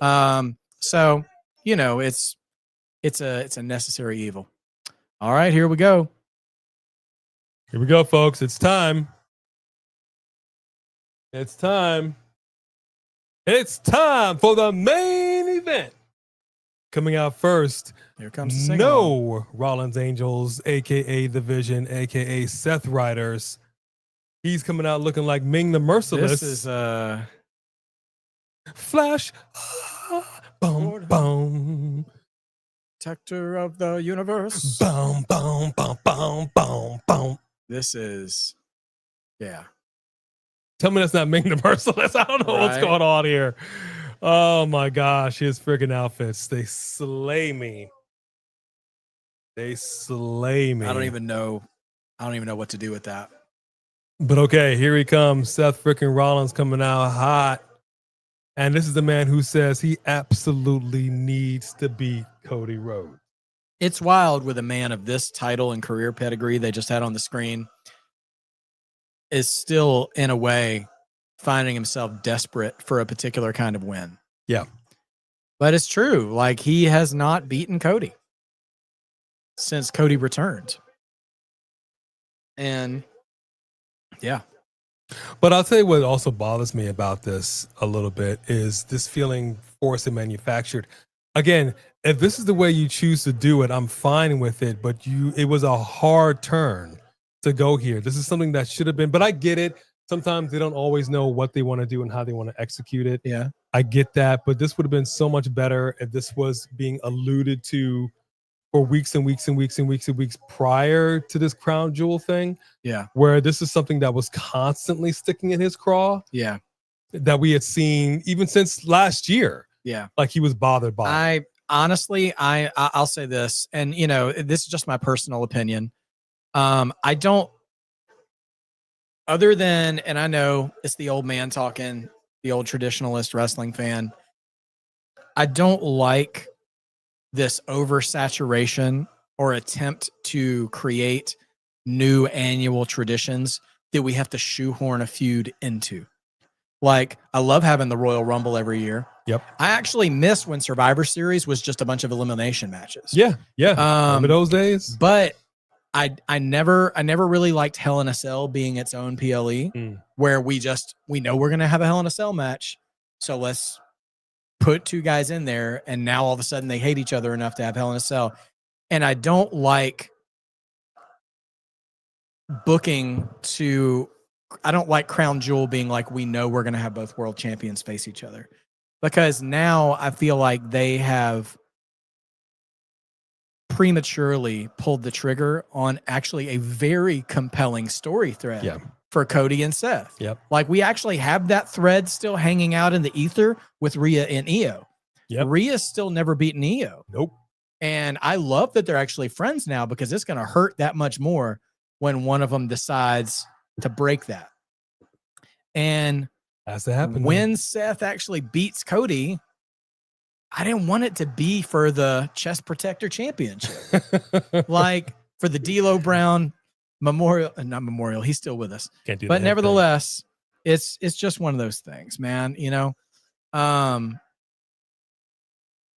So it's a necessary evil. All right, here we go. Here we go, folks. It's time. It's time. It's time for the main event. Coming out first, Here comes the sing-along. no Rollins Angels, a.k.a. The Vision, a.k.a. Seth Riders. He's coming out looking like Ming the Merciless. This is Flash. Boom, boom. Protector of the universe. Boom, boom, boom, boom, boom, boom. This is, yeah. Tell me that's not Ming the Merciless. I don't know what's Right. going on here. Oh my gosh, his freaking outfits. They slay me. They slay me. I don't even know what to do with that. But okay, here he comes. Seth freaking Rollins coming out hot. And this is the man who says he absolutely needs to beat Cody Rhodes. It's wild with a man of this title and career pedigree they just had on the screen is still, in a way, finding himself desperate for a particular kind of win. Yeah. But it's true. Like, he has not beaten Cody since Cody returned. And, yeah. But I'll tell you what also bothers me about this a little bit is this feeling forced and manufactured. Again, if this is the way you choose to do it, I'm fine with it. But it was a hard turn to go here. This is something that should have been, but I get it. Sometimes they don't always know what they want to do and how they want to execute it. Yeah. I get that, but this would have been so much better if this was being alluded to for weeks and weeks and weeks and weeks and weeks prior to this Crown Jewel thing. Yeah. Where this is something that was constantly sticking in his craw. Yeah. That we had seen even since last year. Yeah. Like he was bothered by. I honestly, I'll say this, and this is just my personal opinion. I don't, other than, and I know it's the old man talking, the old traditionalist wrestling fan. I don't like this oversaturation or attempt to create new annual traditions that we have to shoehorn a feud into. Like, I love having the Royal Rumble every year. Yep. I actually miss when Survivor Series was just a bunch of elimination matches. Yeah. Remember those days? But I never really liked Hell in a Cell being its own PLE, where we know we're gonna have a Hell in a Cell match, so let's put two guys in there, and now all of a sudden they hate each other enough to have Hell in a Cell. And I don't like I don't like Crown Jewel being like, we know we're gonna have both world champions face each other, because now I feel like they have prematurely pulled the trigger on actually a very compelling story thread for Cody and Seth. Yep. Like, we actually have that thread still hanging out in the ether with Rhea and Io. Yep. Rhea's still never beaten Io. Nope. And I love that they're actually friends now, because it's going to hurt that much more when one of them decides to break that. And has to happen when Seth actually beats Cody, I didn't want it to be for the Chest Protector Championship. Like, for the D'Lo Brown Memorial, not Memorial, he's still with us. Can't do but that nevertheless, it's just one of those things, man.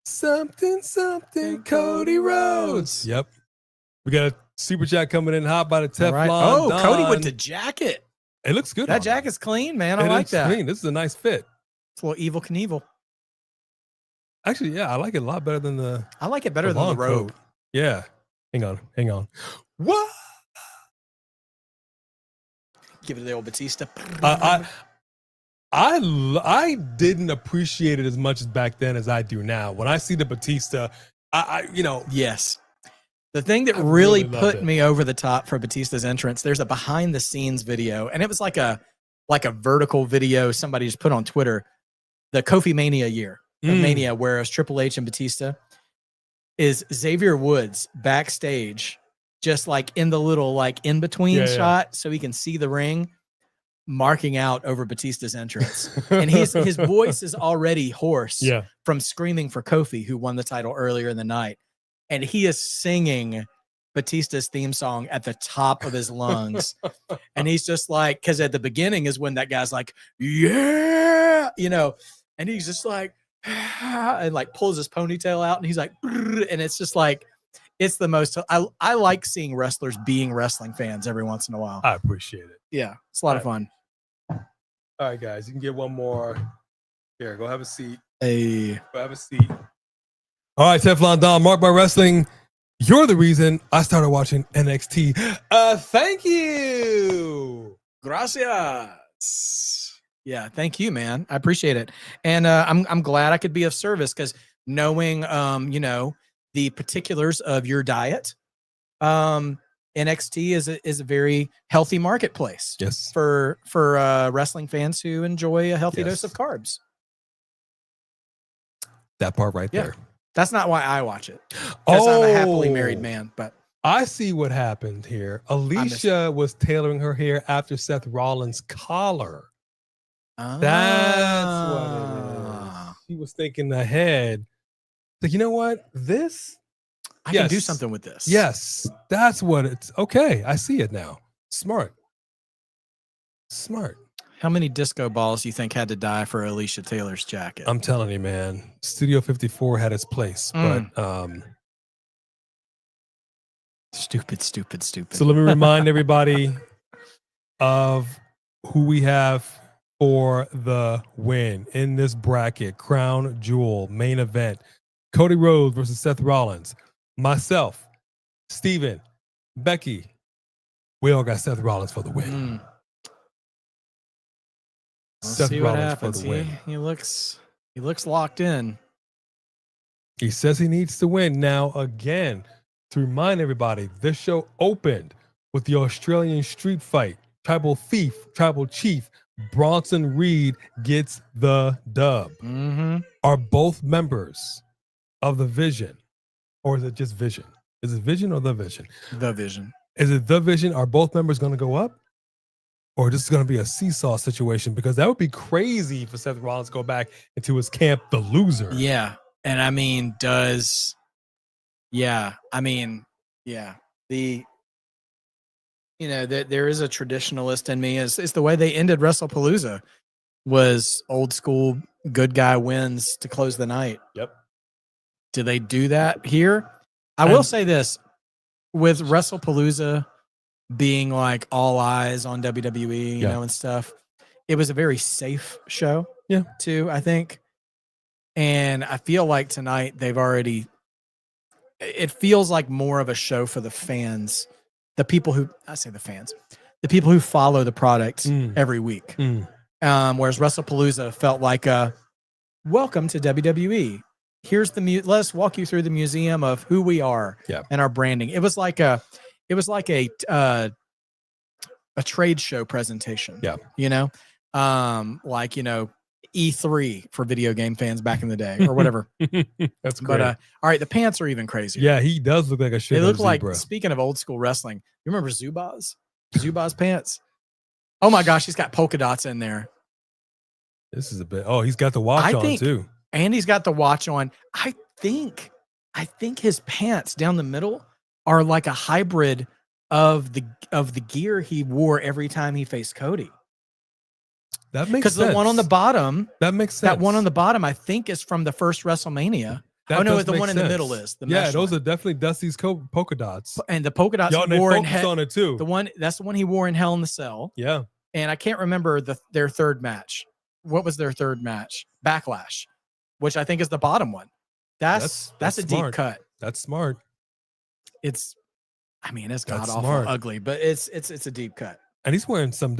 Something, Cody Rhodes. Yep. We got a super chat coming in hot by the Teflon. Right. Oh, Don. Cody with the jacket. It looks good. That jacket's clean, man. I it like looks that. clean. This is a nice fit. It's a little Evil Knievel. Actually, yeah, I like it a lot better than the. I like it better than the long robe. coat. Yeah. Hang on. What? Give it to the old Batista. I didn't appreciate it as much as back then as I do now. When I see the Batista, Yes. The thing that really put me over the top for Batista's entrance, there's a behind the scenes video, and it was like a vertical video somebody just put on Twitter, the Kofi Mania year of Mania, whereas Triple H and Batista is Xavier Woods backstage, just like in the little like in between shot, so he can see the ring, marking out over Batista's entrance. And his voice is already hoarse from screaming for Kofi, who won the title earlier in the night. And he is singing Batista's theme song at the top of his lungs. And he's just like, because at the beginning is when that guy's like, yeah, and he's just like, and like pulls his ponytail out and he's like, and it's just like, it's the most, I like seeing wrestlers being wrestling fans every once in a while. I appreciate it. Yeah, it's a lot of fun. All right, guys, you can get one more. Here, go have a seat. Hey. Go have a seat. All right, Teflon Don, Marked by Wrestling. You're the reason I started watching NXT. Thank you. Gracias. Yeah, thank you, man. I appreciate it. And I'm glad I could be of service, because knowing the particulars of your diet, NXT is a very healthy marketplace. Yes. For wrestling fans who enjoy a healthy dose of carbs. That part right there. That's not why I watch it. Because I'm a happily married man. But I see what happened here. Alicia was tailoring her hair after Seth Rollins' collar. That's what it is. She was thinking ahead. Like, you know what? I can do something with this. Yes. That's what it's. Okay. I see it now. Smart. How many disco balls do you think had to die for Alicia Taylor's jacket? I'm telling you, man. Studio 54 had its place, but stupid. So let me remind everybody of who we have for the win in this bracket. Crown Jewel main event. Cody Rhodes versus Seth Rollins. Myself, Steven, Becky. We all got Seth Rollins for the win. Let's see what happens. He looks locked in. He says he needs to win. Now, again, to remind everybody, this show opened with the Australian street fight. Tribal Chief, Bronson Reed gets the dub. Are both members of the Vision, or is it just Vision? Is it Vision or the Vision? The Vision. Is it the Vision? Are both members going to go up? Or this is going to be a seesaw situation? Because that would be crazy for Seth Rollins to go back into his camp, the loser. Yeah. And I mean, there is a traditionalist in me. It's the way they ended WrestlePalooza, was old school good guy wins to close the night. Yep. Do they do that here? I will say this, with WrestlePalooza being like all eyes on WWE, and stuff, it was a very safe show too, I think. And I feel like tonight it feels like more of a show for the fans, the people who follow the product every week. Whereas WrestlePalooza felt like a welcome to WWE. Here's let's walk you through the museum of who we are and our branding. It was like a trade show presentation. E3 for video game fans back in the day, or whatever. That's great. But all right, the pants are even crazier. Yeah, he does look like a shit. They look like, speaking of old school wrestling, you remember Zubaz pants? Oh my gosh, he's got polka dots in there. This is a bit. Oh, he's got the watch on too. And he's got the watch on. I think his pants down the middle are like a hybrid of the gear he wore every time he faced Cody. That makes sense. Because the one on the bottom, that makes sense. That one on the bottom, I think, is from the first WrestleMania. Oh no, does the make one in the sense. middle is the Yeah, mesh those one. are definitely Dusty's polka dots. And the polka dots Y'all, he they wore in focused on it too. that's the one he wore in Hell in the Cell. Yeah. And I can't remember their third match. What was their third match? Backlash, which I think is the bottom one. That's a smart. deep cut. That's smart. It's god awful smart. ugly, but it's a deep cut. And he's wearing some.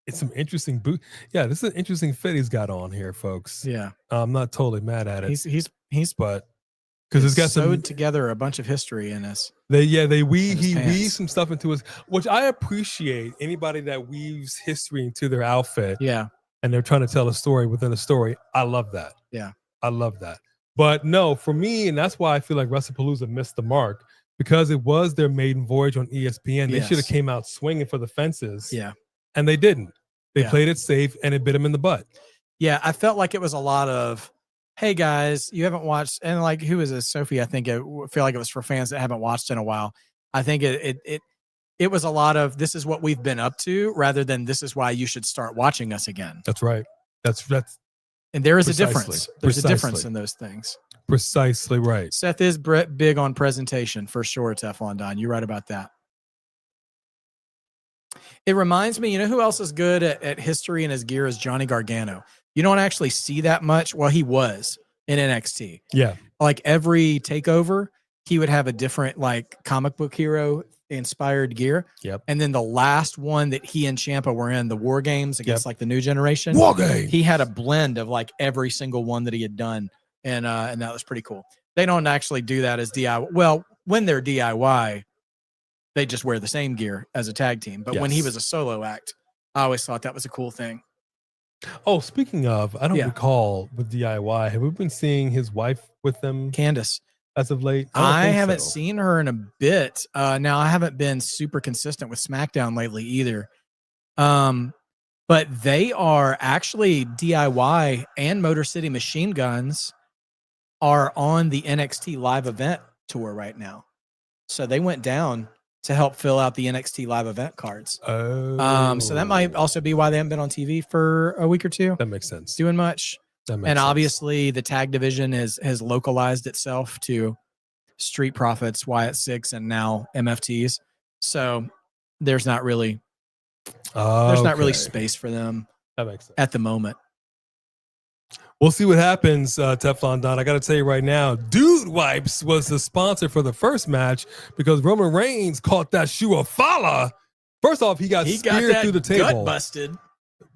It's some interesting boot. Yeah, this is an interesting fit he's got on here, folks. Yeah, I'm not totally mad at it. He's but because it's got sewed some together a bunch of history in this. He weaves pants. some stuff into his, which I appreciate. Anybody that weaves history into their outfit, Yeah, and they're trying to tell a story within a story. I love that. Yeah, I love that. But no, for me, and that's why I feel like WrestlePalooza missed the mark, because it was their maiden voyage on ESPN. They should have came out swinging for the fences. Yeah, and they didn't. They played it safe, and it bit them in the butt. Yeah, I felt like it was a lot of, hey guys, you haven't watched, and like, who is this? Sophie, I think I feel like it was for fans that haven't watched in a while. I think it was a lot of, this is what we've been up to, rather than this is why you should start watching us again. That's right. That's and there is precisely, a difference. There's a difference in those things. Precisely right. Seth is big on presentation for sure. Teflon Don, you're right about that. It reminds me, you know who else is good at history and his gear is Johnny Gargano. You don't actually see that much. Well, he was in NXT. Yeah. Like every takeover, he would have a different like comic book hero inspired gear. Yep. And then the last one that he and Ciampa were in, the War Games against like the new generation. War Games. He had a blend of like every single one that he had done. And that was pretty cool. They don't actually do that as DIY. Well, when they're DIY, they just wear the same gear as a tag team. But when he was a solo act, I always thought that was a cool thing. Oh, speaking of, I don't recall with DIY. Have we been seeing his wife with them, Candace, as of late? I haven't seen her in a bit. Now I haven't been super consistent with SmackDown lately either. But they are actually DIY and Motor City Machine Guns are on the NXT live event tour right now. So they went down to help fill out the NXT live event cards. Oh. So that might also be why they haven't been on TV for a week or two. That makes sense. Doing much. That makes and sense. Obviously the tag division has localized itself to Street Profits, Wyatt Six, and now MFTs. So there's not really space for them that makes sense. at the moment. We'll see what happens, Teflon Don. I got to tell you right now, Dude Wipes was the sponsor for the first match because Roman Reigns caught that shoe of Fala. First off, he got speared through the table. Gut busted.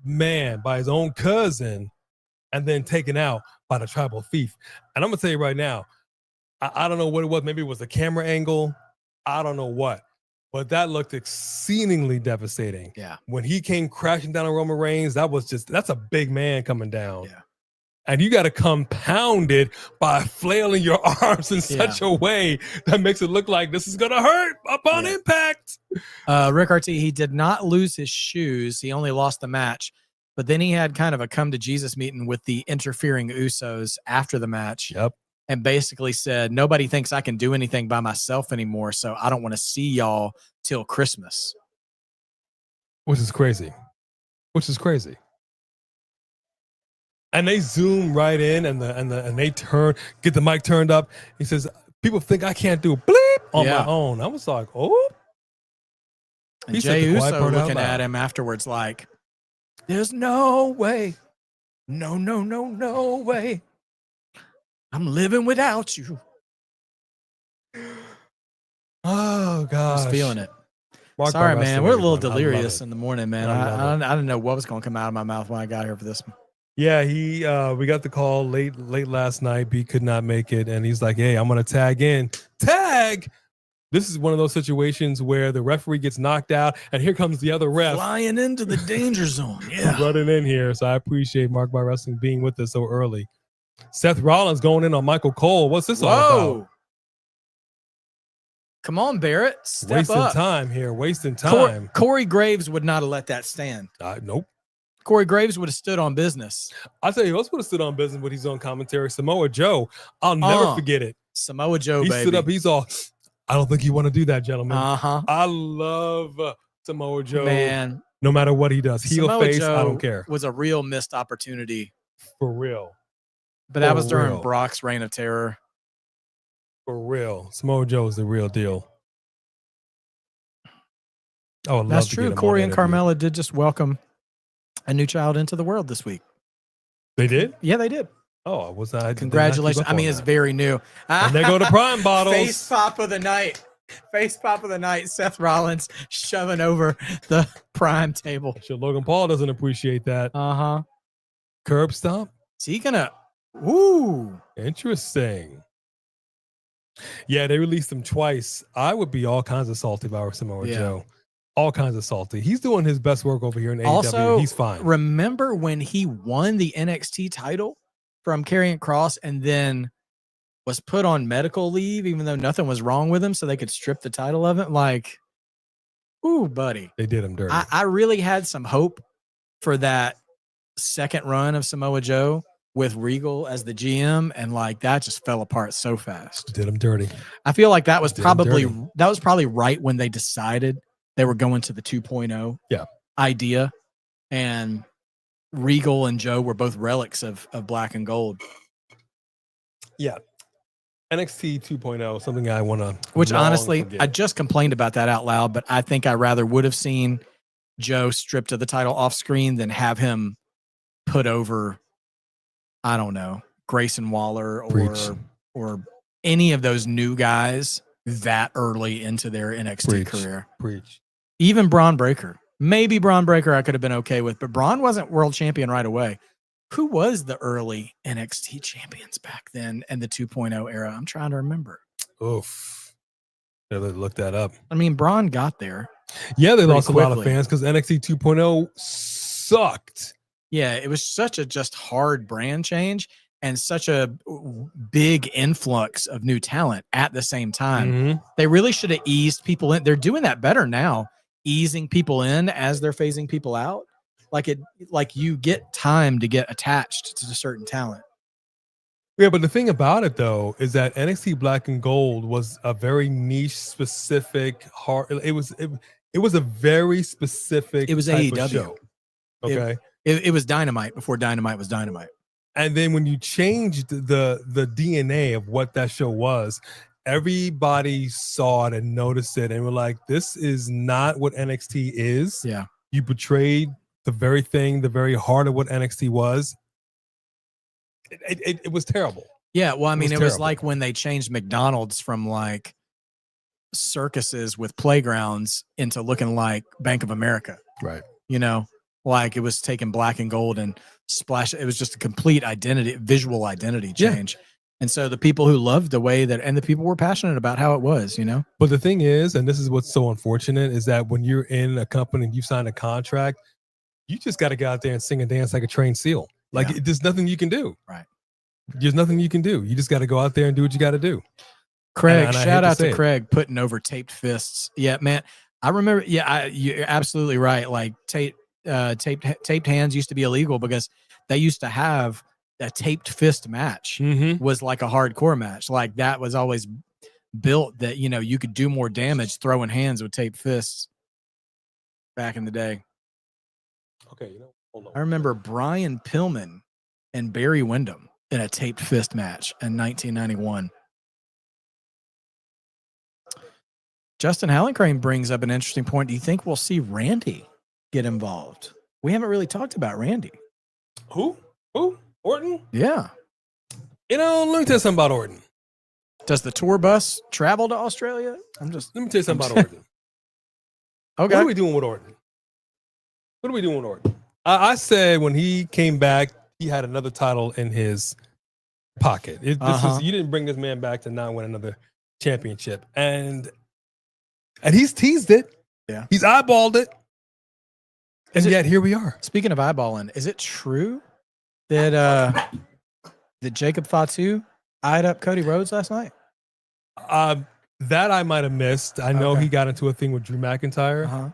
Man, by his own cousin, and then taken out by the tribal thief. And I'm going to tell you right now, I don't know what it was. Maybe it was a camera angle. I don't know what. But that looked exceedingly devastating. Yeah. When he came crashing down on Roman Reigns, that's a big man coming down. Yeah. And you got to compound it by flailing your arms in such a way that makes it look like this is going to hurt upon impact. Rick RT, he did not lose his shoes. He only lost the match. But then he had kind of a come to Jesus meeting with the interfering Usos after the match. Yep. And basically said, nobody thinks I can do anything by myself anymore. So I don't want to see y'all till Christmas. Which is crazy. And they zoom right in and they get the mic turned up. He says, people think I can't do bleep on my own. I was like, oh. And Jey Uso looking at him afterwards like, there's no way. No way. I'm living without you. Oh, gosh. I was feeling it. Sorry, man. We're a little delirious in the morning, man. I didn't know what was going to come out of my mouth when I got here for this one. Yeah, we got the call late last night. B could not make it, and he's like, "Hey, I'm gonna tag in." Tag. This is one of those situations where the referee gets knocked out, and here comes the other ref flying into the danger zone. Yeah, running in here. So I appreciate Mark by Wrestling being with us so early. Seth Rollins going in on Michael Cole. What's this all about? Come on, Barrett. Step wasting up. Time here. Wasting time. Corey Graves would not have let that stand. Nope. Corey Graves would have stood on business. I'll tell you who else would have stood on business with his own commentary. Samoa Joe. I'll never forget it. Samoa Joe, he stood up. He's all, I don't think you want to do that, gentlemen. I love Samoa Joe. Man. No matter what he does. Heel, Samoa face, Joe I don't care. Was a real missed opportunity. For real. But that For was during real. Brock's reign of terror. For real. Samoa Joe is the real deal. I would That's love to true. get him Corey on and that interview. Carmella did just welcome a new child into the world this week. They did? Yeah, they did. Oh, I was not. Congratulations. I mean, it's very new. And they go to Prime bottles. Face pop of the night. Face pop of the night. Seth Rollins shoving over the Prime table. Sure, Logan Paul doesn't appreciate that. Uh-huh. Curb stomp? Is he gonna ooh. Interesting. Yeah, they released him twice. I would be all kinds of salty if I were Samoa Joe. All kinds of salty. He's doing his best work over here in Also, AEW. He's fine. Remember when he won the NXT title from Karrion Kross and then was put on medical leave, even though nothing was wrong with him, so they could strip the title of it? Like, ooh, buddy. They did him dirty. I really had some hope for that second run of Samoa Joe with Regal as the GM, and like that just fell apart so fast. Did him dirty. I feel like that was probably right when they decided they were going to the 2.0 idea, and Regal and Joe were both relics of black and gold. Yeah. NXT 2.0, something I want to. Which honestly, I just complained about that out loud, but I think I rather would have seen Joe stripped of the title off screen than have him put over, I don't know, Grayson Waller or any of those new guys that early into their NXT career. Even Braun Breaker. Maybe Braun Breaker I could have been okay with, but Braun wasn't world champion right away. Who was the early NXT champions back then in the 2.0 era? I'm trying to remember. Oof. Yeah, look that up. I mean, Braun got there. Yeah, they lost a lot of fans because NXT 2.0 sucked. Yeah, it was such a just hard brand change and such a big influx of new talent at the same time. Mm-hmm. They really should have eased people in. They're doing that better now, easing people in as they're phasing people out. Like you get time to get attached to a certain talent. Yeah, but the thing about it though is that NXT Black and Gold was a very niche, specific, hard. It was a very specific. It was type AEW. Of show. Okay, it was Dynamite before Dynamite was Dynamite. And then when you changed the DNA of what that show was, everybody saw it and noticed it and were like, "This is not what NXT is." Yeah, you betrayed the very thing, the very heart of what NXT was. It was terrible. Yeah, well, I mean, it was like when they changed McDonald's from like circuses with playgrounds into looking like Bank of America. Right. You know, like it was taking black and gold and splash. It was just a complete visual identity change. Yeah. And so the people who loved the way that, and the people were passionate about how it was, you know. But the thing is, and this is what's so unfortunate, is that when you're in a company and you sign a contract, you just got to go out there and sing and dance like a trained seal. Like there's nothing you can do. Right. There's nothing you can do. You just got to go out there and do what you got to do. Craig, and shout out to Craig putting over taped fists. Yeah, man. I remember. Yeah, you're absolutely right. Like taped hands used to be illegal because they used to have a taped fist match was like a hardcore match. Like that was always built that, you know, you could do more damage throwing hands with taped fists back in the day. Okay, hold on. I remember Brian Pillman and Barry Windham in a taped fist match in 1991. Justin Hallencrane brings up an interesting point. Do you think we'll see Randy get involved? We haven't really talked about Randy. Who? Orton? Yeah. Let me tell you something about Orton. Does the tour bus travel to Australia? Let me tell you something about Orton. Okay. What are we doing with Orton? I said when he came back, he had another title in his pocket. You didn't bring this man back to not win another championship. And he's teased it. Yeah. He's eyeballed it. And yet here we are. Speaking of eyeballing, is it true that Jacob Fatu eyed up Cody Rhodes last night? That I might have missed. I know he got into a thing with Drew McIntyre,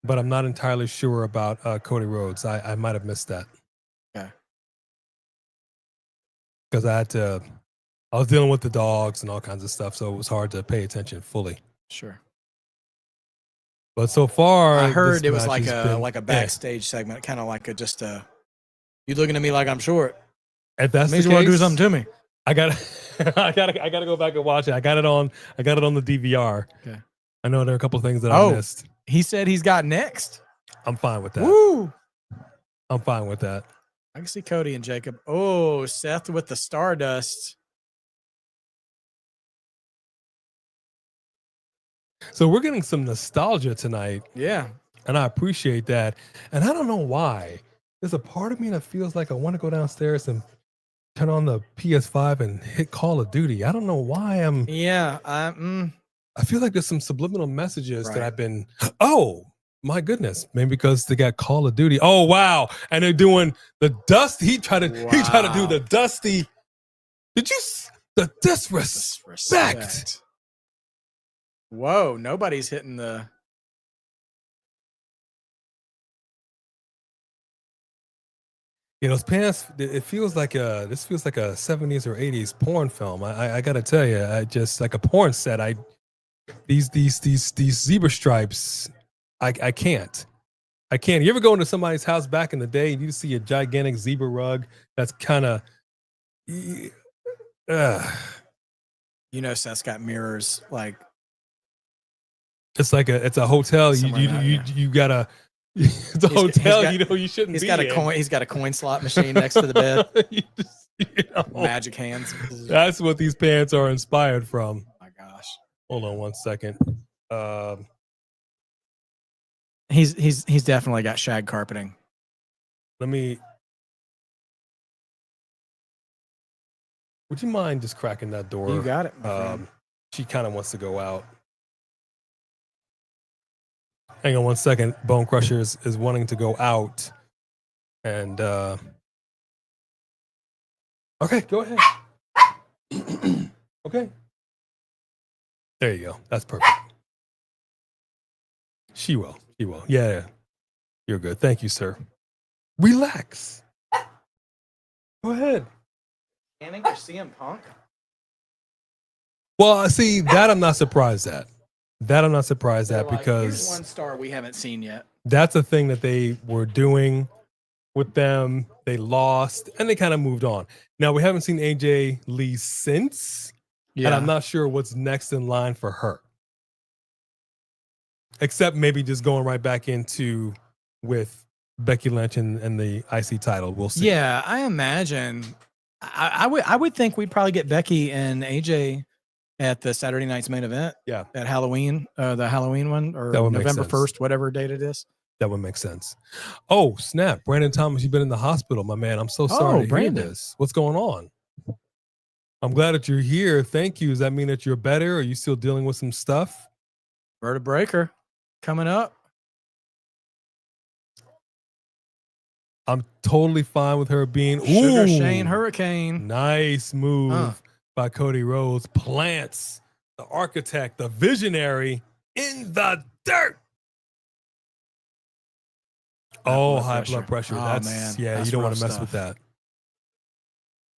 but I'm not entirely sure about Cody Rhodes. I might have missed that. Okay. Because I was dealing with the dogs and all kinds of stuff, so it was hard to pay attention fully. Sure. But so far, I heard it was like a backstage segment, kind of like you looking at me like I'm short. If that's means the you want to do case, something to me. I gotta go back and watch it. I got it on the DVR. Okay. I know there are a couple things that I missed. He said he's got next. I'm fine with that. Woo! I'm fine with that. I can see Cody and Jacob. Oh, Seth with the Stardust. So we're getting some nostalgia tonight. Yeah. And I appreciate that. And I don't know why. There's a part of me that feels like I want to go downstairs and turn on the PS5 and hit Call of Duty. I don't know why I'm. Yeah. I feel like there's some subliminal messages that Right. I've been. Oh my goodness! Maybe because they got Call of Duty. Oh wow! And they're doing the dust. He tried to do the dusty. Did you the disrespect? Whoa! Nobody's hitting the. You know, those pants. It feels like this feels like a 70s or 80s porn film. I gotta tell you, I just like a porn set. These zebra stripes. I can't. You ever go into somebody's house back in the day and you see a gigantic zebra rug that's kind of. You know, Seth's got mirrors like. It's a hotel. You gotta. It's a hotel. You shouldn't. He's got a coin. He's got a coin slot machine next to the bed. Magic hands. That's what these pants are inspired from. Oh my gosh. Hold on 1 second. He's definitely got shag carpeting. Let me. Would you mind just cracking that door? You got it. My friend. She kind of wants to go out. Hang on 1 second. Bone Crusher is wanting to go out. And okay, go ahead. Okay. There you go. That's perfect. She will. Yeah. You're good. Thank you, sir. Relax. Go ahead. Canning for CM Punk? Well, see, that I'm not surprised at. Because here's one star we haven't seen yet. That's a thing that they were doing with them. They lost and they kind of moved on. Now we haven't seen AJ Lee since, and I'm not sure what's next in line for her. Except maybe just going right back into with Becky Lynch and the IC title. We'll see. Yeah, I imagine. I would think we'd probably get Becky and AJ at the Saturday night's main event. Yeah. At Halloween, the Halloween one, or November 1st, whatever date it is. That would make sense. Oh, snap. Brandon Thomas, you've been in the hospital, my man. I'm so sorry to hear this. What's going on? I'm glad that you're here. Thank you. Does that mean that you're better? Are you still dealing with some stuff? Verta Breaker coming up. I'm totally fine with her being Sugar Shane Hurricane. Nice move by Cody Rhodes. Plants the architect, the visionary in the dirt. High blood pressure. That's you don't want to mess with that.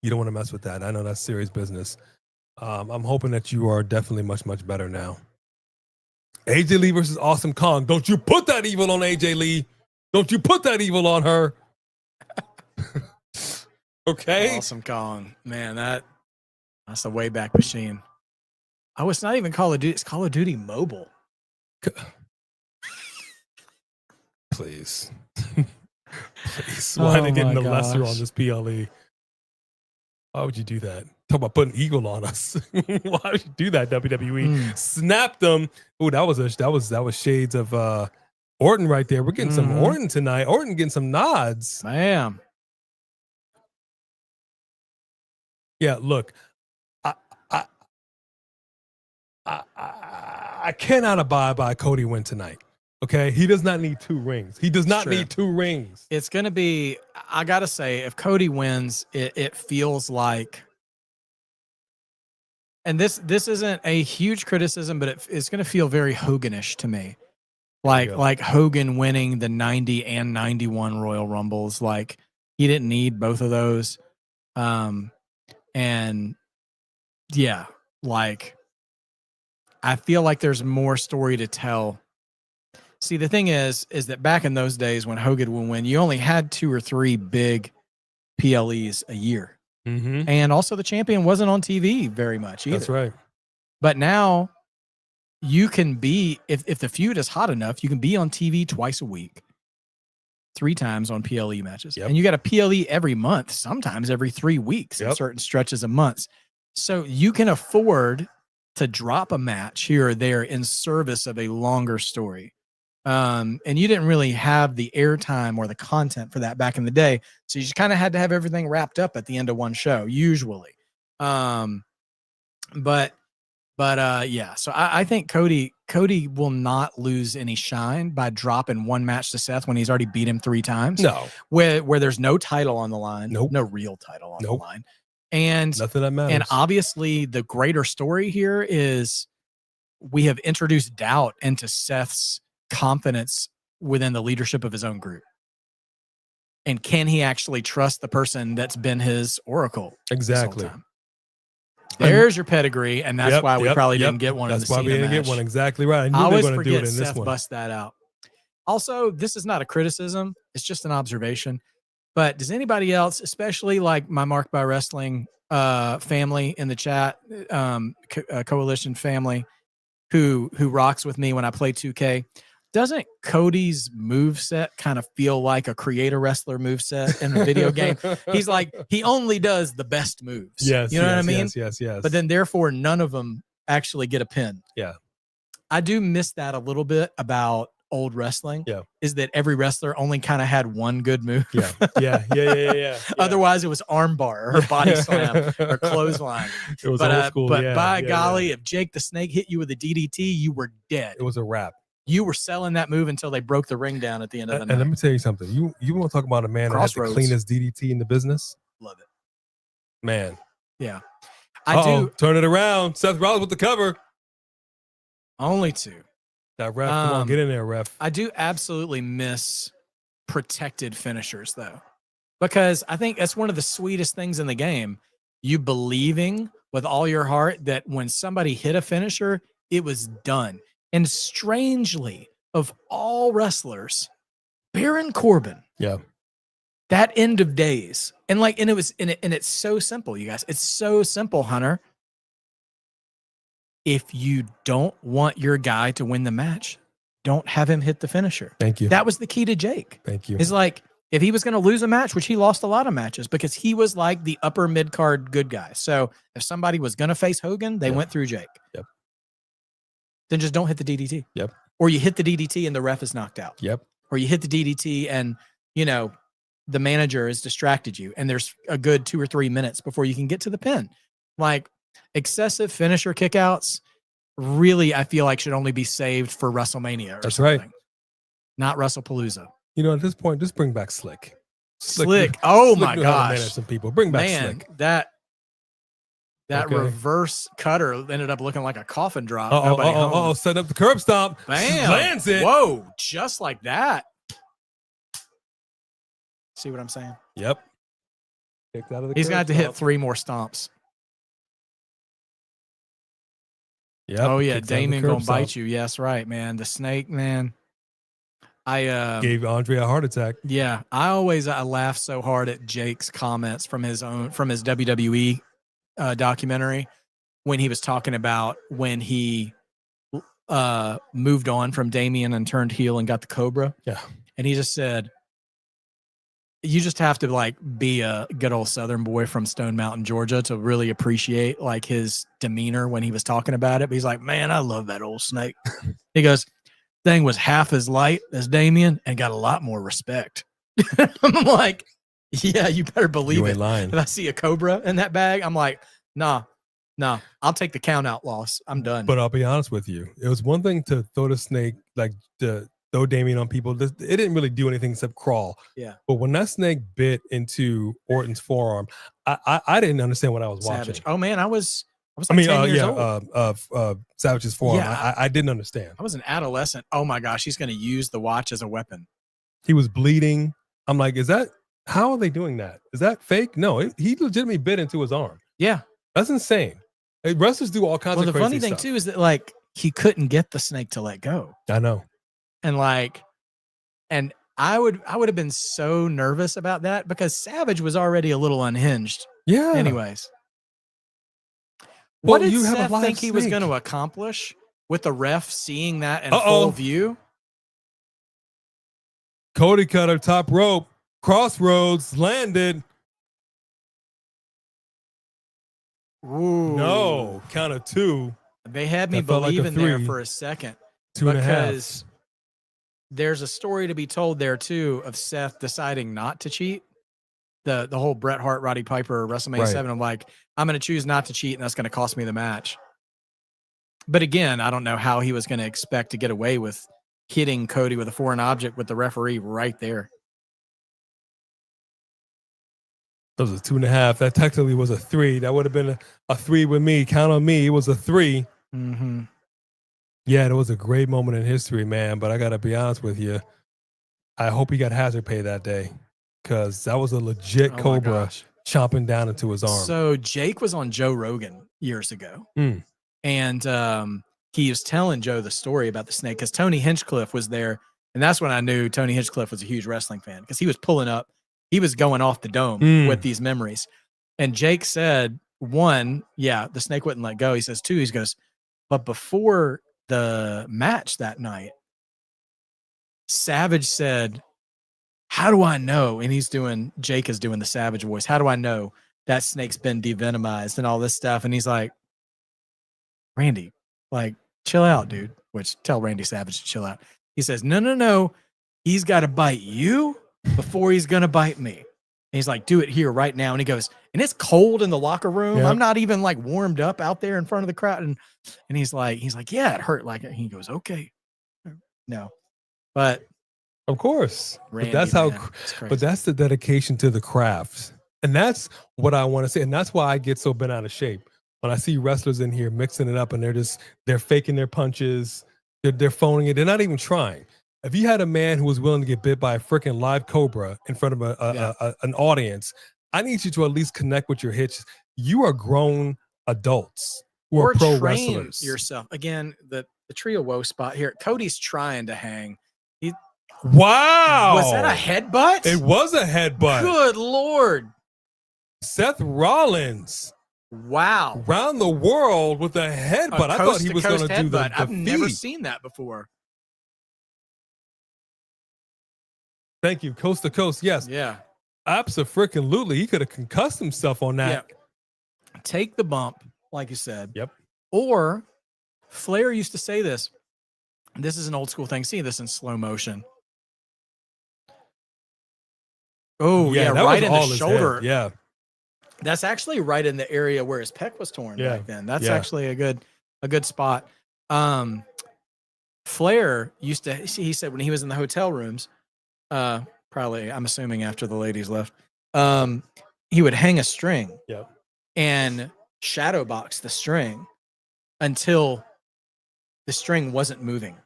You don't want to mess with that. I know that's serious business. I'm hoping that you are definitely much, much better now. AJ Lee versus Awesome Kong. Don't you put that evil on AJ Lee. Don't you put that evil on her. Okay. Awesome Kong. Man, that's a way back machine. Oh, it's not even Call of Duty. It's Call of Duty Mobile. Please. Please. Why are they getting the lesser on this PLE? Why would you do that? Talk about putting eagle on us. Why would you do that, WWE? Snapped them. Oh, that was shades of Orton right there. We're getting some Orton tonight. Orton getting some nods. Bam. Yeah, look, I cannot abide by Cody win tonight. Okay, he does not need 2 rings. He does not need 2 rings. It's gonna be. I gotta say, if Cody wins, it feels like. And this isn't a huge criticism, but it's gonna feel very Hoganish to me. Like Hogan winning the 90 and 91 Royal Rumbles. Like he didn't need both of those. And yeah, like I feel like there's more story to tell. See, the thing is that back in those days when Hogan would win, you only had 2 or 3 big PLEs a year. And also the champion wasn't on TV very much either. That's right. But now you can be, if the feud is hot enough, you can be on TV twice a week, 3 times on PLE matches. And you got a PLE every month, sometimes every 3 weeks in certain stretches of months. So you can afford to drop a match here or there in service of a longer story. And you didn't really have the airtime or the content for that back in the day. So you just kind of had to have everything wrapped up at the end of one show, usually. Yeah, so I think Cody will not lose any shine by dropping one match to Seth when he's already beat him 3 times. No. Where there's no title on the line. Nope. No real title on the line. And nothing that matters. And obviously the greater story here is we have introduced doubt into Seth's confidence within the leadership of his own group. And can he actually trust the person that's been his oracle? Exactly. There's your pedigree, and that's why we probably didn't get one. That's why we didn't get one. Exactly right. I knew always they were going to do it in Seth this one. Bust that out. Also, this is not a criticism; it's just an observation. But does anybody else, especially like my Marked by Wrestling family in the chat, coalition family, who rocks with me when I play 2K, doesn't Cody's moveset kind of feel like a creator wrestler moveset in a video game? He's like, he only does the best moves. Yes. You know what I mean? Yes. But then therefore none of them actually get a pin. Yeah. I do miss that a little bit about old wrestling. Yeah. Is that every wrestler only kind of had one good move. Yeah. Otherwise it was armbar or body slam or clothesline. It was old school. But by golly, if Jake the Snake hit you with a DDT, you were dead. It was a wrap. You were selling that move until they broke the ring down at the end of the night. And let me tell you something. You want to talk about a man that has the cleanest DDT in the business? Love it. Man. Yeah. I do. Turn it around. Seth Rollins with the cover. Only 2. That ref, come on, get in there, ref. I do absolutely miss protected finishers, though, because I think that's one of the sweetest things in the game. You believing with all your heart that when somebody hit a finisher, it was done. And strangely, of all wrestlers, Baron Corbin. Yeah. That end of days. And it's so simple, you guys. It's so simple, Hunter. If you don't want your guy to win the match, don't have him hit the finisher. Thank you. That was the key to Jake. Thank you. It's like, if he was going to lose a match, which he lost a lot of matches because he was like the upper mid-card good guy. So if somebody was going to face Hogan, they went through Jake. Yep. Then just don't hit the DDT. Yep. Or you hit the DDT and the ref is knocked out. Yep. Or you hit the DDT and, the manager has distracted you and there's a good 2 or 3 minutes before you can get to the pin. Like excessive finisher kickouts really, I feel like should only be saved for WrestleMania. That's right. Not WrestlePalooza. At this point, just bring back Slick. Slick. Oh Slick my knew how to gosh. manage some people. Bring back Slick. That Okay. reverse cutter ended up looking like a coffin drop. Setting up the curb stomp. Bam. Lands it. Whoa, just like that. See what I'm saying? Yep. Kicked out of the He's curb got to hit stomp. 3 more stomps. Yep. Oh, yeah. Kicked out of the Damien curb going to bite stomp. you. Yes, right, man. The snake, man. I Gave Andre a heart attack. Yeah. I laugh so hard at Jake's comments from his WWE documentary when he was talking about when he moved on from Damien and turned heel and got the Cobra. Yeah. And he just said, you just have to be a good old Southern boy from Stone Mountain, Georgia to really appreciate his demeanor when he was talking about it. But he's like, man, I love that old snake. He goes, thing was half as light as Damien and got a lot more respect. I'm like, yeah, you better believe You it. ain't lying. If I see a Cobra in that bag, I'm like, nah, I'll take the count out loss. I'm done. But I'll be honest with you. It was one thing to throw the snake, to throw Damien on people. It didn't really do anything except crawl. Yeah. But when that snake bit into Orton's forearm, I didn't understand what I was Savage. watching. Oh man, I was 10 years old. Savage's forearm. Yeah. I didn't understand. I was an adolescent. Oh my gosh, he's going to use the watch as a weapon. He was bleeding. I'm like, how are they doing that? Is that fake? No, he legitimately bit into his arm. Yeah. That's insane. Wrestlers do all kinds of Well, the crazy funny thing stuff. too is that he couldn't get the snake to let go. I know. And I would have been so nervous about that because Savage was already a little unhinged Yeah. Anyways. Well, What did you have a Seth live think he was snake. going to accomplish with the ref seeing that in Uh-oh. full view? Cody cutter, top rope, crossroads, landed. Ooh. No, count of 2. They had me That felt like a believing there 3. for a second. 2.5. Because there's a story to be told there too of Seth deciding not to cheat. The whole Bret Hart, Roddy Piper, WrestleMania 7. I'm like, I'm going to choose not to cheat, and that's going to cost me the match. But again, I don't know how he was going to expect to get away with hitting Cody with a foreign object with the referee right there. That was a 2.5. That technically was a 3. That would have been a 3 with me. Count on me. It was a 3. Mm-hmm. Yeah, it was a great moment in history, man. But I got to be honest with you. I hope he got hazard pay that day, because that was a legit Cobra chomping down into his arm. So Jake was on Joe Rogan years ago. And he was telling Joe the story about the snake because Tony Hinchcliffe was there. And that's when I knew Tony Hinchcliffe was a huge wrestling fan, because he was pulling up. He was going off the dome with these memories. And Jake said, 1, the snake wouldn't let go. He says, 2, he goes, but before the match that night, Savage said, how do I know? And Jake is doing the Savage voice. How do I know that snake's been devenomized and all this stuff? And he's like, Randy, like, chill out, dude. Which, tell Randy Savage to chill out. He says, no. He's got to bite you before he's going to bite me. And he's like, do it here right now. And he goes, and it's cold in the locker room. Yep. I'm not even like warmed up out there in front of the crowd. And he's like, yeah, it hurt. Like, he goes, okay. No, but of course, Randy, but that's the dedication to the craft. And that's what I want to say. And that's why I get so bent out of shape when I see wrestlers in here mixing it up and they're faking their punches. They're phoning it. They're not even trying. If you had a man who was willing to get bit by a freaking live cobra in front of an audience, I need you to at least connect with your hits. You are grown adults who are pro wrestlers. Yourself again. The trio woe spot here. Cody's trying to hang. Wow, was that a headbutt? It was a headbutt. Good Lord, Seth Rollins. Wow, around the world with a headbutt. I thought he was going to do the I've never feet. seen that before. Thank you. Coast to coast. Yes. Yeah. Abso-freaking-lutely. He could have concussed himself on that. Yeah. Take the bump, like you said. Yep. Or Flair used to say this. This is an old school thing. See this in slow motion. Oh, yeah, right in the shoulder. Head. Yeah. That's actually right in the area where his pec was torn back then. That's actually a good spot. Flair used to, he said when he was in the hotel rooms, probably, I'm assuming after the ladies left, he would hang a string and shadow box the string until the string wasn't moving.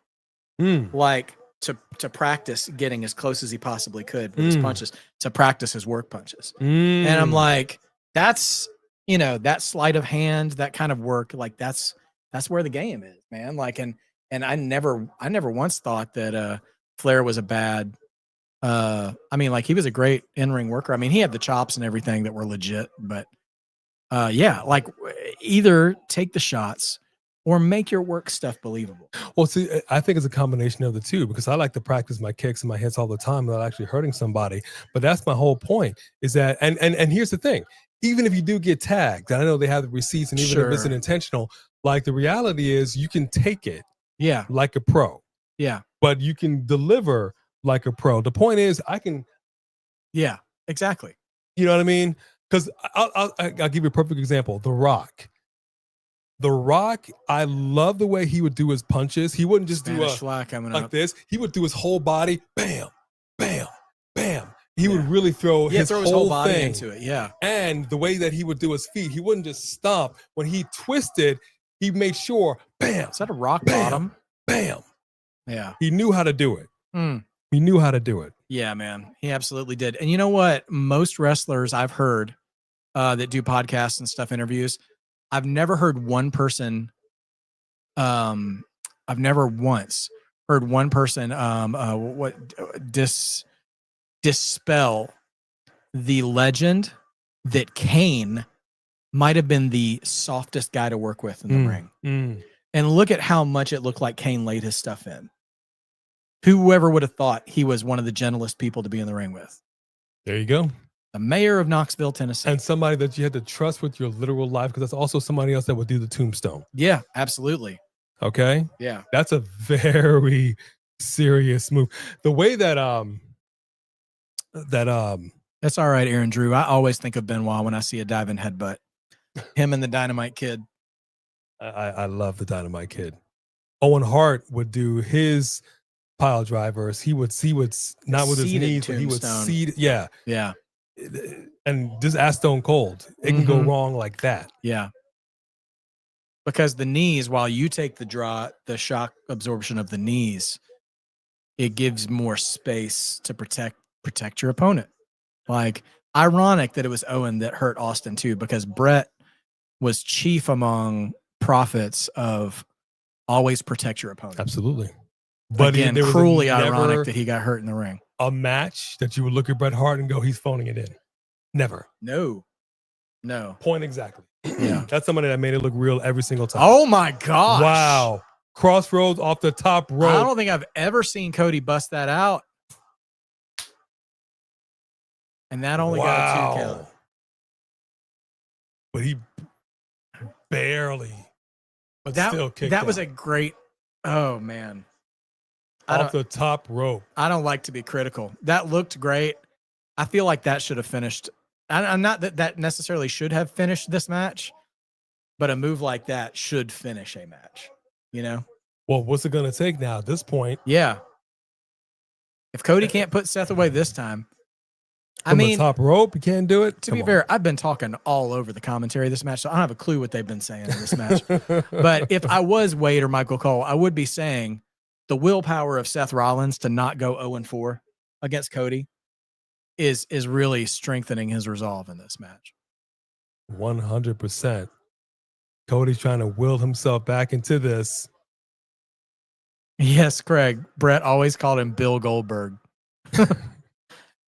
Like to practice getting as close as he possibly could with his punches, to practice his work punches. And I'm like, that's, that sleight of hand, that kind of work, like that's where the game is, man. Like, and I never once thought that Flair was a bad, I mean, like he was a great in-ring worker. I mean, he had the chops and everything that were legit, but like either take the shots or make your work stuff believable. Well, see, I think it's a combination of the two, because I like to practice my kicks and my hits all the time without actually hurting somebody. But that's my whole point, is that, and here's the thing, even if you do get tagged, and I know they have the receipts, and even if it's intentional, like the reality is you can take it like a pro. Yeah. But you can deliver like a pro. The point is I can. Yeah, exactly. You know what I mean? Because I'll give you a perfect example. The Rock, I love the way he would do his punches. He wouldn't just Spanish do fly coming like up. this. He would do his whole body, bam, bam, bam. He would really throw his whole body thing into it. Yeah. And the way that he would do his feet, he wouldn't just stomp. When he twisted, he made sure, bam. Is that a rock bam, bottom? Bam. Yeah. He knew how to do it. He knew how to do it. Yeah, man. He absolutely did. And you know what? Most wrestlers I've heard that do podcasts and stuff, interviews, I've never heard one person, I've never once heard one person dispel the legend that Kane might have been the softest guy to work with in the ring. And look at how much it looked like Kane laid his stuff in. Whoever would have thought he was one of the gentlest people to be in the ring with? There you go. The mayor of Knoxville, Tennessee. And somebody that you had to trust with your literal life, because that's also somebody else that would do the tombstone. Yeah, absolutely. Okay? Yeah. That's a very serious move. The way that that's all right, Aaron Drew. I always think of Benoit when I see a diving headbutt. Him and the Dynamite Kid. I love the Dynamite Kid. Owen Hart would do his pile drivers. He would not with his knees, but he would seed. Yeah. Yeah. And just ask Stone Cold. It can go wrong like that. Yeah. Because the knees, while you take the shock absorption of the knees, it gives more space to protect your opponent. Like, ironic that it was Owen that hurt Austin too, because Brett was chief among prophets of always protect your opponent. Absolutely. But again, cruelly ironic that he got hurt in the ring. A match that you would look at Bret Hart and go, he's phoning it in. Never. No. Point exactly. Yeah. That's somebody that made it look real every single time. Oh my gosh. Wow. Crossroads off the top rope. I don't think I've ever seen Cody bust that out. And that only got a 2 count. But he barely. But still kicked that was out. a great. Oh man. Off the top rope. I don't like to be critical. That looked great. I feel like that should have finished. I'm not that necessarily should have finished this match, but a move like that should finish a match. You know? Well, what's it going to take now at this point? Yeah. If Cody can't put Seth away this time, From the top rope, you can't do it. To be fair, I've been talking all over the commentary of this match, so I don't have a clue what they've been saying in this match. But if I was Wade or Michael Cole, I would be saying the willpower of Seth Rollins to not go 0-4 against Cody is really strengthening his resolve in this match. 100%. Cody's trying to will himself back into this. Yes, Craig. Brett always called him Bill Goldberg.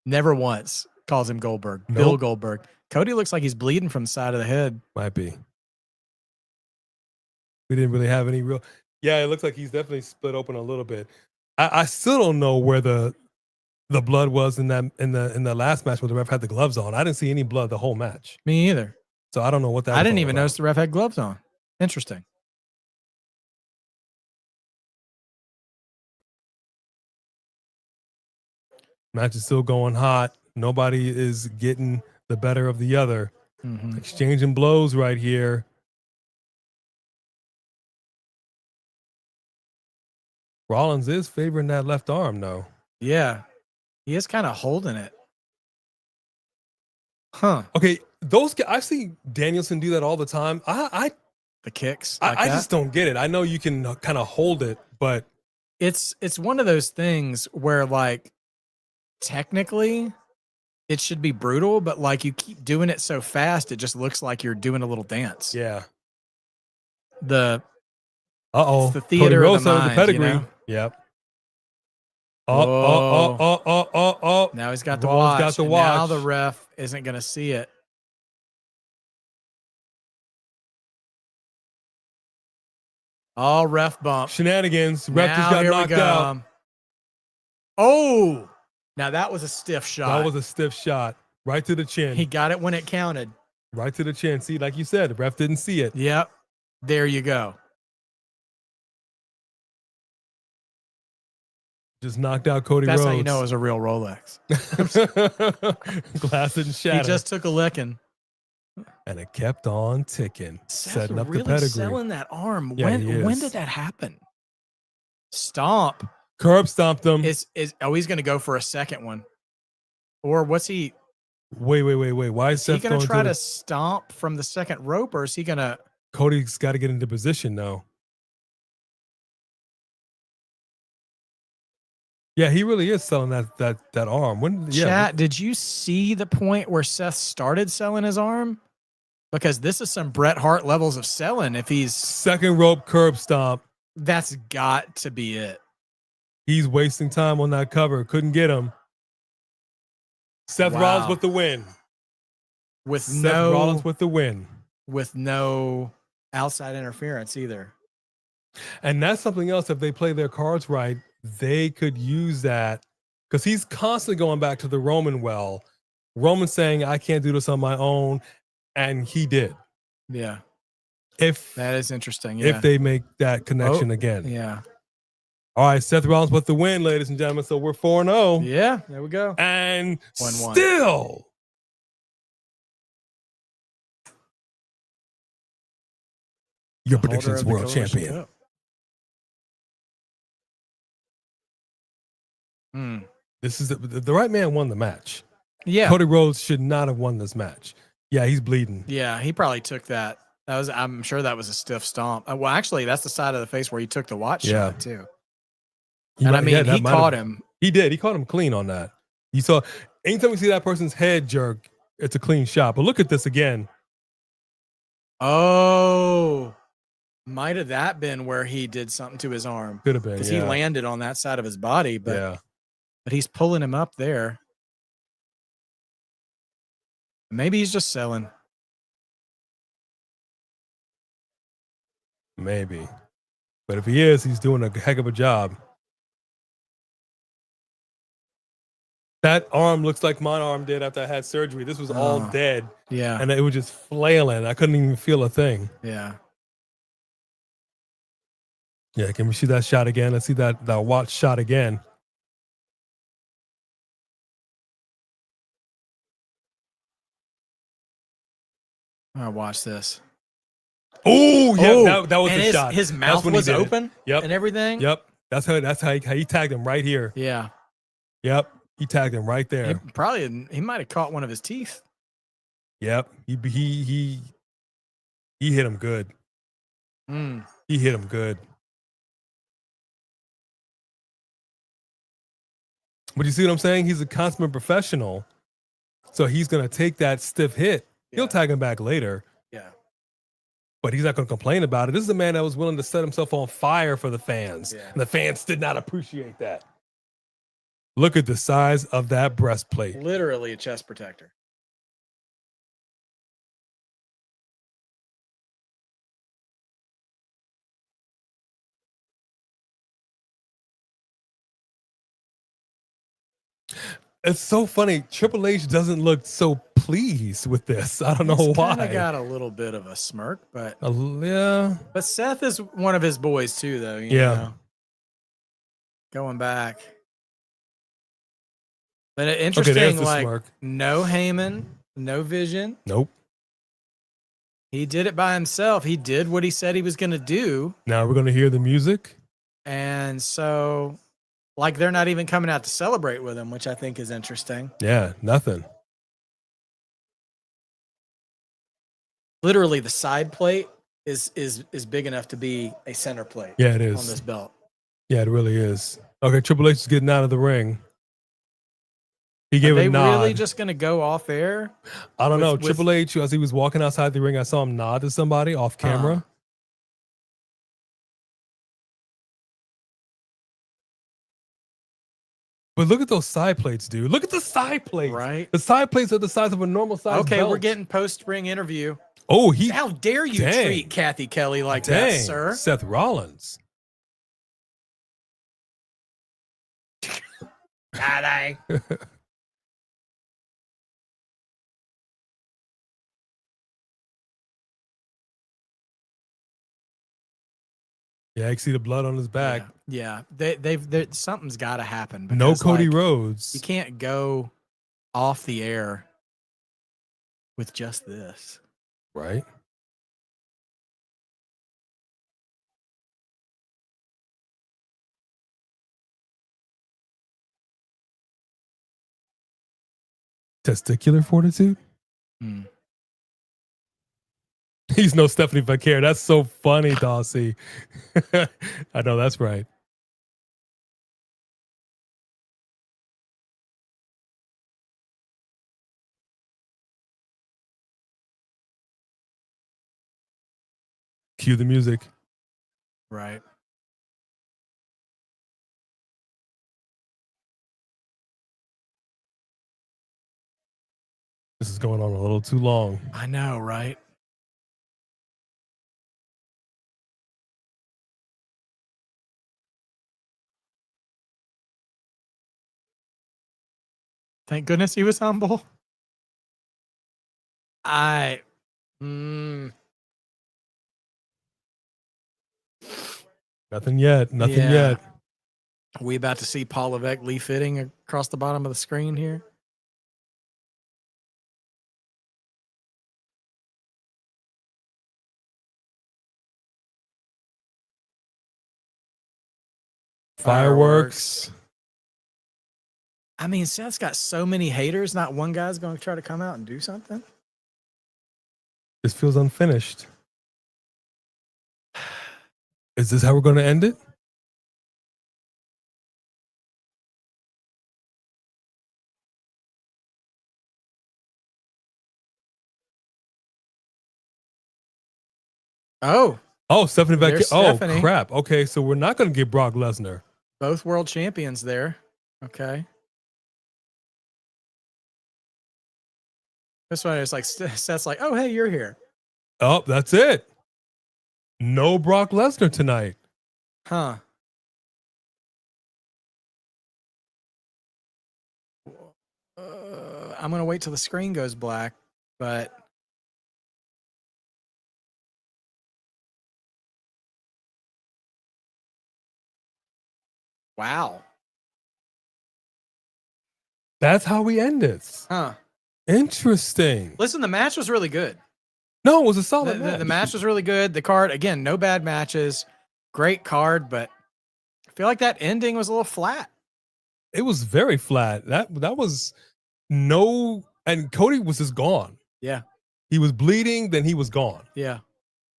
Never once calls him Goldberg. Nope. Bill Goldberg. Cody looks like he's bleeding from the side of the head. Might be. We didn't really have any real. Yeah, it looks like he's definitely split open a little bit. I still don't know where the blood was in the last match where the ref had the gloves on. I didn't see any blood the whole match. Me either. So I don't know what that. I didn't even notice the ref had gloves on. Interesting. Match is still going hot. Nobody is getting the better of the other. Mm-hmm. Exchanging blows right here. Rollins is favoring that left arm, though. Yeah. He is kind of holding it. Huh. Okay, I've seen Danielson do that all the time. The kicks. I just don't get it. I know you can kind of hold it, but it's one of those things where, like, technically it should be brutal, but like you keep doing it so fast, it just looks like you're doing a little dance. Yeah. It's the Cody theater of Rhodes the had mind, the pedigree. you know? Yep. Now he's got the Rollins watch. got the and watch. Now the ref isn't going to see it. Oh, ref bump. Shenanigans. Ref Now, just got here we knocked go. out. Oh, now that was a stiff shot. That was a stiff shot. Right to the chin. He got it when it counted. Right to the chin. See, like you said, the ref didn't see it. Yep. There you go. Just knocked out Cody That's Rhodes. how you know it was a real Rolex. Glass didn't shatter. He just took a licking. And it kept on ticking. Seth Setting up really the pedigree. selling that arm. Yeah, he when is. did that happen? Stomp. Curb stomped him. He's going to go for a second one. Or what's he? Wait. Why is Is he Seth going to going try to stomp from the second rope, or is he going to? Cody's got to get into position now. Yeah, he really is selling that arm. Chat, did you see the point where Seth started selling his arm? Because this is some Bret Hart levels of selling. If he's second rope curb stomp, that's got to be it. He's wasting time on that cover. Couldn't get him. Seth Rollins with the win. with Seth no Rollins with the win. with no outside interference either. And that's something else. If they play their cards right, they could use that because he's constantly going back to the Roman well. Roman saying, I can't do this on my own. And he did. Yeah. If That is interesting. Yeah. If they make that connection again. Yeah. All right. Seth Rollins with the win, ladies and gentlemen. So we're 4-0. Yeah. There we go. And 1-1. still. Your predictions, world champion. This is the right man won the match. Yeah. Cody Rhodes should not have won this match. Yeah, he's bleeding. Yeah, he probably took that. I'm sure that was a stiff stomp. Well, actually, that's the side of the face where he took the watch shot too. He caught him. He did. He caught him clean on that. You saw. Anytime you see that person's head jerk, it's a clean shot. But look at this again. Oh, might have that been where he did something to his arm? Could have been because he landed on that side of his body. But he's pulling him up there. Maybe he's just selling. Maybe. But if he is, he's doing a heck of a job. That arm looks like my arm did after I had surgery. This was all dead. Yeah. And it was just flailing. I couldn't even feel a thing. Yeah. Yeah, can we see that shot again? Let's see that watch shot again. All right, watch this. Oh, yeah, that was the shot. His mouth was open and everything? Yep. That's how he tagged him right here. Yeah. Yep. He tagged him right there. He might have caught one of his teeth. Yep. He hit him good. He hit him good. But you see what I'm saying? He's a consummate professional. So he's going to take that stiff hit. Yeah. He'll tag him back later. Yeah. But he's not going to complain about it. This is a man that was willing to set himself on fire for the fans. Yeah. And the fans did not appreciate that. Look at the size of that breastplate. Literally a chest protector. It's so funny. Triple H doesn't look so pleased with this. I don't know why. He's kind of got a little bit of a smirk, but yeah. But Seth is one of his boys too, though. You know? Going back. But interesting, like no Heyman, no Vision. Nope. He did it by himself. He did what he said he was going to do. Now we're going to hear the music. And so, like, they're not even coming out to celebrate with him, which I think is interesting. Yeah, nothing. Literally, the side plate is big enough to be a center plate. Yeah, it is. On this belt. Yeah, it really is. Okay, Triple H is getting out of the ring. He gave a nod. Are they really just going to go off air? I don't know. Triple H, as he was walking outside the ring, I saw him nod to somebody off camera. But look at those side plates, dude. Look at the side plates. Right. The side plates are the size of a normal size belt. We're getting post-ring interview. Oh, how dare you treat Kathy Kelly like that, sir? Seth Rollins. Yeah, I can see the blood on his back. Yeah. Something's got to happen. Because, no Cody Rhodes. You can't go off the air with just this. Right. Testicular fortitude? He's no Stephanie Vaquer. That's so funny, Dawsey. I know that's right. Cue the music. Right. This is going on a little too long. I know, right? Thank goodness he was humble. Nothing yet. Nothing yet. Are we about to see Paul Levesque Lee Fitting across the bottom of the screen here? Fireworks. I mean, Seth's got so many haters. Not one guy's going to try to come out and do something. This feels unfinished. Is this how we're going to end it? Oh, Stephanie Vaquer. There's Oh, Stephanie. crap. Okay, so we're not going to get Brock Lesnar. both world champions there. Okay. This one is like Seth's like, oh, hey, you're here. Oh, that's it. No Brock Lesnar tonight. Huh. I'm going to wait till the screen goes black, but wow. That's how we end it. Huh. Interesting. Listen, the match was really good. No, it was a solid match. The match was really good. The card, again, no bad matches. Great card, but I feel like that ending was a little flat. It was very flat. That was no, and Cody was just gone. Yeah. He was bleeding, then he was gone. Yeah.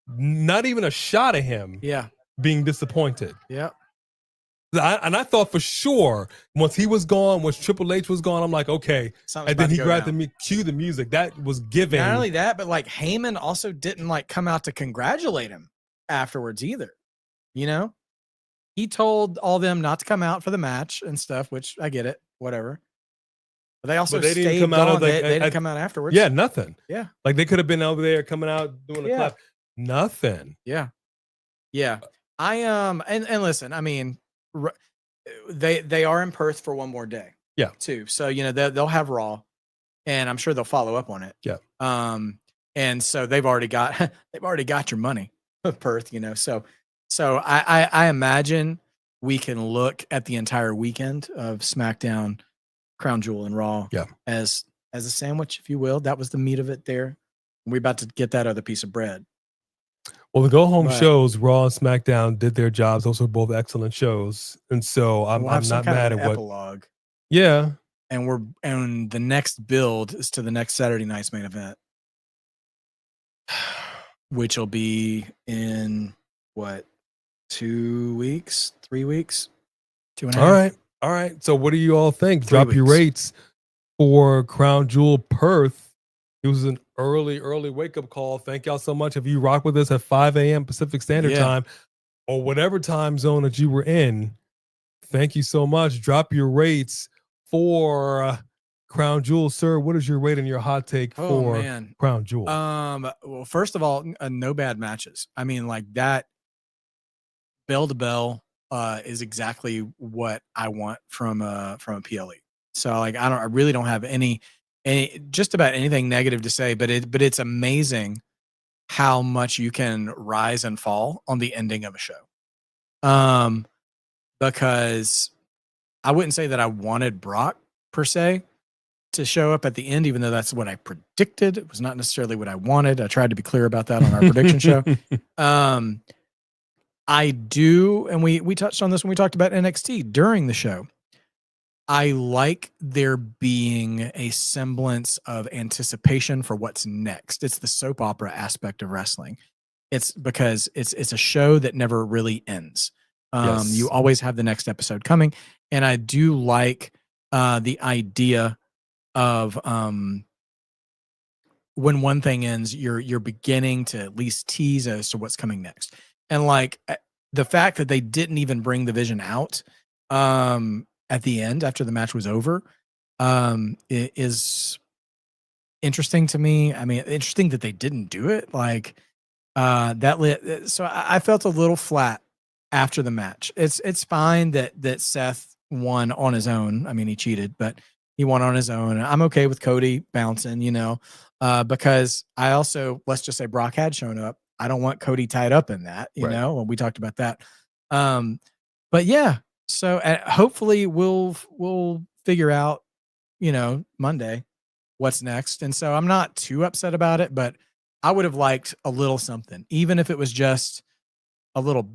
Not even a shot of him Yeah. being disappointed. Yeah. I thought for sure once he was gone, once Triple H was gone, I'm like, okay. Something's And then about he to go grabbed down. cue the music. That was given. Not only that, but like Heyman also didn't like come out to congratulate him afterwards either. You know, he told all them not to come out for the match and stuff, which I get it, whatever. But they also But they didn't stayed come out gone. of, like, They didn't come out afterwards. Yeah, nothing. Yeah. Like they could have been over there coming out doing a Yeah. clap. Nothing. Yeah. Yeah. I and listen, I mean, they are in Perth for one more day. Yeah. Too. So, you know, they'll have Raw and I'm sure they'll follow up on it. Yeah. And so they've already got your money, Perth, you know. So I imagine we can look at the entire weekend of SmackDown, Crown Jewel, and Raw as a sandwich, if you will. That was the meat of it there. We're about to get that other piece of bread. Well, the go-home shows, Raw and SmackDown, did their jobs. Those were both excellent shows, and so I'm not mad at what. Epilogue. Yeah, and the next build is to the next Saturday night's main event, which will be in what, 2 weeks, 3 weeks, 2.5. All right. So, what do you all think? 3 Drop your weeks. rates for Crown Jewel Perth. It was an early wake-up call. Thank y'all so much. If you rock with us at 5 a.m. Pacific Standard Time or whatever time zone that you were in, thank you so much. Drop your rates for Crown Jewel. Sir, what is your rate and your hot take for Crown Jewel? Well, first of all, no bad matches. I mean, like that bell to bell is exactly what I want from a PLE. So like I really don't have any just about anything negative to say, but it's amazing how much you can rise and fall on the ending of a show. Because I wouldn't say that I wanted Brock per se to show up at the end, even though that's what I predicted. It was not necessarily what I wanted. I tried to be clear about that on our prediction show. I do, and we touched on this when we talked about NXT during the show. I like there being a semblance of anticipation for what's next. It's the soap opera aspect of wrestling. It's because it's a show that never really ends. You always have the next episode coming. And I do like the idea of when one thing ends, you're beginning to at least tease as to what's coming next. And like the fact that they didn't even bring the Vision out at the end after the match was over is interesting to me. I mean, interesting that they didn't do it. Like so I felt a little flat after the match. It's fine that Seth won on his own. I mean, he cheated, but he won on his own. I'm okay with Cody bouncing, because I also, let's just say Brock had shown up. I don't want Cody tied up in that, you know, and we talked about that. But yeah, so hopefully we'll figure out, Monday what's next. And so I'm not too upset about it, but I would have liked a little something, even if it was just a little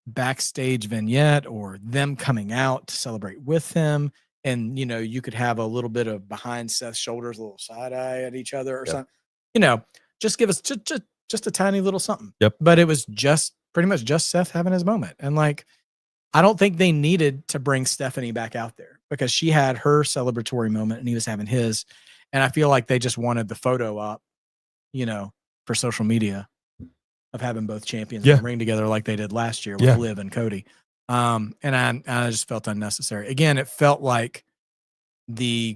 backstage vignette or them coming out to celebrate with him. And, you could have a little bit of behind Seth's shoulders, a little side eye at each other or something, just give us just a tiny little something. Yep. But it was just pretty much just Seth having his moment. And like, I don't think they needed to bring Stephanie back out there because she had her celebratory moment and he was having his. And I feel like they just wanted the photo up, for social media of having both champions in the ring together like they did last year with Liv and Cody. And I just felt unnecessary. Again, it felt like this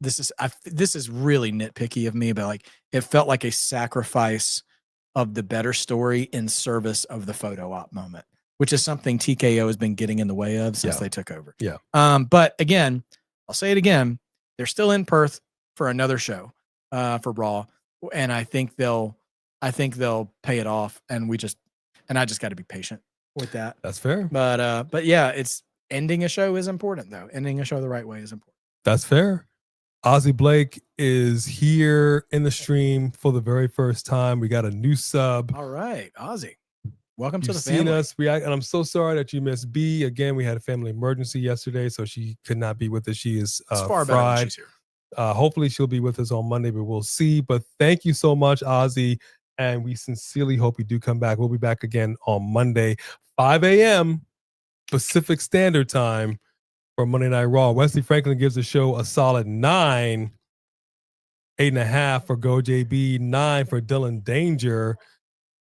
is really nitpicky of me, but like it felt like a sacrifice of the better story in service of the photo op moment, which is something TKO has been getting in the way of since they took over. Yeah. But again, I'll say it again, they're still in Perth for another show for Raw. And I think they'll pay it off. And I just got to be patient with that. That's fair. But yeah, it's ending a show is important though. Ending a show the right way is important. That's fair. Ozzy Blake is here in the stream for the very first time. We got a new sub. All right, Ozzy. Welcome to the You've seen family. us react, and I'm so sorry that you missed B. Again, we had a family emergency yesterday, so she could not be with us. She is far better when she's here. Hopefully she'll be with us on Monday, but we'll see. But thank you so much, Ozzy, and we sincerely hope you do come back. We'll be back again on Monday, 5 a.m. Pacific Standard Time for Monday Night Raw. Wesley Franklin gives the show a solid 9, 8.5 for Go JB, 9 for Dylan Danger.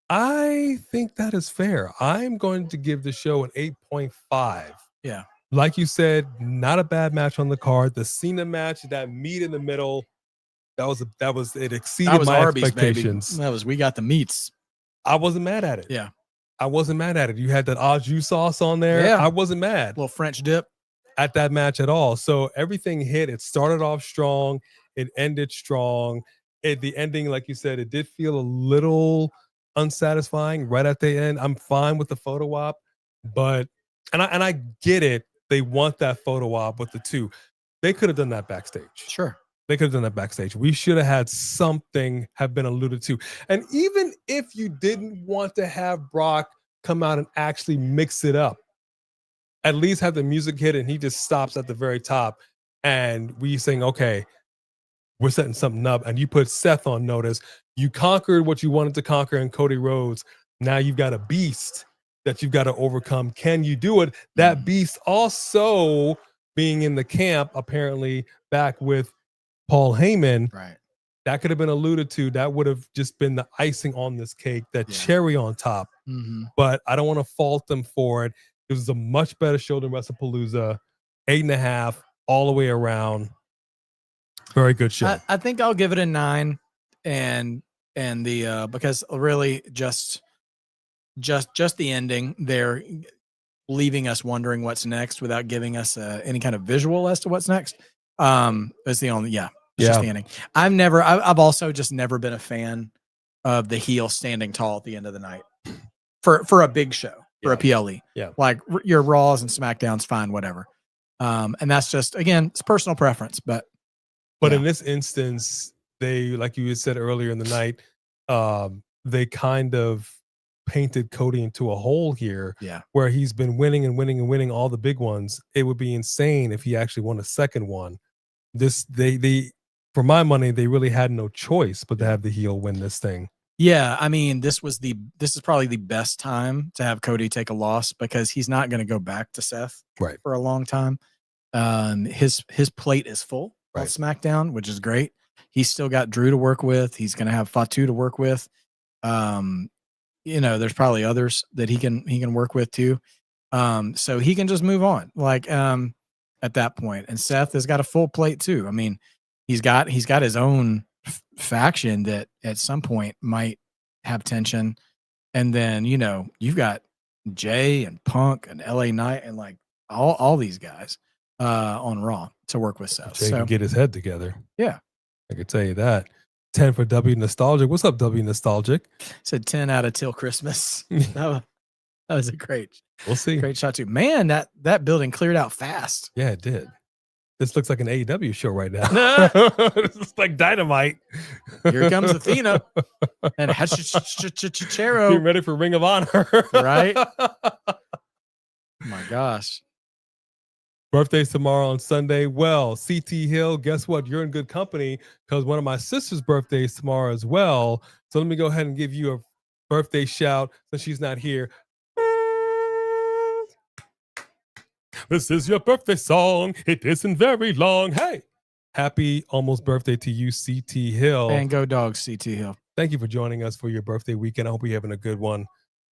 I think that is fair. I'm going to give the show an 8.5. Yeah. Like you said, not a bad match on the card. The Cena match, that meat in the middle, it exceeded my Arby's, expectations. Baby. We got the meats. I wasn't mad at it. Yeah. I wasn't mad at it. You had that au jus sauce on there. Yeah. I wasn't mad. Little French dip at that match at all. So everything hit. It started off strong. It ended strong. The ending, like you said, it did feel a little unsatisfying right at the end. I'm fine with the photo op, but and I get it. They want that photo op with the two. They could have done that backstage. Sure. They could have done that backstage. We should have had something have been alluded to. And even if you didn't want to have Brock come out and actually mix it up, at least have the music hit and he just stops at the very top and we saying, okay, we're setting something up, and you put Seth on notice. You conquered what you wanted to conquer in Cody Rhodes. Now you've got a beast that you've got to overcome. Can you do it? That beast also being in the camp, apparently back with Paul Heyman. Right. That could have been alluded to. That would have just been the icing on this cake, that cherry on top. Mm-hmm. But I don't want to fault them for it. It was a much better show than WrestlePalooza. 8.5 all the way around. Very good show. I think I'll give it a 9, and the because really just the ending, they're leaving us wondering what's next without giving us any kind of visual as to what's next. It's the only just the ending. I've also just never been a fan of the heel standing tall at the end of the night for a big show, for a PLE. Yeah, like your Raws and SmackDowns, fine, whatever. And that's just, again, it's personal preference, but in this instance, they, like you had said earlier in the night, they kind of painted Cody into a hole here, where he's been winning and winning and winning all the big ones. It would be insane if he actually won a second one. They for my money, they really had no choice but to have the heel win this thing. Yeah, I mean, this is probably the best time to have Cody take a loss, because he's not going to go back to Seth for a long time. His plate is full on SmackDown, which is great. He's still got Drew to work with. He's going to have Fatu to work with. There's probably others that he can work with too. So he can just move on, at that point. And Seth has got a full plate too. I mean, he's got his own faction that at some point might have tension. And then, you know, you've got Jay and Punk and LA Knight and like all these guys on Raw to work with Seth. Jay can get his head together. Yeah. I can tell you that. 10 for W Nostalgic. What's up, W Nostalgic? Said 10 out of Till Christmas. That was a great shot too. Man, that building cleared out fast. Yeah, it did. This looks like an AEW show right now. This is like Dynamite. Here comes Athena and Chero. Getting ready for Ring of Honor. Right? Oh my gosh. Birthday's tomorrow on Sunday. Well, CT Hill, guess what? You're in good company because one of my sister's birthdays tomorrow as well. So let me go ahead and give you a birthday shout since she's not here. This is your birthday song. It isn't very long. Hey, happy almost birthday to you, CT Hill. And go dogs, CT Hill. Thank you for joining us for your birthday weekend. I hope you're having a good one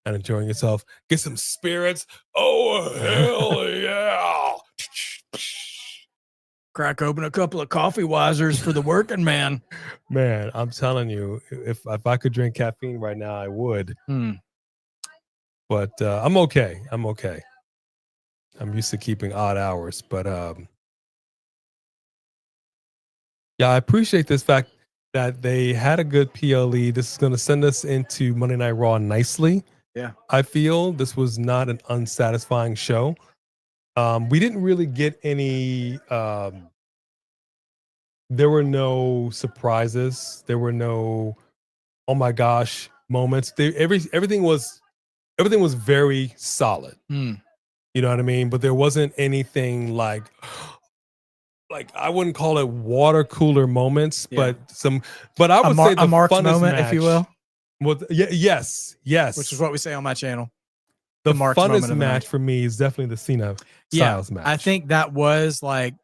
and enjoying yourself. Get some spirits. Oh, hell yeah. Crack open a couple of coffee wisers for the working man. Man, I'm telling you, if I could drink caffeine right now, I would. But I'm okay. I'm used to keeping odd hours, but yeah, I appreciate this fact that they had a good PLE. This is going to send us into Monday Night Raw nicely. Yeah, I feel this was not an unsatisfying show. We didn't really get any. There were no surprises. There were no, oh my gosh, moments. Everything was very solid. You know what I mean? But there wasn't anything like I wouldn't call it water cooler moments, but I would say the Mark's funnest moment, match, if you will. Well, yes, Which is what we say on my channel. The Mark's moment funnest of the match night. for me is definitely the Cena Styles match. I think that was like,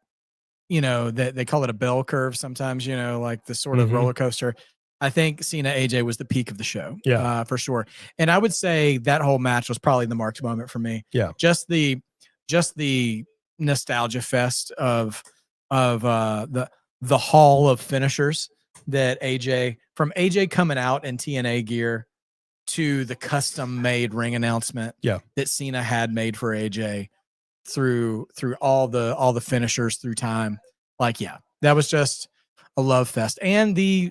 you know, that they call it a bell curve sometimes, you know, like the sort of roller coaster. I think Cena AJ was the peak of the show. Yeah, for sure. And I would say that whole match was probably the Mark's moment for me. Yeah. Just the nostalgia fest of the hall of finishers that from AJ coming out in TNA gear to the custom made ring announcement that Cena had made for AJ through all the finishers through time. Like, yeah, that was just a love fest. And the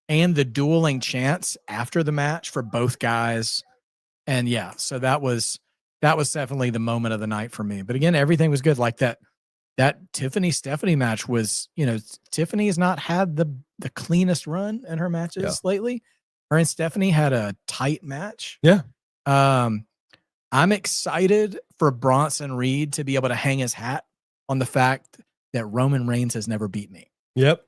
dueling chants after the match for both guys. And yeah, so that was definitely the moment of the night for me. But again, everything was good. Like that Tiffany Stephanie match was, you know, Tiffany has not had the cleanest run in her matches lately. Her and Stephanie had a tight match. Yeah. I'm excited for Bronson Reed to be able to hang his hat on the fact that Roman Reigns has never beat me. Yep.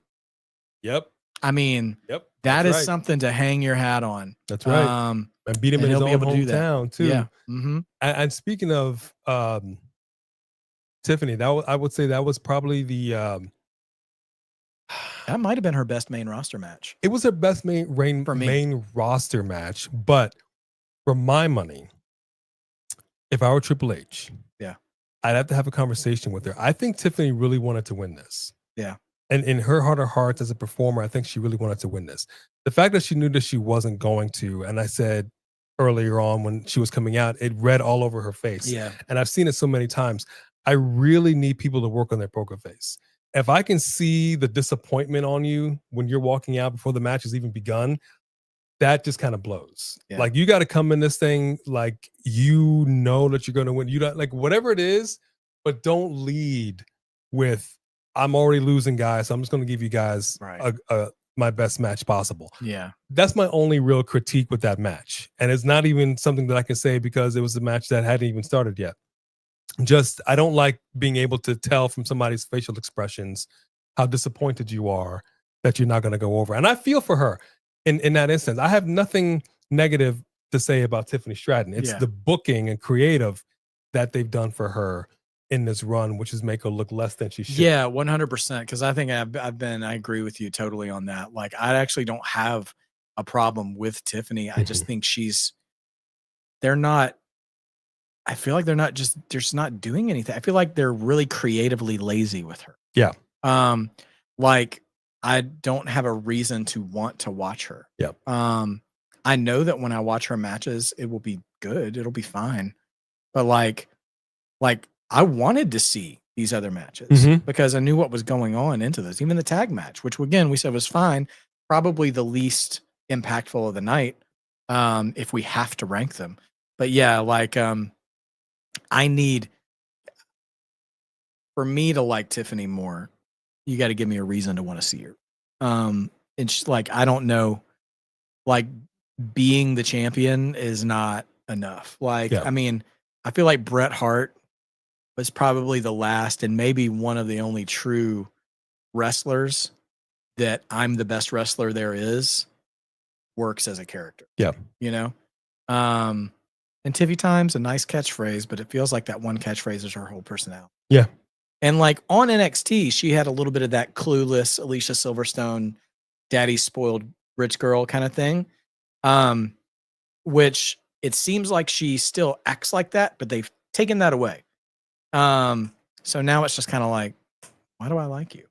I mean, that is something to hang your hat on. That's right. And beat him in his own hometown too. Yeah. And speaking of Tiffany, I would say that was probably the that might have been her best main roster match. It was her best main roster match, but for my money, if I were Triple H, I'd have to have a conversation with her. I think Tiffany really wanted to win this. Yeah. And in her heart of hearts as a performer, I think she really wanted to win this. The fact that she knew that she wasn't going to, and I said earlier on when she was coming out, it read all over her face. Yeah. And I've seen it so many times. I really need people to work on their poker face. If I can see the disappointment on you when you're walking out before the match has even begun, that just kind of blows. Yeah. Like, you got to come in this thing like you know that you're going to win. You don't, like, whatever it is, but don't lead with, I'm already losing, guys, so I'm just going to give you guys my best match possible. Yeah. That's my only real critique with that match. And it's not even something that I can say because it was a match that hadn't even started yet. Just, I don't like being able to tell from somebody's facial expressions how disappointed you are that you're not going to go over. And I feel for her in that instance. I have nothing negative to say about Tiffany Stratton. It's the booking and creative that they've done for her in this run, which is make her look less than she should. Yeah, 100%. Because I think I agree with you totally on that. Like, I actually don't have a problem with Tiffany. I just think I feel like they're just not doing anything. I feel like they're really creatively lazy with her. Yeah. Like I don't have a reason to want to watch her. Yep. I know that when I watch her matches, it will be good. It'll be fine. But like I wanted to see these other matches because I knew what was going on into this. Even the tag match, which again we said was fine, probably the least impactful of the night, if we have to rank them. But yeah, like I need, for me to like Tiffany more, you got to give me a reason to want to see her. It's like, I don't know, like being the champion is not enough. Like, I mean, I feel like Bret Hart was probably the last and maybe one of the only true wrestlers that I'm the best wrestler there is works as a character. Yeah. You know? And Tiffy Time's a nice catchphrase, but it feels like that one catchphrase is her whole personality. Yeah. And like on NXT, she had a little bit of that clueless Alicia Silverstone, daddy spoiled rich girl kind of thing. Which it seems like she still acts like that, but they've taken that away. So now it's just kind of like, why do I like you?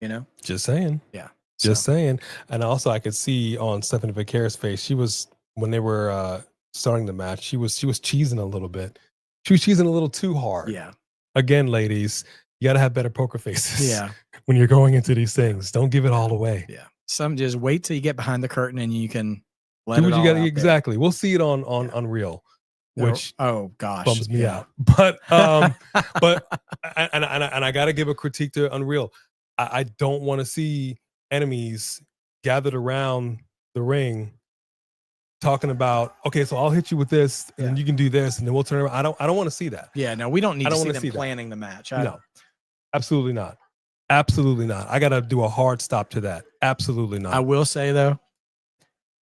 You know? Just saying. Yeah. Just saying. And also I could see on Stephanie Vaquer's face, she was, when they were starting the match, she was cheesing a little bit. She was cheesing a little too hard. Yeah. Again, ladies, you got to have better poker faces. Yeah. When you're going into these things, don't give it all away. Yeah. Some just wait till you get behind the curtain and you can let do it what all you got. out Exactly. We'll see it on Unreal, which oh gosh bums me out. But and I got to give a critique to Unreal. I don't want to see enemies gathered around the ring talking about, okay, so I'll hit you with this and you can do this and then we'll turn around. I don't want to see that. Yeah, no, we don't need to see them see planning the match. No, absolutely not. Absolutely not. I got to do a hard stop to that. Absolutely not. I will say though,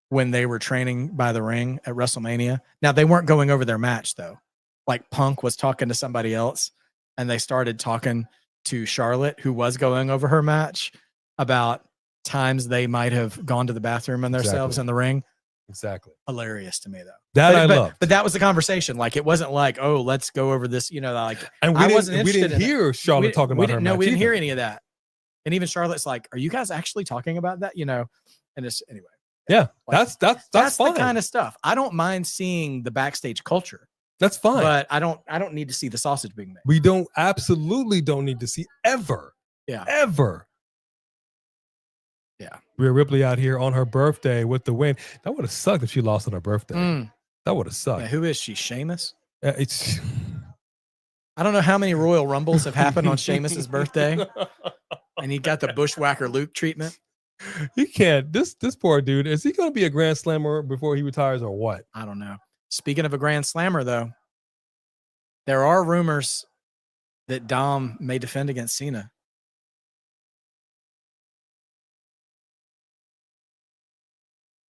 when they were training by the ring at WrestleMania, now they weren't going over their match though. Like Punk was talking to somebody else and they started talking to Charlotte, who was going over her match, about times they might have gone to the bathroom and themselves in the ring. Exactly. Hilarious to me though. That I love. But that was the conversation. Like it wasn't like, oh, let's go over this, you know, like and we didn't hear Charlotte talking about her match. No, we didn't hear any of that. And even Charlotte's like, are you guys actually talking about that? You know, and it's anyway. Yeah, like, that's fine. The kind of stuff. I don't mind seeing the backstage culture. That's fine. But I don't need to see the sausage being made. We absolutely don't need to see ever. Yeah. Ever. Yeah. Rhea Ripley out here on her birthday with the win. That would have sucked if she lost on her birthday. That would have sucked. Yeah, who is she? Sheamus? It's I don't know how many Royal Rumbles have happened on Sheamus's birthday. And he got the Bushwhacker Luke treatment. He can't. This poor dude, is he going to be a Grand Slammer before he retires or what? I don't know. Speaking of a Grand Slammer, though, there are rumors that Dom may defend against Cena.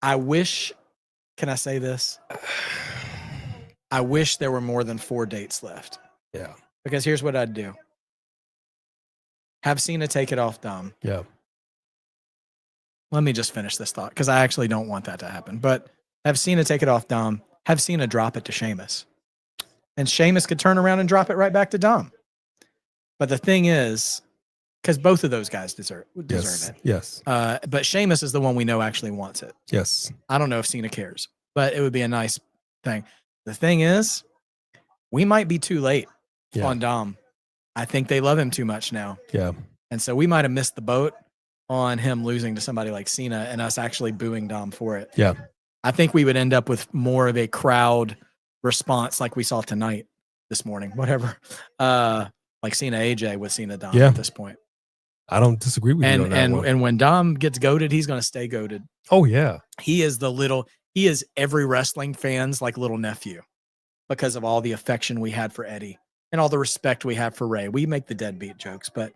I wish, can I say this? I wish there were more than 4 dates left. Yeah. Because here's what I'd do. Have Cena take it off Dom. Yeah. Let me just finish this thought because I actually don't want that to happen. But have Cena take it off Dom. Have Cena drop it to Sheamus. And Sheamus could turn around and drop it right back to Dom. But the thing is, because both of those guys deserve it. Yes. But Sheamus is the one we know actually wants it. Yes. I don't know if Cena cares, but it would be a nice thing. The thing is, we might be too late on Dom. I think they love him too much now. Yeah. And so we might have missed the boat on him losing to somebody like Cena and us actually booing Dom for it. Yeah. I think we would end up with more of a crowd response like we saw tonight, this morning, whatever. Like Cena AJ with Cena Dom at this point. I don't disagree with you on that one. And when Dom gets goated, he's going to stay goated. Oh, yeah. He is every wrestling fan's like little nephew because of all the affection we had for Eddie and all the respect we have for Ray. We make the deadbeat jokes, but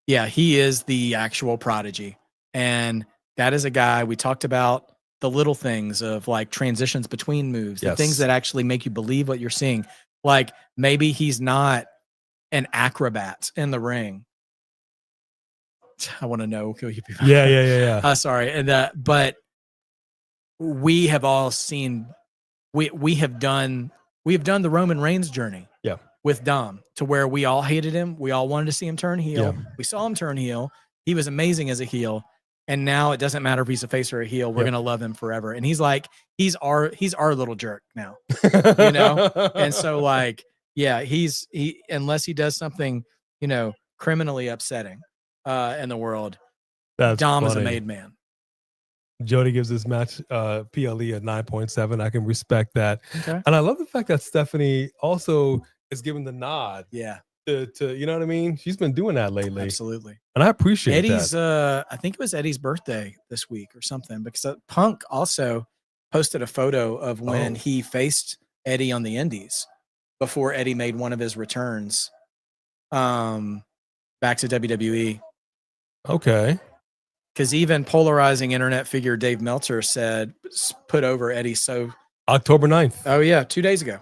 yeah, he is the actual prodigy. And that is a guy, we talked about the little things of like transitions between moves, the things that actually make you believe what you're seeing. Like maybe he's not an acrobat in the ring. I want to know. Yeah. Sorry. And but we have all seen, we have done the Roman Reigns journey. Yeah. With Dom to where we all hated him. We all wanted to see him turn heel. Yeah. We saw him turn heel. he was amazing as a heel, and now it doesn't matter if he's a face or a heel. We're gonna love him forever. And he's like, he's our little jerk now, you know. And so like, yeah, he unless he does something, you know, criminally upsetting in the world, That's Dom is a funny. made man. Jody gives this match PLE at 9.7. I can respect that. Okay. And I love the fact that Stephanie also is giving the nod. Yeah. To you know what I mean? She's been doing that lately. Absolutely. And I appreciate Eddie's that. I think it was Eddie's birthday this week or something, because Punk also posted a photo of when he faced Eddie on the Indies before Eddie made one of his returns back to WWE. Okay. Because even polarizing internet figure Dave Meltzer said, put over Eddie. So October 9th. Oh, yeah. 2 days ago.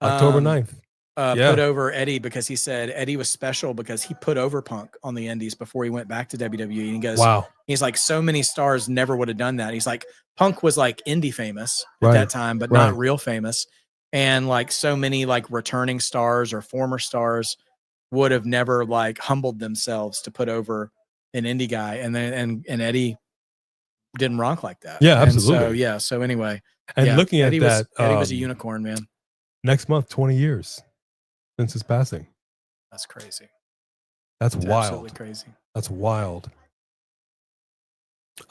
October 9th. Put over Eddie because he said Eddie was special because he put over Punk on the Indies before he went back to WWE. And he goes, wow. He's like, so many stars never would have done that. He's like, Punk was like indie famous at that time, but not real famous. And like so many like returning stars or former stars would have never like humbled themselves to put over an indie guy, and then and Eddie didn't rock like that. Yeah, and absolutely. So anyway, and looking at Eddie that, Eddie was a unicorn, man. Next month, 20 years since his passing. That's crazy. That's wild. Absolutely crazy. That's wild.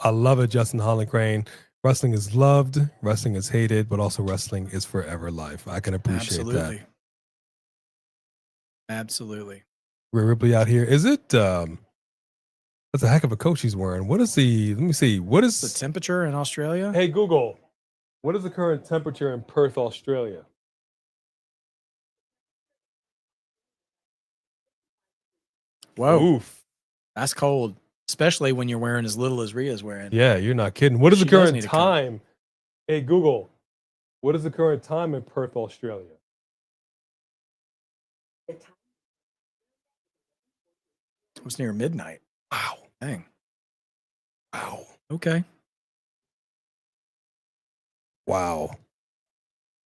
I love it, Justin Holland Crane. Wrestling is loved, wrestling is hated, but also wrestling is forever life. I can appreciate that. Absolutely. Rhea Ripley out here. Is it that's a heck of a coat she's wearing. What is the, let me see, what is the temperature in Australia? Hey, Google, what is the current temperature in Perth, Australia? Whoa. Oof. That's cold, especially when you're wearing as little as Rhea's wearing. Yeah, you're not kidding. What is the current time? Hey, Google, what is the current time in Perth, Australia? It was near midnight. Wow. Dang. Wow. Okay. Wow.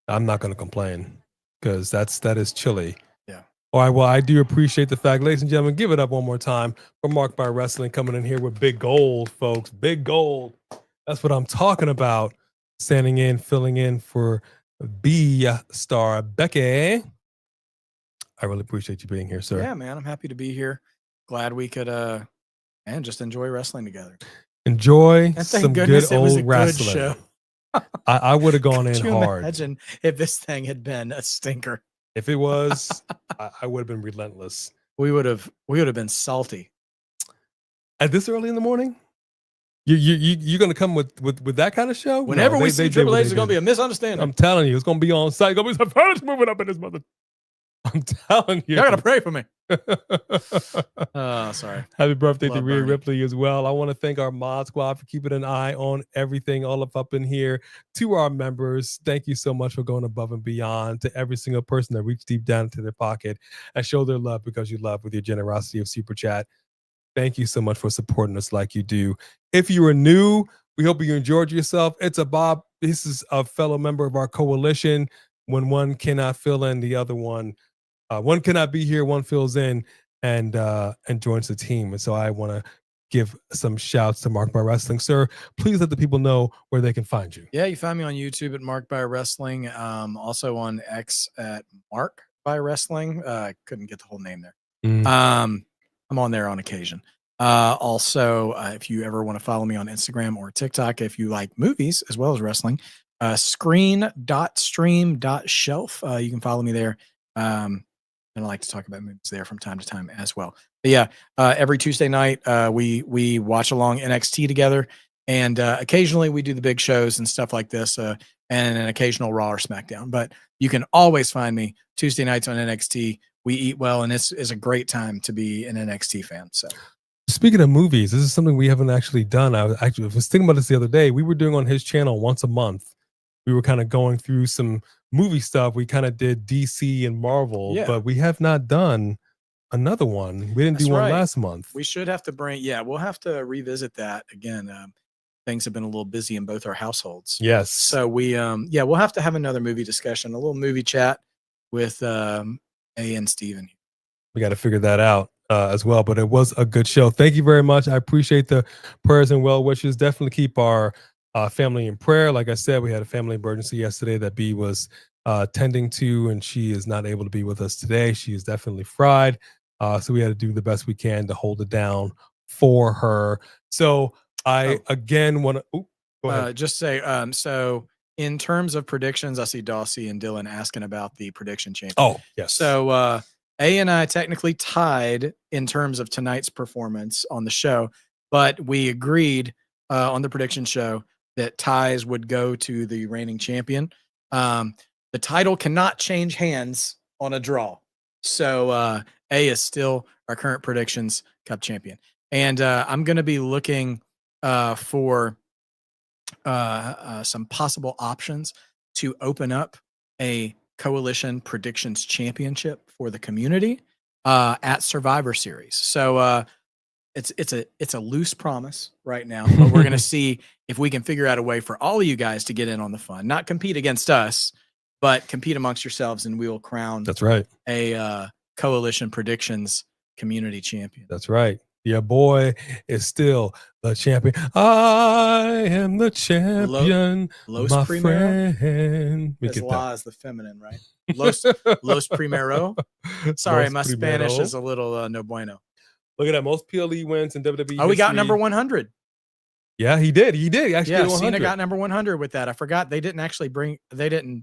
I'm not going to complain because that is chilly. Yeah. All right. Well, I do appreciate the fact, ladies and gentlemen. Give it up one more time for Marked by Wrestling coming in here with big gold, folks. Big gold. That's what I'm talking about. Standing in, filling in for B-Star Becky. I really appreciate you being here, sir. Yeah, man. I'm happy to be here. Glad we could and just enjoy wrestling together. Enjoy some good old wrestling. Good show. I would have gone in hard. Imagine if this thing had been a stinker. If it was, I would have been relentless. We would have been salty. At this early in the morning? You're gonna come with that kind of show? Whenever we see Triple H, it's gonna be a misunderstanding. I'm telling you, it's gonna be on site. It's gonna be some furniture moving up in this mother. I'm telling you. Y'all gotta pray for me. Sorry. Happy birthday to Rhea Ripley as well. I want to thank our mod squad for keeping an eye on everything all up in here. To our members, thank you so much for going above and beyond. To every single person that reached deep down into their pocket and show their love because you love with your generosity of super chat. Thank you so much for supporting us like you do. If you are new, we hope you enjoyed yourself. It's a Bob. This is a fellow member of our coalition. When one cannot fill in, the other one cannot be here, one fills in and joins the team. And so I want to give some shouts to Marked by Wrestling. Sir, please let the people know where they can find you. Yeah, you find me on YouTube at Marked by Wrestling. Also on X at Mark by Wrestling. I couldn't get the whole name there. I'm on there on occasion. Also, if you ever want to follow me on Instagram or TikTok, if you like movies as well as wrestling, screen.stream.shelf. You can follow me there. And I like to talk about movies there from time to time as well. But yeah, every Tuesday night, we watch along NXT together. And occasionally we do the big shows and stuff like this, and an occasional Raw or SmackDown. But you can always find me Tuesday nights on NXT. We eat well, and it's a great time to be an NXT fan. So, speaking of movies, this is something we haven't actually done. I was thinking about this the other day. We were doing on his channel once a month. We were kind of going through some movie stuff. We kind of did DC and Marvel, but we have not done another one. We didn't do one last month. We should have to we'll have to revisit that again. Things have been a little busy in both our households. Yes. So we'll have to have another movie discussion, a little movie chat with A and Steven. We got to figure that out. as well. But it was a good show. Thank you very much. I appreciate the prayers and well wishes. Definitely keep our family in prayer. Like I said, we had a family emergency yesterday that B was tending to, and she is not able to be with us today. She is definitely fried. So we had to do the best we can to hold it down for her. So I again want to go ahead. Just say so in terms of predictions, I see Dawsey and Dylan asking about the prediction champion. Oh, yes. So A and I technically tied in terms of tonight's performance on the show, but we agreed on the prediction show that ties would go to the reigning champion. The title cannot change hands on a draw. So A is still our current predictions cup champion. And I'm going to be looking for some possible options to open up a coalition predictions championship for the community at Survivor Series. So it's a loose promise right now, but we're going to see if we can figure out a way for all of you guys to get in on the fun, not compete against us, but compete amongst yourselves, and we will crown. That's right. A coalition predictions community champion. That's right. Your boy is still the champion. I am the champion, Los my Primero? friend. As La is the feminine, right? Los Primero. Sorry, Los my Primero. Spanish is a little no bueno. Look at that. Most PLE wins in WWE. Oh, we got history. number 100. Yeah, he did. He did. He actually Yeah, did 100. Cena got number 100 with that. I forgot they didn't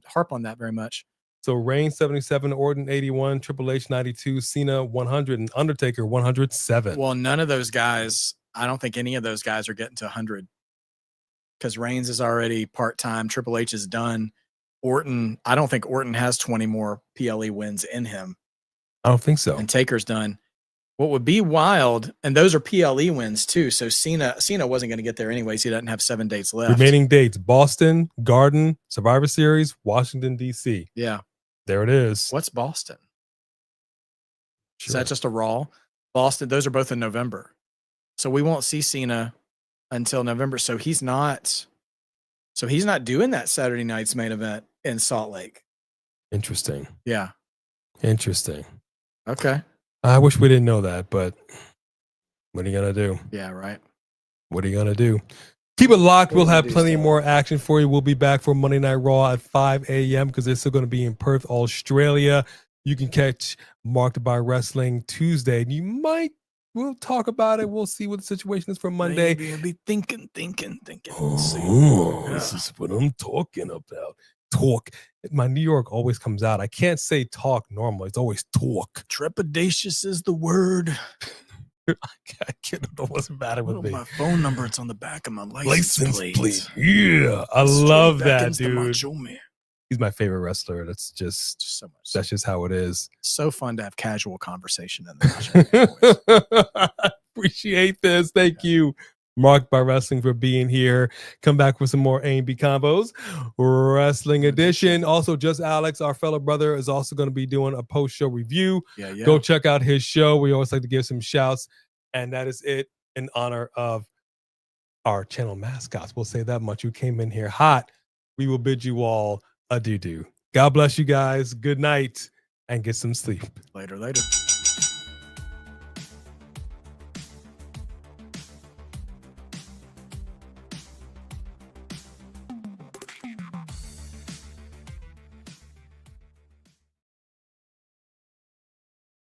harp on that very much. So Reigns 77, Orton 81, Triple H 92, Cena 100, and Undertaker 107. Well, none of those guys, I don't think any of those guys are getting to 100 because Reigns is already part-time. Triple H is done. Orton, I don't think Orton has 20 more PLE wins in him. I don't think so. And Taker's done. What would be wild, and those are PLE wins too. So Cena wasn't going to get there anyways. He doesn't have 7 dates left. Remaining dates: Boston, Garden, Survivor Series, Washington, D.C. Yeah. There it is. What's Boston? Sure. Is that just a Raw? Boston, those are both in November. So we won't see Cena until November. So he's not doing that Saturday night's main event in Salt Lake. Interesting. Yeah. Interesting. Okay. I wish we didn't know that, but what are you going to do? Yeah, right. What are you going to do? Keep it locked. We'll have plenty more action for you. We'll be back for Monday Night Raw at 5 a.m. because they're still going to be in Perth, Australia. You can catch Marked by Wrestling Tuesday. We'll talk about it. We'll see what the situation is for Monday. Maybe I'll be thinking. This is what I'm talking about. Talk. My New York always comes out. I can't say talk normal. It's always talk. Trepidatious is the word. I can't know what's the matter with me. My phone number, it's on the back of my license plate. Yeah, I love that, dude. Man. He's my favorite wrestler. That's just so much. That's just how it is. So fun to have casual conversation in the I appreciate this. Thank you, Marked by Wrestling, for being here. Come back with some more A&B combos. Wrestling edition. Also, Just Alex, our fellow brother, is also going to be doing a post-show review. Yeah. Go check out his show. We always like to give some shouts. And that is it in honor of our channel mascots. We'll say that much. You came in here hot. We will bid you all adieu. God bless you guys. Good night and get some sleep. Later.